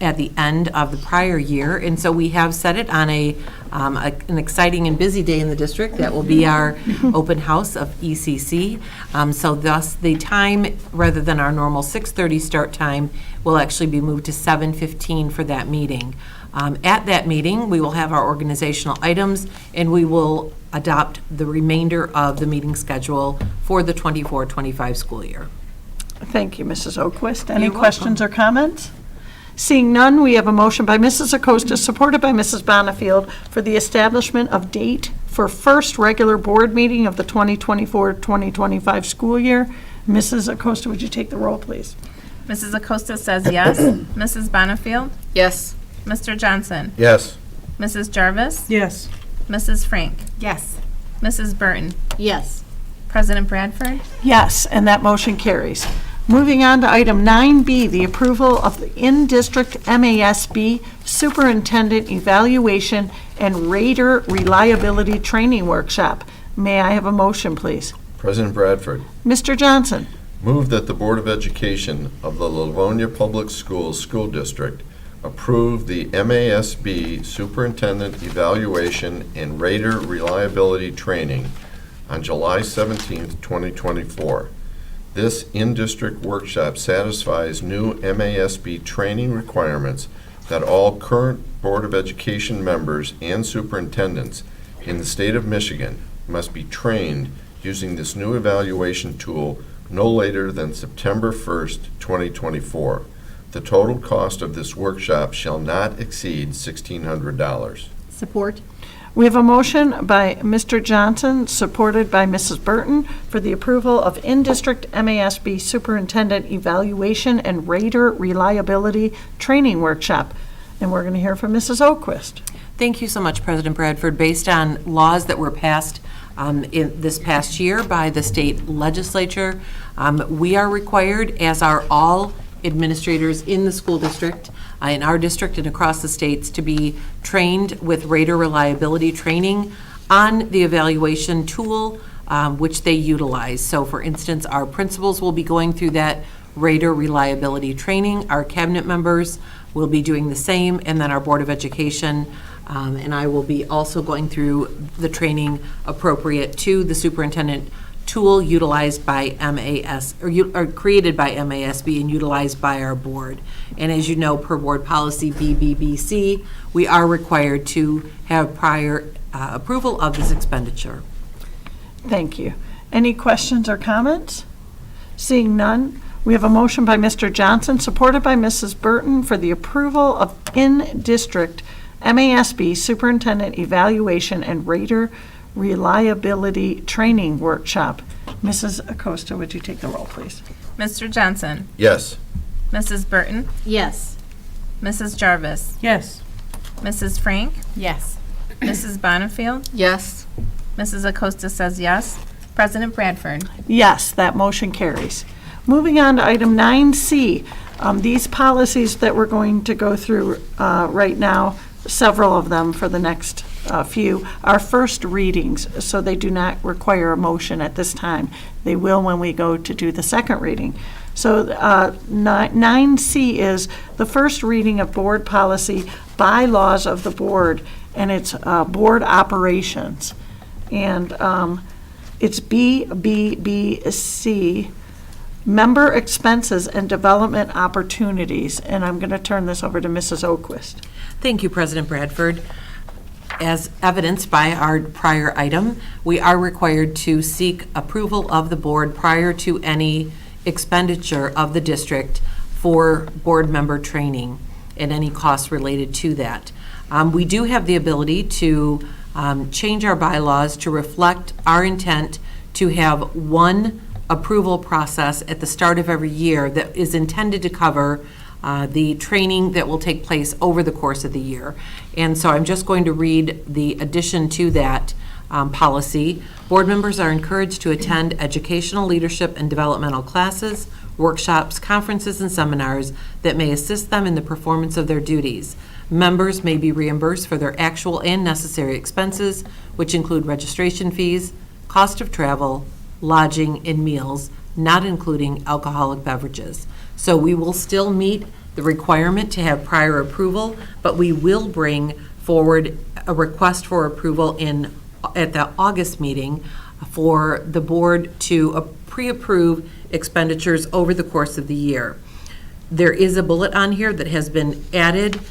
at the end of the prior year. And so we have set it on an exciting and busy day in the district. That will be our open house of ECC. So thus, the time, rather than our normal 6:30 start time, will actually be moved to 7:15 for that meeting. At that meeting, we will have our organizational items, and we will adopt the remainder of the meeting schedule for the 24-25 school year. Thank you, Mrs. Oquist. Any questions or comments? Seeing none, we have a motion by Mrs. Acosta, supported by Mrs. Bonnefield, for the establishment of date for first regular board meeting of the 2024-2025 school year. Mrs. Acosta, would you take the roll, please? Mrs. Acosta says yes. Mrs. Bonnefield? Yes. Mr. Johnson? Yes. Mrs. Jarvis? Yes. Mrs. Frank? Yes. Mrs. Burton? Yes. President Bradford? Yes, and that motion carries. Moving on to item 9B, the approval of the in-district MASB Superintendent Evaluation and Rater Reliability Training Workshop. May I have a motion, please? President Bradford, Mr. Johnson. move that the Board of Education of the Livonia Public Schools School District approve the MASB Superintendent Evaluation and Rater Reliability Training on July 17th, 2024. This in-district workshop satisfies new MASB training requirements that all current Board of Education members and superintendents in the state of Michigan must be trained using this new evaluation tool no later than September 1st, 2024. The total cost of this workshop shall not exceed $1,600. Support. We have a motion by Mr. Johnson, supported by Mrs. Burton, for the approval of in-district MASB Superintendent Evaluation and Rater Reliability Training Workshop. And we're going to hear from Mrs. Oquist. Thank you so much, President Bradford. Based on laws that were passed in this past year by the state legislature, we are required, as are all administrators in the school district, in our district and across the states, to be trained with rater reliability training on the evaluation tool which they utilize. So for instance, our principals will be going through that rater reliability training, our cabinet members will be doing the same, and then our Board of Education and I will be also going through the training appropriate to the superintendent tool utilized by MAS, or created by MASB and utilized by our board. And as you know, per board policy BBBC, we are required to have prior approval of this expenditure. Thank you. Any questions or comments? Seeing none, we have a motion by Mr. Johnson, supported by Mrs. Burton, for the approval of in-district MASB Superintendent Evaluation and Rater Reliability Training Workshop. Mrs. Acosta, would you take the roll, please? Mr. Johnson? Yes. Mrs. Burton? Yes. Mrs. Jarvis? Yes. Mrs. Frank? Yes. Mrs. Bonnefield? Yes. Mrs. Acosta says yes. President Bradford? Yes, that motion carries. Moving on to item 9C, these policies that we're going to go through right now, several of them for the next few, are first readings, so they do not require a motion at this time. They will when we go to do the second reading. So 9C is the first reading of board policy, bylaws of the board, and it's board operations. And it's BBBC, member expenses and development opportunities. And I'm going to turn this over to Mrs. Oquist. Thank you, President Bradford. As evidenced by our prior item, we are required to seek approval of the board prior to any expenditure of the district for board member training and any costs related to that. We do have the ability to change our bylaws to reflect our intent to have one approval process at the start of every year that is intended to cover the training that will take place over the course of the year. And so I'm just going to read the addition to that policy. Board members are encouraged to attend educational, leadership, and developmental classes, workshops, conferences, and seminars that may assist them in the performance of their duties. Members may be reimbursed for their actual and necessary expenses, which include registration fees, cost of travel, lodging, and meals, not including alcoholic beverages. So we will still meet the requirement to have prior approval, but we will bring forward a request for approval at the August meeting for the board to pre-approve expenditures over the course of the year. There is a bullet on here that has been added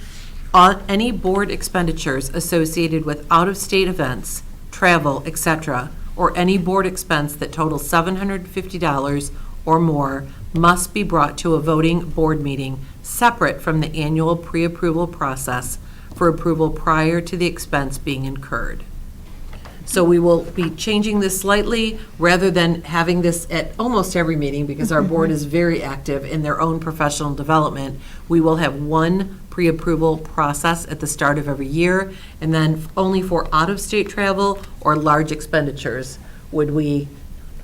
on any board expenditures associated with out-of-state events, travel, etc., or any board expense that totals $750 or more must be brought to a voting board meeting separate from the annual pre-approval process for approval prior to the expense being incurred. So we will be changing this slightly rather than having this at almost every meeting because our board is very active in their own professional development. We will have one pre-approval process at the start of every year, and then only for out-of-state travel or large expenditures would we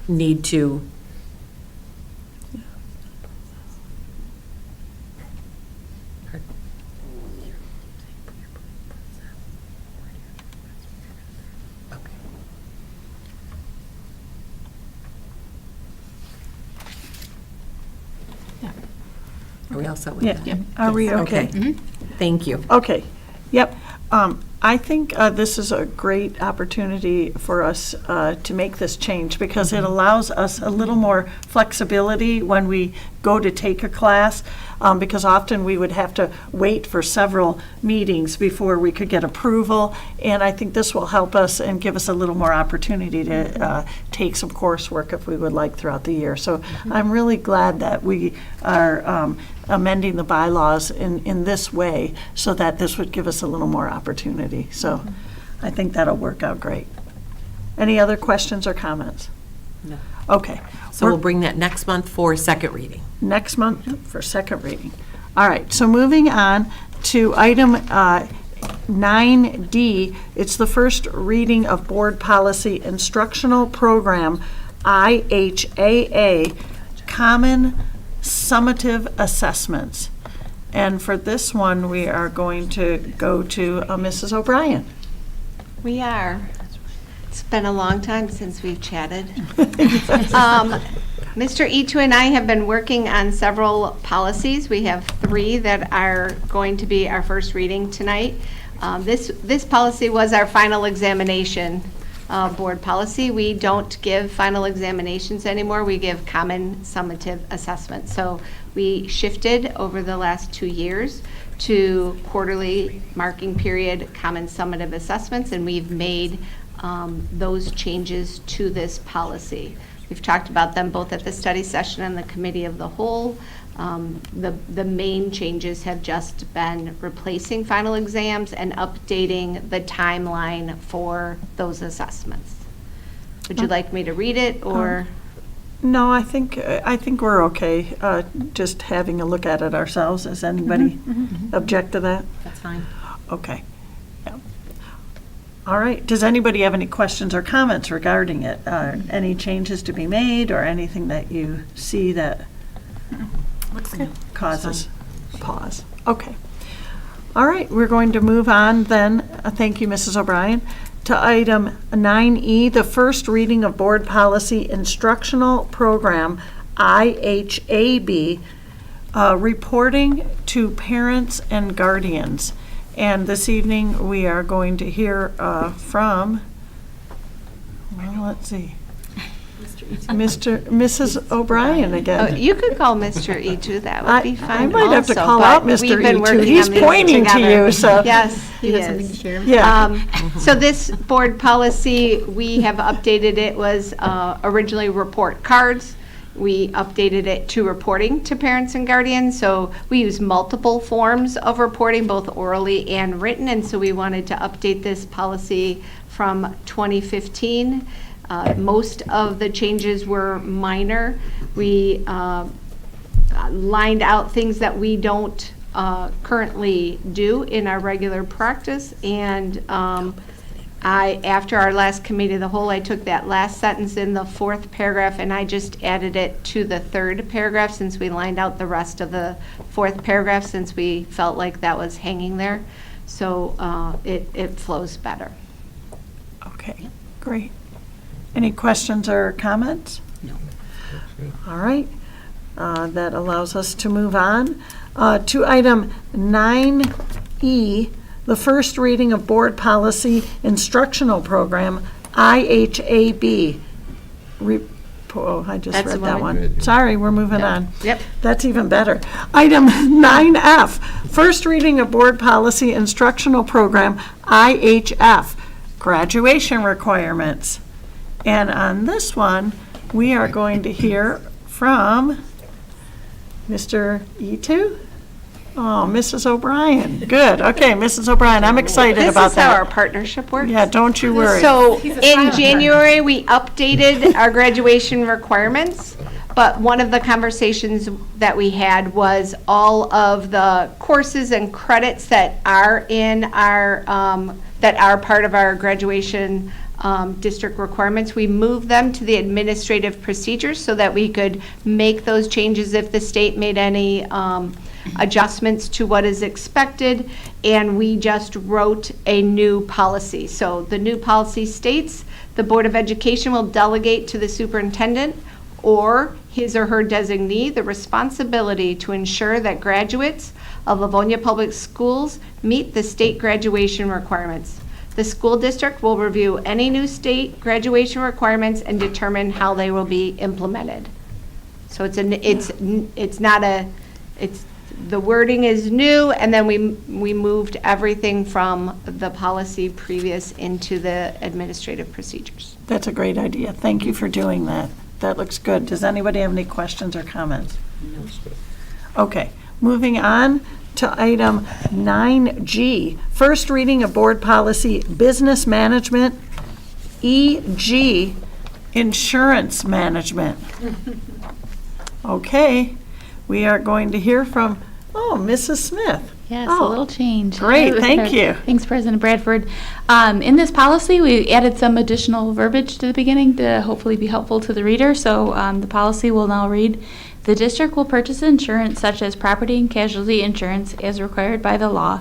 need to Are we all set with that? Yeah. Are we okay? Thank you. Okay, yep. I think this is a great opportunity for us to make this change because it allows us a little more flexibility when we go to take a class, because often we would have to wait for several meetings before we could get approval, and I think this will help us and give us a little more opportunity to take some coursework if we would like throughout the year. So I'm really glad that we are amending the bylaws in this way so that this would give us a little more opportunity. So I think that'll work out great. Any other questions or comments? No. Okay. So we'll bring that next month for second reading. Next month for second reading. All right, so moving on to item 9D, it's the first reading of Board Policy Instructional Program, IHAA, Common Summative Assessments. And for this one, we are going to go to Mrs. O'Brien. We are. It's been a long time since we've chatted. Mr. Itu and I have been working on several policies. We have 3 that are going to be our first reading tonight. This policy was our final examination board policy. We don't give final examinations anymore. We give common summative assessments. So we shifted over the last 2 years to quarterly marking period common summative assessments, and we've made those changes to this policy. We've talked about them both at the study session and the committee of the whole. The main changes have just been replacing final exams and updating the timeline for those assessments. Would you like me to read it, or? No, I think we're okay just having a look at it ourselves. Does anybody object to that? That's fine. Okay. Yeah. All right. Does anybody have any questions or comments regarding it? Any changes to be made or anything that you see that causes pause? Okay. All right. We're going to move on then. Thank you, Mrs. O'Brien. To item 9E, the first reading of Board Policy Instructional Program, IHAB, reporting to parents and guardians. And this evening, we are going to hear from, well, let's see, Mrs. O'Brien again. Oh, you could call Mr. Itu, that would be fine. I might have to also, call but out Mr. we've been Itu. working He's on these pointing to together. you, so. Yes, he is. Yeah. So this board policy, we have updated it, was originally report cards. We updated it to reporting to parents and guardians. So we use multiple forms of reporting, both orally and written. And so we wanted to update this policy from 2015. Most of the changes were minor. We lined out things that we don't currently do in our regular practice, and after our last committee of the whole, I took that last sentence in the 4th paragraph and I just added it to the 3rd paragraph since we lined out the rest of the 4th paragraph, since we felt like that was hanging there. So it flows better. Okay, great. Any questions or comments? No. All right. That allows us to move on to item 9E, the first reading of Board Policy Instructional Program, IHAB. I just That's read the that one. one. Sorry, we're moving on. Yep. That's even better. Item 9F, first reading of Board Policy Instructional Program, IHF, graduation requirements. And on this one, we are going to hear from Mr. Etu? Oh, Mrs. O'Brien. Good. Okay, Mrs. O'Brien, I'm excited about This is how our that. partnership works. Yeah, don't you worry. So in January, we updated our graduation requirements, but one of the conversations that we had was all of the courses and credits that are in our, that are part of our graduation district requirements. We moved them to the administrative procedures so that we could make those changes if the state made any adjustments to what is expected, and we just wrote a new policy. So the new policy states the Board of Education will delegate to the superintendent or his or her designee the responsibility to ensure that graduates of Livonia Public Schools meet the state graduation requirements. The school district will review any new state graduation requirements and determine how they will be implemented. So the wording is new, and then we moved everything from the policy previous into the administrative procedures. That's a great idea. Thank you for doing that. That looks good. Does anybody have any questions or comments? Okay, moving on to item 9G, first reading of Board Policy Business Management, EG, Insurance Management. Okay, we are going to hear from, Mrs. Smith. Yes, a little change. Great, thank you. Thanks, President Bradford. In this policy, we added some additional verbiage to the beginning to hopefully be helpful to the reader. So the policy will now read, the district will purchase insurance such as property and casualty insurance as required by the law.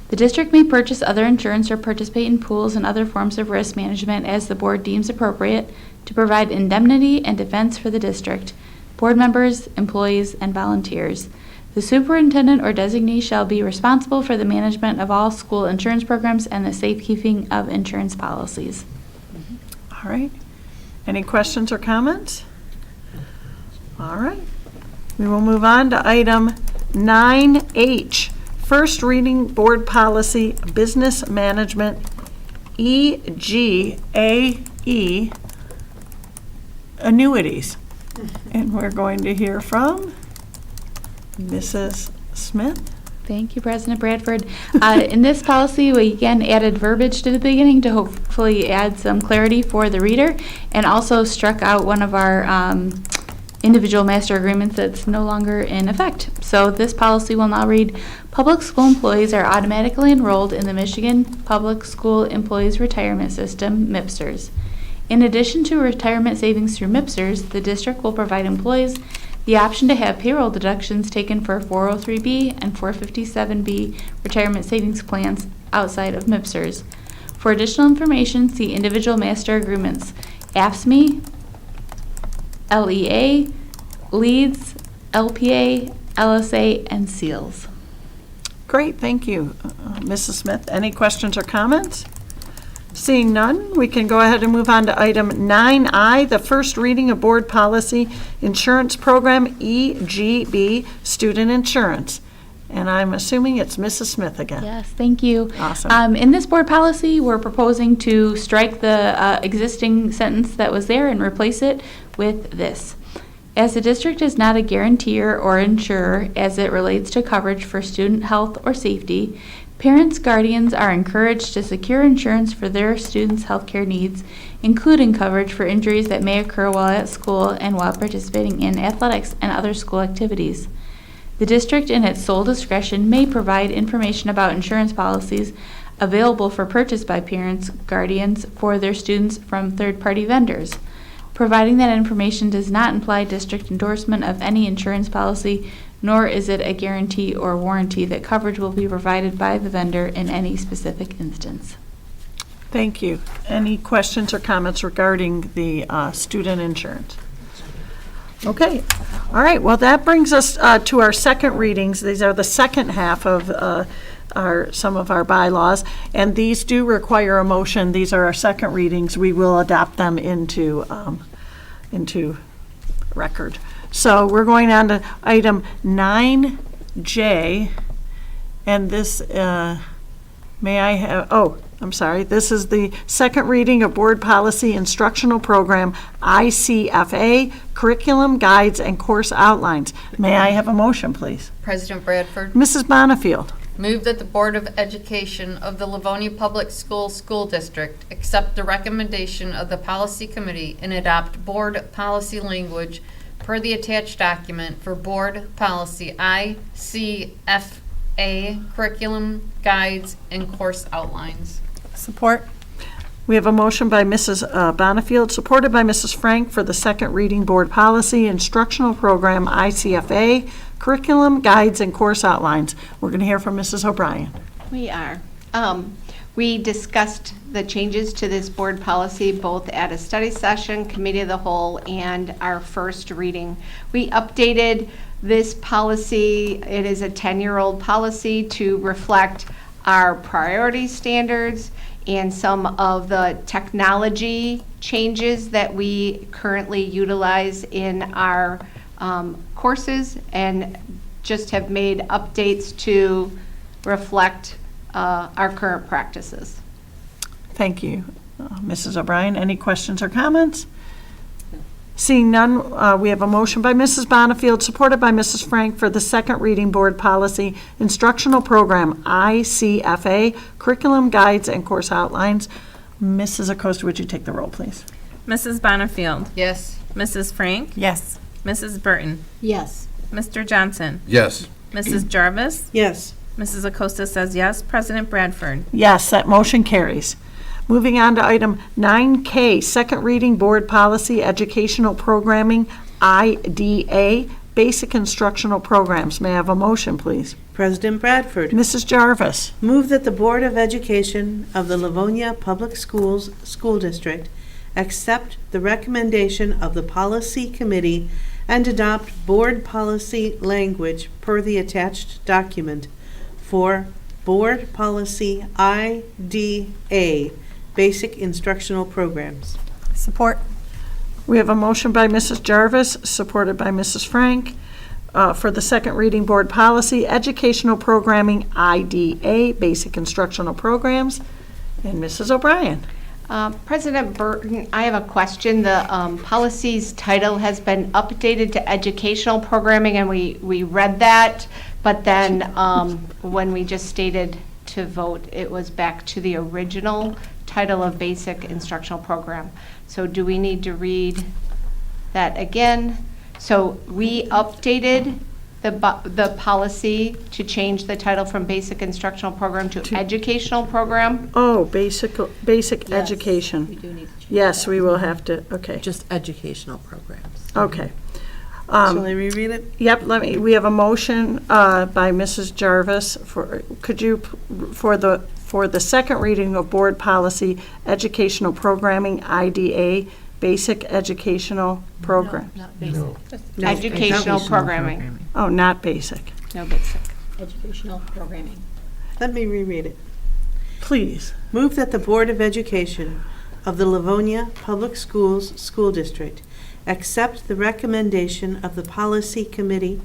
The district may purchase other insurance or participate in pools and other forms of risk management as the board deems appropriate to provide indemnity and defense for the district, board members, employees, and volunteers. The superintendent or designee shall be responsible for the management of all school insurance programs and the safekeeping of insurance policies. All right. Any questions or comments? All right. We will move on to item 9H, first reading Board Policy Business Management, EGAE, annuities. And we're going to hear from Mrs. Smith. Thank you, President Bradford. In this policy, we again added verbiage to the beginning to hopefully add some clarity for the reader, and also struck out one of our individual master agreements that's no longer in effect. So this policy will now read, public school employees are automatically enrolled in the Michigan Public School Employees Retirement System, MIPSers. In addition to retirement savings through MIPSers, the district will provide employees the option to have payroll deductions taken for 403B and 457B retirement savings plans outside of MIPSers. For additional information, see individual master agreements, AFSCME, LEA, LEADS, LPA, LSA, and SEALS. Great, thank you, Mrs. Smith. Any questions or comments? Seeing none, we can go ahead and move on to item 9I, the first reading of Board Policy Insurance Program, EGB, Student Insurance. And I'm assuming it's Mrs. Smith again. Yes, thank you. Awesome. In this board policy, we're proposing to strike the existing sentence that was there and replace it with this. As the district is not a guarantor or insurer as it relates to coverage for student health or safety, parents, guardians are encouraged to secure insurance for their students' healthcare needs, including coverage for injuries that may occur while at school and while participating in athletics and other school activities. The district, in its sole discretion, may provide information about insurance policies available for purchase by parents, guardians for their students from third-party vendors. Providing that information does not imply district endorsement of any insurance policy, nor is it a guarantee or warranty that coverage will be provided by the vendor in any specific instance. Thank you. Any questions or comments regarding the student insurance? Okay. All right. Well, that brings us to our second readings. These are the second half of some of our bylaws, and these do require a motion. These are our second readings. We will adopt them into record. So we're going on to item 9J, and this, may I have, oh, I'm sorry, this is the second reading of Board Policy Instructional Program, ICFA, Curriculum, Guides, and Course Outlines. May I have a motion, please? President Bradford. Mrs. Bonifield. Move that the Board of Education of the Livonia Public Schools School District accept the recommendation of the Policy Committee and adopt board policy language per the attached document for Board Policy ICFA, Curriculum, Guides, and Course Outlines. Support. We have a motion by Mrs. Bonifield, supported by Mrs. Frank, for the second reading Board Policy Instructional Program, ICFA, Curriculum, Guides, and Course Outlines. We're going to hear from Mrs. O'Brien. We are. We discussed the changes to this board policy both at a study session, committee of the whole, and our first reading. We updated this policy. It is a 10-year-old policy to reflect our priority standards and some of the technology changes that we currently utilize in our courses, and just have made updates to reflect our current practices. Thank you. Mrs. O'Brien, any questions or comments? Seeing none, we have a motion by Mrs. Bonifield, supported by Mrs. Frank, for the second reading Board Policy Instructional Program, ICFA, Curriculum, Guides, and Course Outlines. Mrs. Acosta, would you take the roll, please? Mrs. Bonifield. Yes. Mrs. Frank. Yes. Mrs. Burton. Yes. Mr. Johnson. Yes. Mrs. Jarvis. Yes. Mrs. Acosta says yes. President Bradford. Yes, that motion carries. Moving on to item 9K, second reading Board Policy Educational Programming, IDA, Basic Instructional Programs. May I have a motion, please? President Bradford. Mrs. Jarvis. Move that the Board of Education of the Livonia Public Schools School District accept the recommendation of the Policy Committee and adopt board policy language per the attached document for Board Policy IDA, Basic Instructional Programs. Support. We have a motion by Mrs. Jarvis, supported by Mrs. Frank, for the second reading Board Policy Educational Programming, IDA, Basic Instructional Programs. And Mrs. O'Brien. President Burton, I have a question. The policy's title has been updated to educational programming, and we read that, but then when we just stated to vote, it was back to the original title of Basic Instructional Program. So do we need to read that again? So we updated the policy to change the title from Basic Instructional Program to Educational Program. Oh, basic education. We do need to change. Yes, we will have to, okay. Just educational programs. Okay. Shall I reread it? Yep, we have a motion by Mrs. Jarvis for the second reading of Board Policy Educational Programming, IDA, Basic Educational Program. Not basic. Educational programming. Oh, not basic. No basic. Educational programming. Let me reread it. Please. Move that the Board of Education of the Livonia Public Schools School District accept the recommendation of the Policy Committee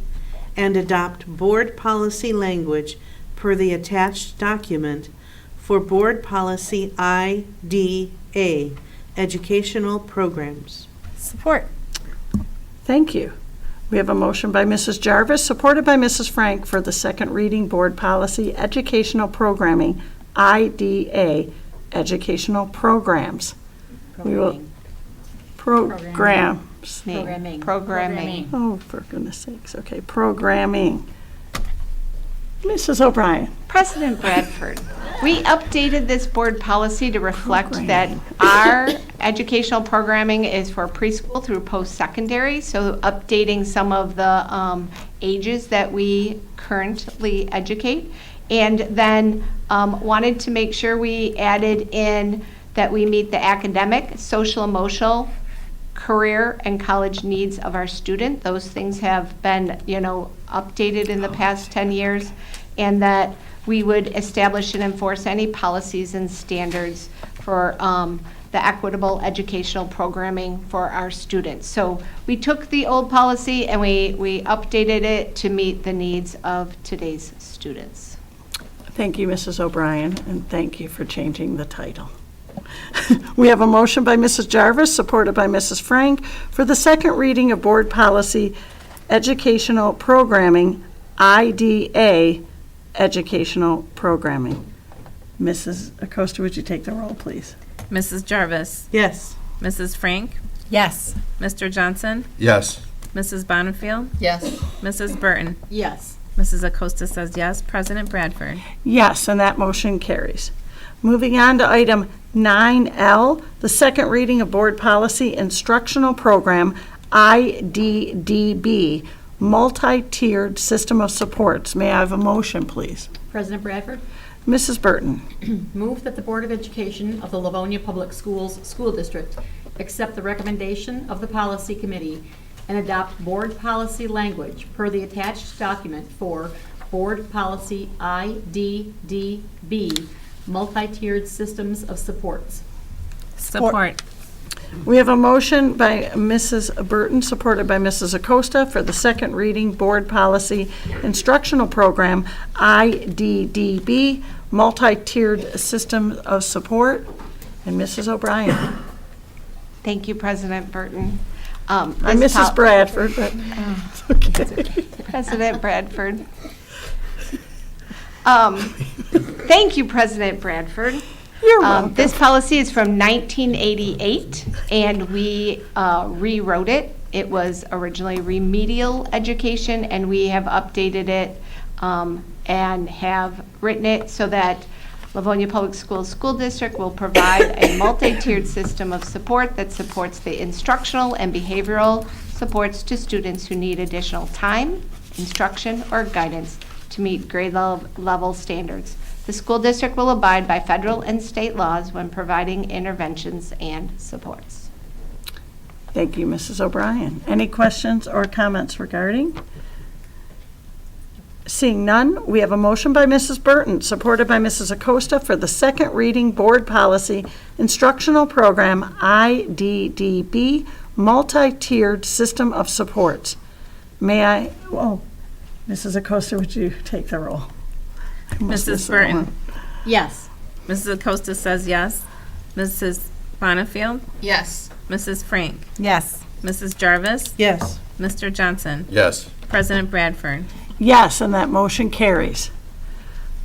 and adopt board policy language per the attached document for Board Policy IDA, Educational Programs. Support. Thank you. We have a motion by Mrs. Jarvis, supported by Mrs. Frank, for the second reading Board Policy Educational Programming, IDA, Educational Programs. We will programs. Programming. Oh, for goodness sakes. Okay, programming. Mrs. O'Brien. President Bradford, we updated this board policy to reflect that our educational programming is for preschool through post-secondary, so updating some of the ages that we currently educate. And then wanted to make sure we added in that we meet the academic, social, emotional, career, and college needs of our student. Those things have been, updated in the past 10 years. And that we would establish and enforce any policies and standards for the equitable educational programming for our students. So we took the old policy and we updated it to meet the needs of today's students. Thank you, Mrs. O'Brien, and thank you for changing the title. We have a motion by Mrs. Jarvis, supported by Mrs. Frank, for the second reading of Board Policy Educational Programming, IDA Educational Programming. Mrs. Acosta, would you take the roll, please? Mrs. Jarvis? Yes. Mrs. Frank? Yes. Mr. Johnson? Yes. Mrs. Bonnefield? Yes. Mrs. Burton? Yes. Mrs. Acosta says yes. President Bradford? Yes, and that motion carries. Moving on to item 9L, the second reading of Board Policy Instructional Program, IDDB, Multi-Tiered System of Supports. May I have a motion, please? President Bradford, Mrs. Burton. move that the Board of Education of the Livonia Public Schools School District accept the recommendation of the Policy Committee and adopt board policy language per the attached document for Board Policy IDDB, Multi-Tiered Systems of Supports. Support. We have a motion by Mrs. Burton, supported by Mrs. Acosta, for the second reading Board Policy Instructional Program, IDDB, Multi-Tiered System of Support. And Mrs. O'Brien. Thank you, President Burton. I'm Mrs. Bradford, but it's okay. President Bradford. Thank you, President Bradford. You're welcome. This policy is from 1988, and we rewrote it. It was originally remedial education, and we have updated it and have written it so that Livonia Public Schools School District will provide a multi-tiered system of support that supports the instructional and behavioral supports to students who need additional time, instruction, or guidance to meet grade level standards. The school district will abide by federal and state laws when providing interventions and supports. Thank you, Mrs. O'Brien. Any questions or comments regarding? Seeing none, we have a motion by Mrs. Burton, supported by Mrs. Acosta, for the second reading Board Policy Instructional Program, IDDB, Multi-Tiered System of Supports. May I, Mrs. Acosta, would you take the roll? Mrs. Burton? Yes. Mrs. Acosta says yes. Mrs. Bonnefield? Yes. Mrs. Frank? Yes. Mrs. Jarvis? Yes. Mr. Johnson? Yes. President Bradford? Yes, and that motion carries.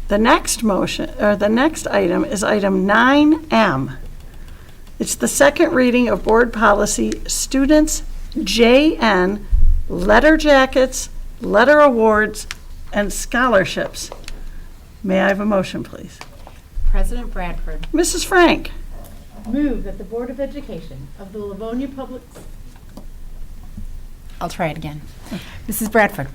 The next motion, or the next item, is item 9M. It's the second reading of Board Policy Students JN, Letter Jackets, Letter Awards, and Scholarships. May I have a motion, please? President Bradford. Mrs. Frank. Move that the Board of Education of the Livonia Public... I'll try it again. Mrs. Bradford.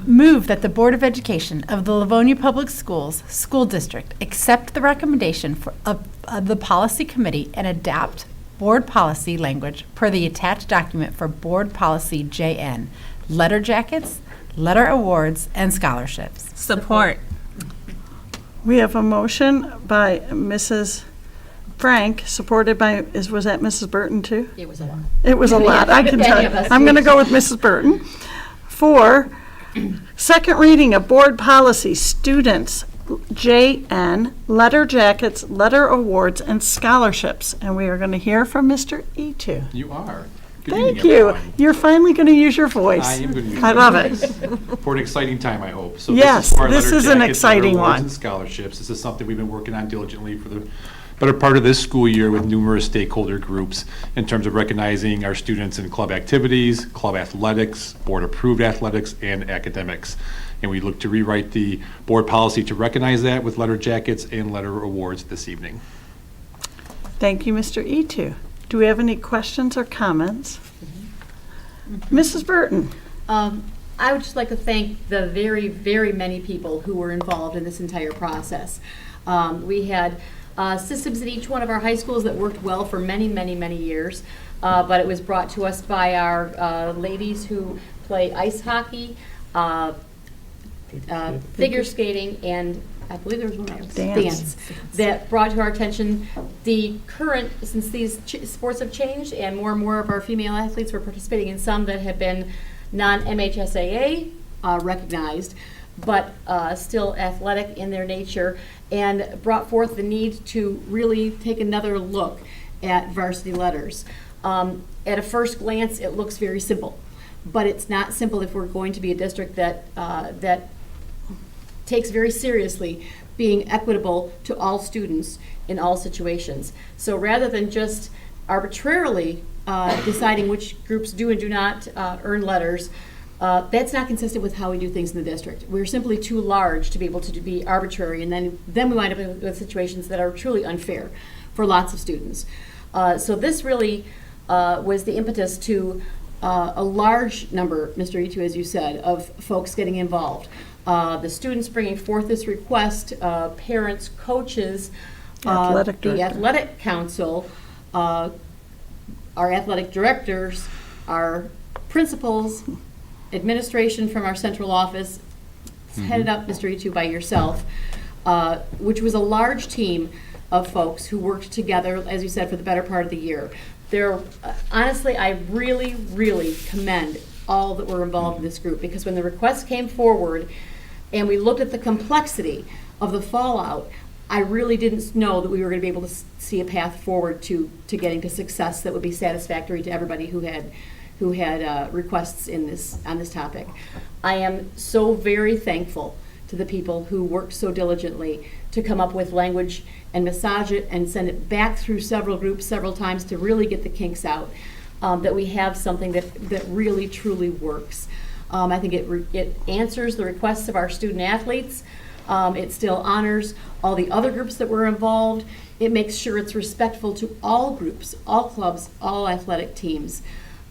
Move that the Board of Education of the Livonia Public Schools School District accept the recommendation of the Policy Committee and adopt board policy language per the attached document for Board Policy JN, Letter Jackets, Letter Awards, and Scholarships. Support. We have a motion by Mrs. Frank, supported by, was that Mrs. Burton too? It was a lot. It was a lot, I can tell you. I'm going to go with Mrs. Burton. For second reading of Board Policy Students JN, Letter Jackets, Letter Awards, and Scholarships. And we are going to hear from Mr. E2. You are. Good Thank evening, you. everyone. You're finally going to use your voice. I am going to use I my love voice. it. For an exciting time, I hope. So Yes, for our this letter is an jackets, letter exciting awards, one. and scholarships. This is something we've been working on diligently for the better part of this school year with numerous stakeholder groups in terms of recognizing our students in club activities, club athletics, board-approved athletics, and academics. And we look to rewrite the board policy to recognize that with letter jackets and letter awards this evening. Thank you, Mr. E2. Do we have any questions or comments? Mrs. Burton. I would just like to thank the very, very many people who were involved in this entire process. We had systems in each one of our high schools that worked well for many, many, many years, but it was brought to us by our ladies who play ice hockey, figure skating, and I believe there was one else. Dance. That brought to our attention the current, since these sports have changed and more of our female athletes were participating in some that have been non-MHSAA recognized, but still athletic in their nature, and brought forth the need to really take another look at varsity letters. At a first glance, it looks very simple, but it's not simple if we're going to be a district that takes very seriously being equitable to all students in all situations. So rather than just arbitrarily deciding which groups do and do not earn letters, that's not consistent with how we do things in the district. We're simply too large to be able to be arbitrary, and then we wind up with situations that are truly unfair for lots of students. So this really was the impetus to a large number, Mr. Itu, as you said, of folks getting involved. The students bringing forth this request, parents, coaches, the athletic council, our athletic directors, our principals, administration from our central office, headed up, Mr. Itu, by yourself, which was a large team of folks who worked together, as you said, for the better part of the year. Honestly, I really, really commend all that were involved in this group, because when the request came forward and we looked at the complexity of the fallout, I really didn't know that we were going to be able to see a path forward to getting to success that would be satisfactory to everybody who had requests on this topic. I am so very thankful to the people who worked so diligently to come up with language and massage it and send it back through several groups several times to really get the kinks out, that we have something that really truly works. I think it answers the requests of our student athletes. It still honors all the other groups that were involved. It makes sure it's respectful to all groups, all clubs, all athletic teams.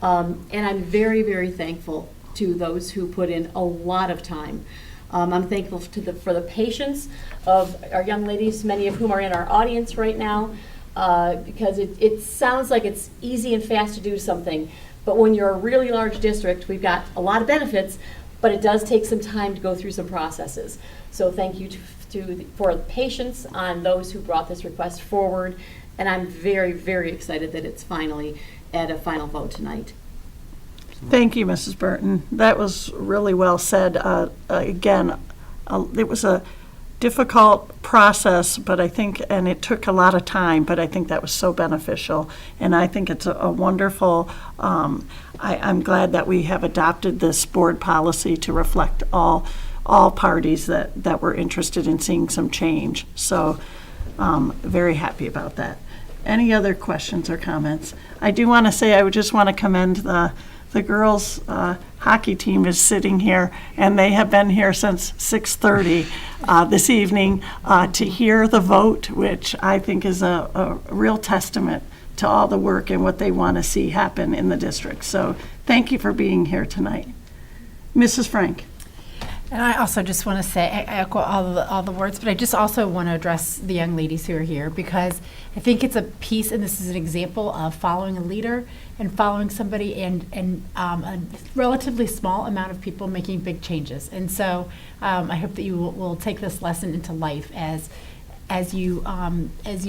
And I'm very, very thankful to those who put in a lot of time. I'm thankful for the patience of our young ladies, many of whom are in our audience right now, because it sounds like it's easy and fast to do something. But when you're a really large district, we've got a lot of benefits, but it does take some time to go through some processes. So thank you for the patience on those who brought this request forward. And I'm very, very excited that it's finally at a final vote tonight. Thank you, Mrs. Burton. That was really well said. Again, it was a difficult process, but I think, and it took a lot of time, but I think that was so beneficial. And I think it's a wonderful, I'm glad that we have adopted this board policy to reflect all parties that were interested in seeing some change. So very happy about that. Any other questions or comments? I do want to say, I would just want to commend the girls' hockey team is sitting here, and they have been here since 6:30 this evening to hear the vote, which I think is a real testament to all the work and what they want to see happen in the district. So thank you for being here tonight. Mrs. Frank. And I also just want to say, I echo all the words, but I just also want to address the young ladies who are here, because I think it's a piece, and this is an example of following a leader and following somebody, and a relatively small amount of people making big changes. And so I hope that you will take this lesson into life as you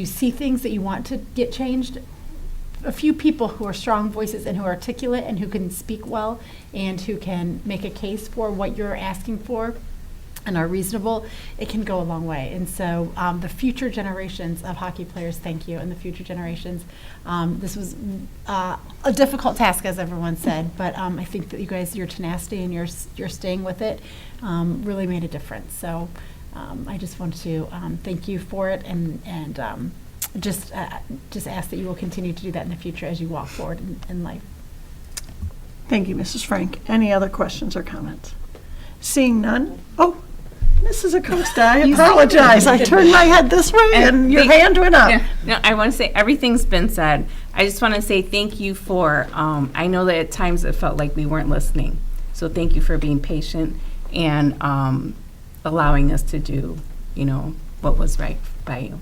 see things that you want to get changed. A few people who are strong voices and who are articulate and who can speak well and who can make a case for what you're asking for and are reasonable, it can go a long way. And so the future generations of hockey players, thank you, and the future generations. This was a difficult task, as everyone said, but I think that you guys, your tenacity and your staying with it really made a difference. So I just want to thank you for it, and just ask that you will continue to do that in the future as you walk forward in life. Thank you, Mrs. Frank. Any other questions or comments? Seeing none? Oh, Mrs. Acosta, I apologize. I turned my head this way and your hand went up. Yeah. No, I want to say everything's been said. I just want to say thank you for, I know that at times it felt like we weren't listening. So thank you for being patient and allowing us to do, what was right by you.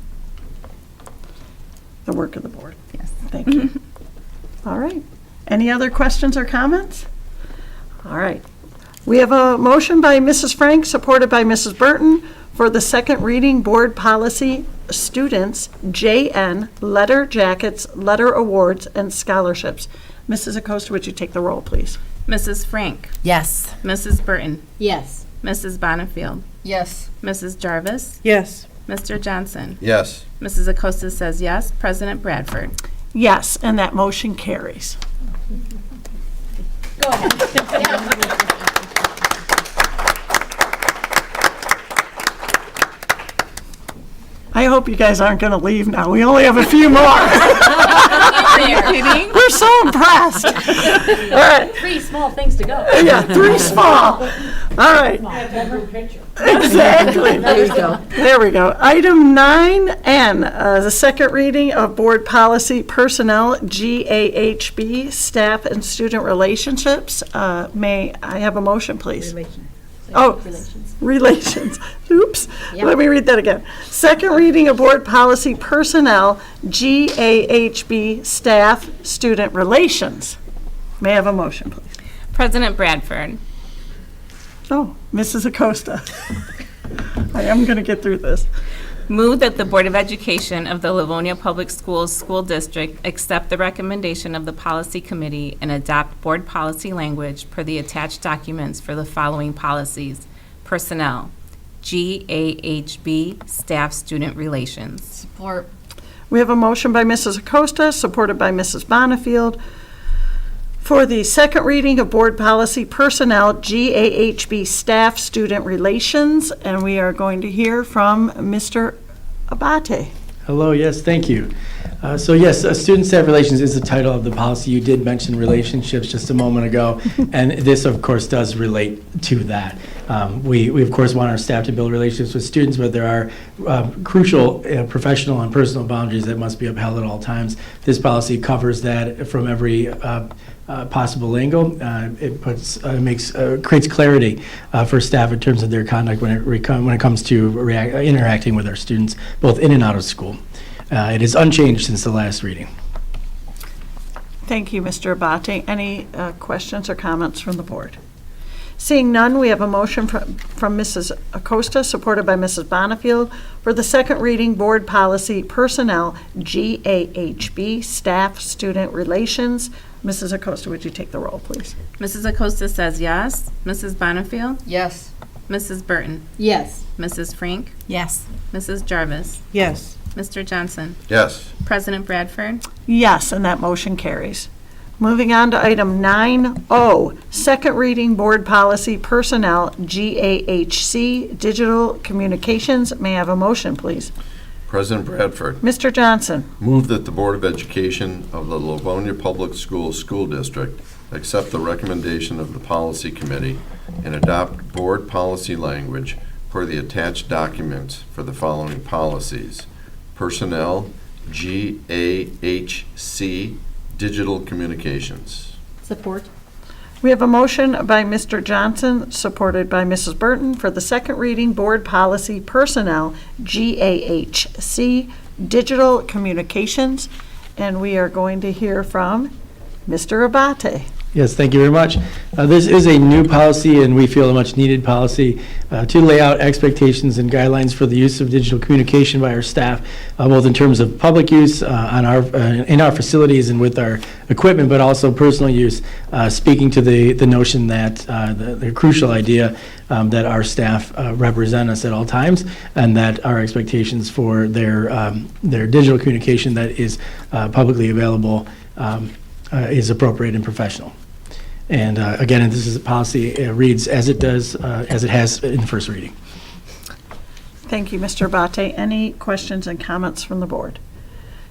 The work of the board. Yes. Thank you. All right. Any other questions or comments? All right. We have a motion by Mrs. Frank, supported by Mrs. Burton, for the second reading board policy students JN letter jackets, letter awards, and scholarships. Mrs. Acosta, would you take the roll, please? Mrs. Frank. Yes. Mrs. Burton. Yes. Mrs. Bonnefield. Yes. Mrs. Jarvis. Yes. Mr. Johnson. Yes. Mrs. Acosta says yes. President Bradford. Yes, and that motion carries. Go ahead. I hope you guys aren't going to leave now. We only have a few more. Are you kidding? We're so impressed. All right. 3 small things to go. Yeah, 3 small. All right. Exactly. There you go. There we go. Item 9N, the second reading of Board Policy Personnel, GAHB, Staff and Student Relationships. May I have a motion, please? Relations. Oops. Let me read that again. Second reading of Board Policy Personnel, GAHB, Staff, Student Relations. May I have a motion, please? President Bradford. Oh, Mrs. Acosta. I am going to get through this. Move that the Board of Education of the Livonia Public Schools School District accept the recommendation of the Policy Committee and adopt board policy language per the attached documents for the following policies. Personnel, GAHB, Staff Student Relations. Support. We have a motion by Mrs. Acosta, supported by Mrs. Bonnefield, for the second reading of Board Policy Personnel, GAHB, Staff Student Relations, and we are going to hear from Mr. Abate. Hello, yes, thank you. So yes, student-staff relations is the title of the policy. You did mention relationships just a moment ago, and this, of course, does relate to that. We, of course, want our staff to build relationships with students, but there are crucial professional and personal boundaries that must be upheld at all times. This policy covers that from every possible angle. It creates clarity for staff in terms of their conduct when it comes to interacting with our students, both in and out of school. It is unchanged since the last reading. Thank you, Mr. Abate. Any questions or comments from the board? Seeing none, we have a motion from Mrs. Acosta, supported by Mrs. Bonnefield, for the second reading Board Policy Personnel, GAHB, Staff Student Relations. Mrs. Acosta, would you take the roll, please? Mrs. Acosta says yes. Mrs. Bonnefield. Yes. Mrs. Burton. Yes. Mrs. Frank. Yes. Mrs. Jarvis. Yes. Mr. Johnson. Yes. President Bradford. Yes, and that motion carries. Moving on to item 9O, second reading Board Policy Personnel, GAHC, Digital Communications. May I have a motion, please? President Bradford. Mr. Johnson. Move that the Board of Education of the Livonia Public Schools School District accept the recommendation of the Policy Committee and adopt board policy language per the attached documents for the following policies. Personnel, GAHC, Digital Communications. Support. We have a motion by Mr. Johnson, supported by Mrs. Burton, for the second reading Board Policy Personnel, GAHC, Digital Communications, and we are going to hear from Mr. Abate. Yes, thank you very much. This is a new policy, and we feel a much-needed policy to lay out expectations and guidelines for the use of digital communication by our staff, both in terms of public use in our facilities and with our equipment, but also personal use, speaking to the notion that the crucial idea that our staff represent us at all times, and that our expectations for their digital communication that is publicly available is appropriate and professional. And again, this is a policy, it reads as it does, as it has in the first reading. Thank you, Mr. Abate. Any questions and comments from the board?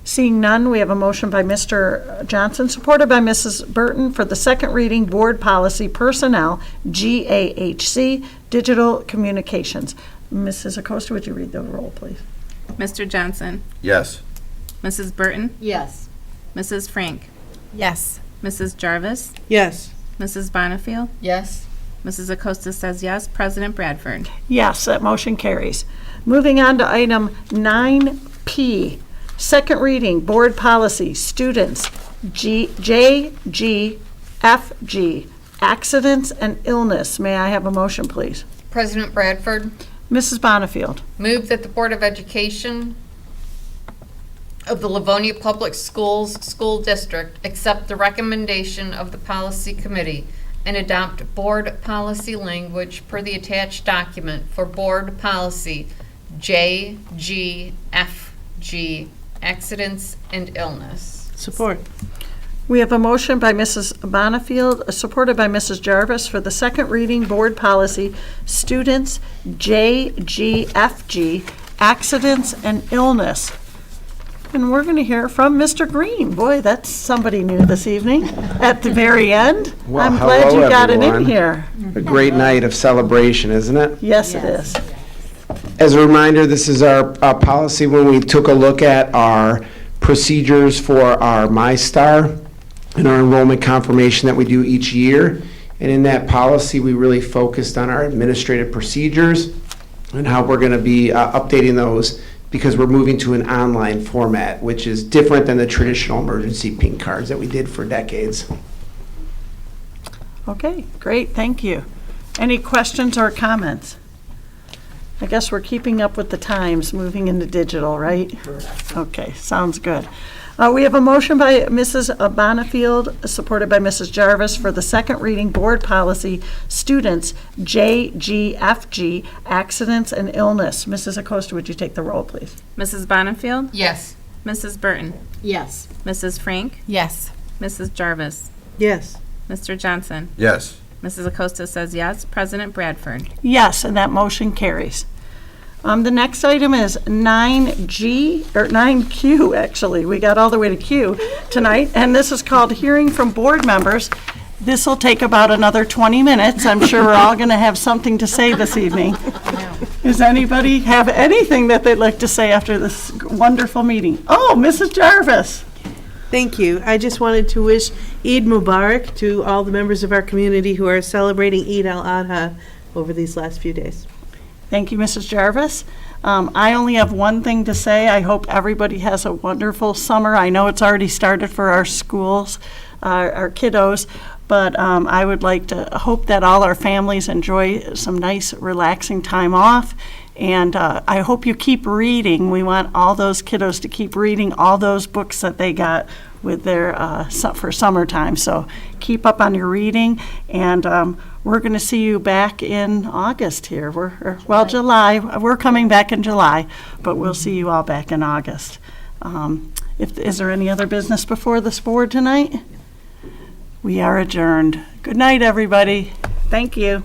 Seeing none, we have a motion by Mr. Johnson, supported by Mrs. Burton, for the second reading Board Policy Personnel, GAHC, Digital Communications. Mrs. Acosta, would you read the roll, please? Mr. Johnson. Yes. Mrs. Burton. Yes. Mrs. Frank. Yes. Mrs. Jarvis. Yes. Mrs. Bonnefield. Yes. Mrs. Acosta says yes. President Bradford. Yes, that motion carries. Moving on to item 9P, second reading, board policy, students, JGFG, accidents and illness. May I have a motion, please? President Bradford, Mrs. Bonnefield. move that the Board of Education of the Livonia Public Schools School District accept the recommendation of the Policy Committee and adopt board policy language per the attached document for board policy JGFG, accidents and illness. Support. We have a motion by Mrs. Bonnefield, supported by Mrs. Jarvis, for the second reading board policy, students, JGFG, accidents and illness. And we're going to hear from Mr. Green. Boy, that's somebody new this evening at the very end. Well, I'm glad you hello, got it in everyone. here. A great night of celebration, isn't it? Yes, it is. As a reminder, this is our policy when we took a look at our procedures for our MyStar and our enrollment confirmation that we do each year. And in that policy, we really focused on our administrative procedures and how we're going to be updating those, because we're moving to an online format, which is different than the traditional emergency pink cards that we did for decades. Okay, great, thank you. Any questions or comments? I guess we're keeping up with the times, moving into digital, right? Okay, sounds good. We have a motion by Mrs. Bonnefield, supported by Mrs. Jarvis, for the second reading board policy, students, JGFG, accidents and illness. Mrs. Acosta, would you take the roll, please? Mrs. Bonnefield. Yes. Mrs. Burton. Yes. Mrs. Frank. Yes. Mrs. Jarvis. Yes. Mr. Johnson. Yes. Mrs. Acosta says yes. President Bradford. Yes, and that motion carries. The next item is 9Q, actually. We got all the way to Q tonight, and this is called Hearing from Board Members. This will take about another 20 minutes. I'm sure we're all going to have something to say this evening. Does anybody have anything that they'd like to say after this wonderful meeting? Oh, Mrs. Jarvis. Thank you. I just wanted to wish Eid Mubarak to all the members of our community who are celebrating Eid al-Adha over these last few days. Thank you, Mrs. Jarvis. I only have one thing to say. I hope everybody has a wonderful summer. I know it's already started for our schools, our kiddos, but I would like to hope that all our families enjoy some nice, relaxing time off. And I hope you keep reading. We want all those kiddos to keep reading all those books that they got with their for summertime. So keep up on your reading, and we're going to see you back in August here. July. We're coming back in July, but we'll see you all back in August. Is there any other business before this board tonight? We are adjourned. Good night, everybody. Thank you.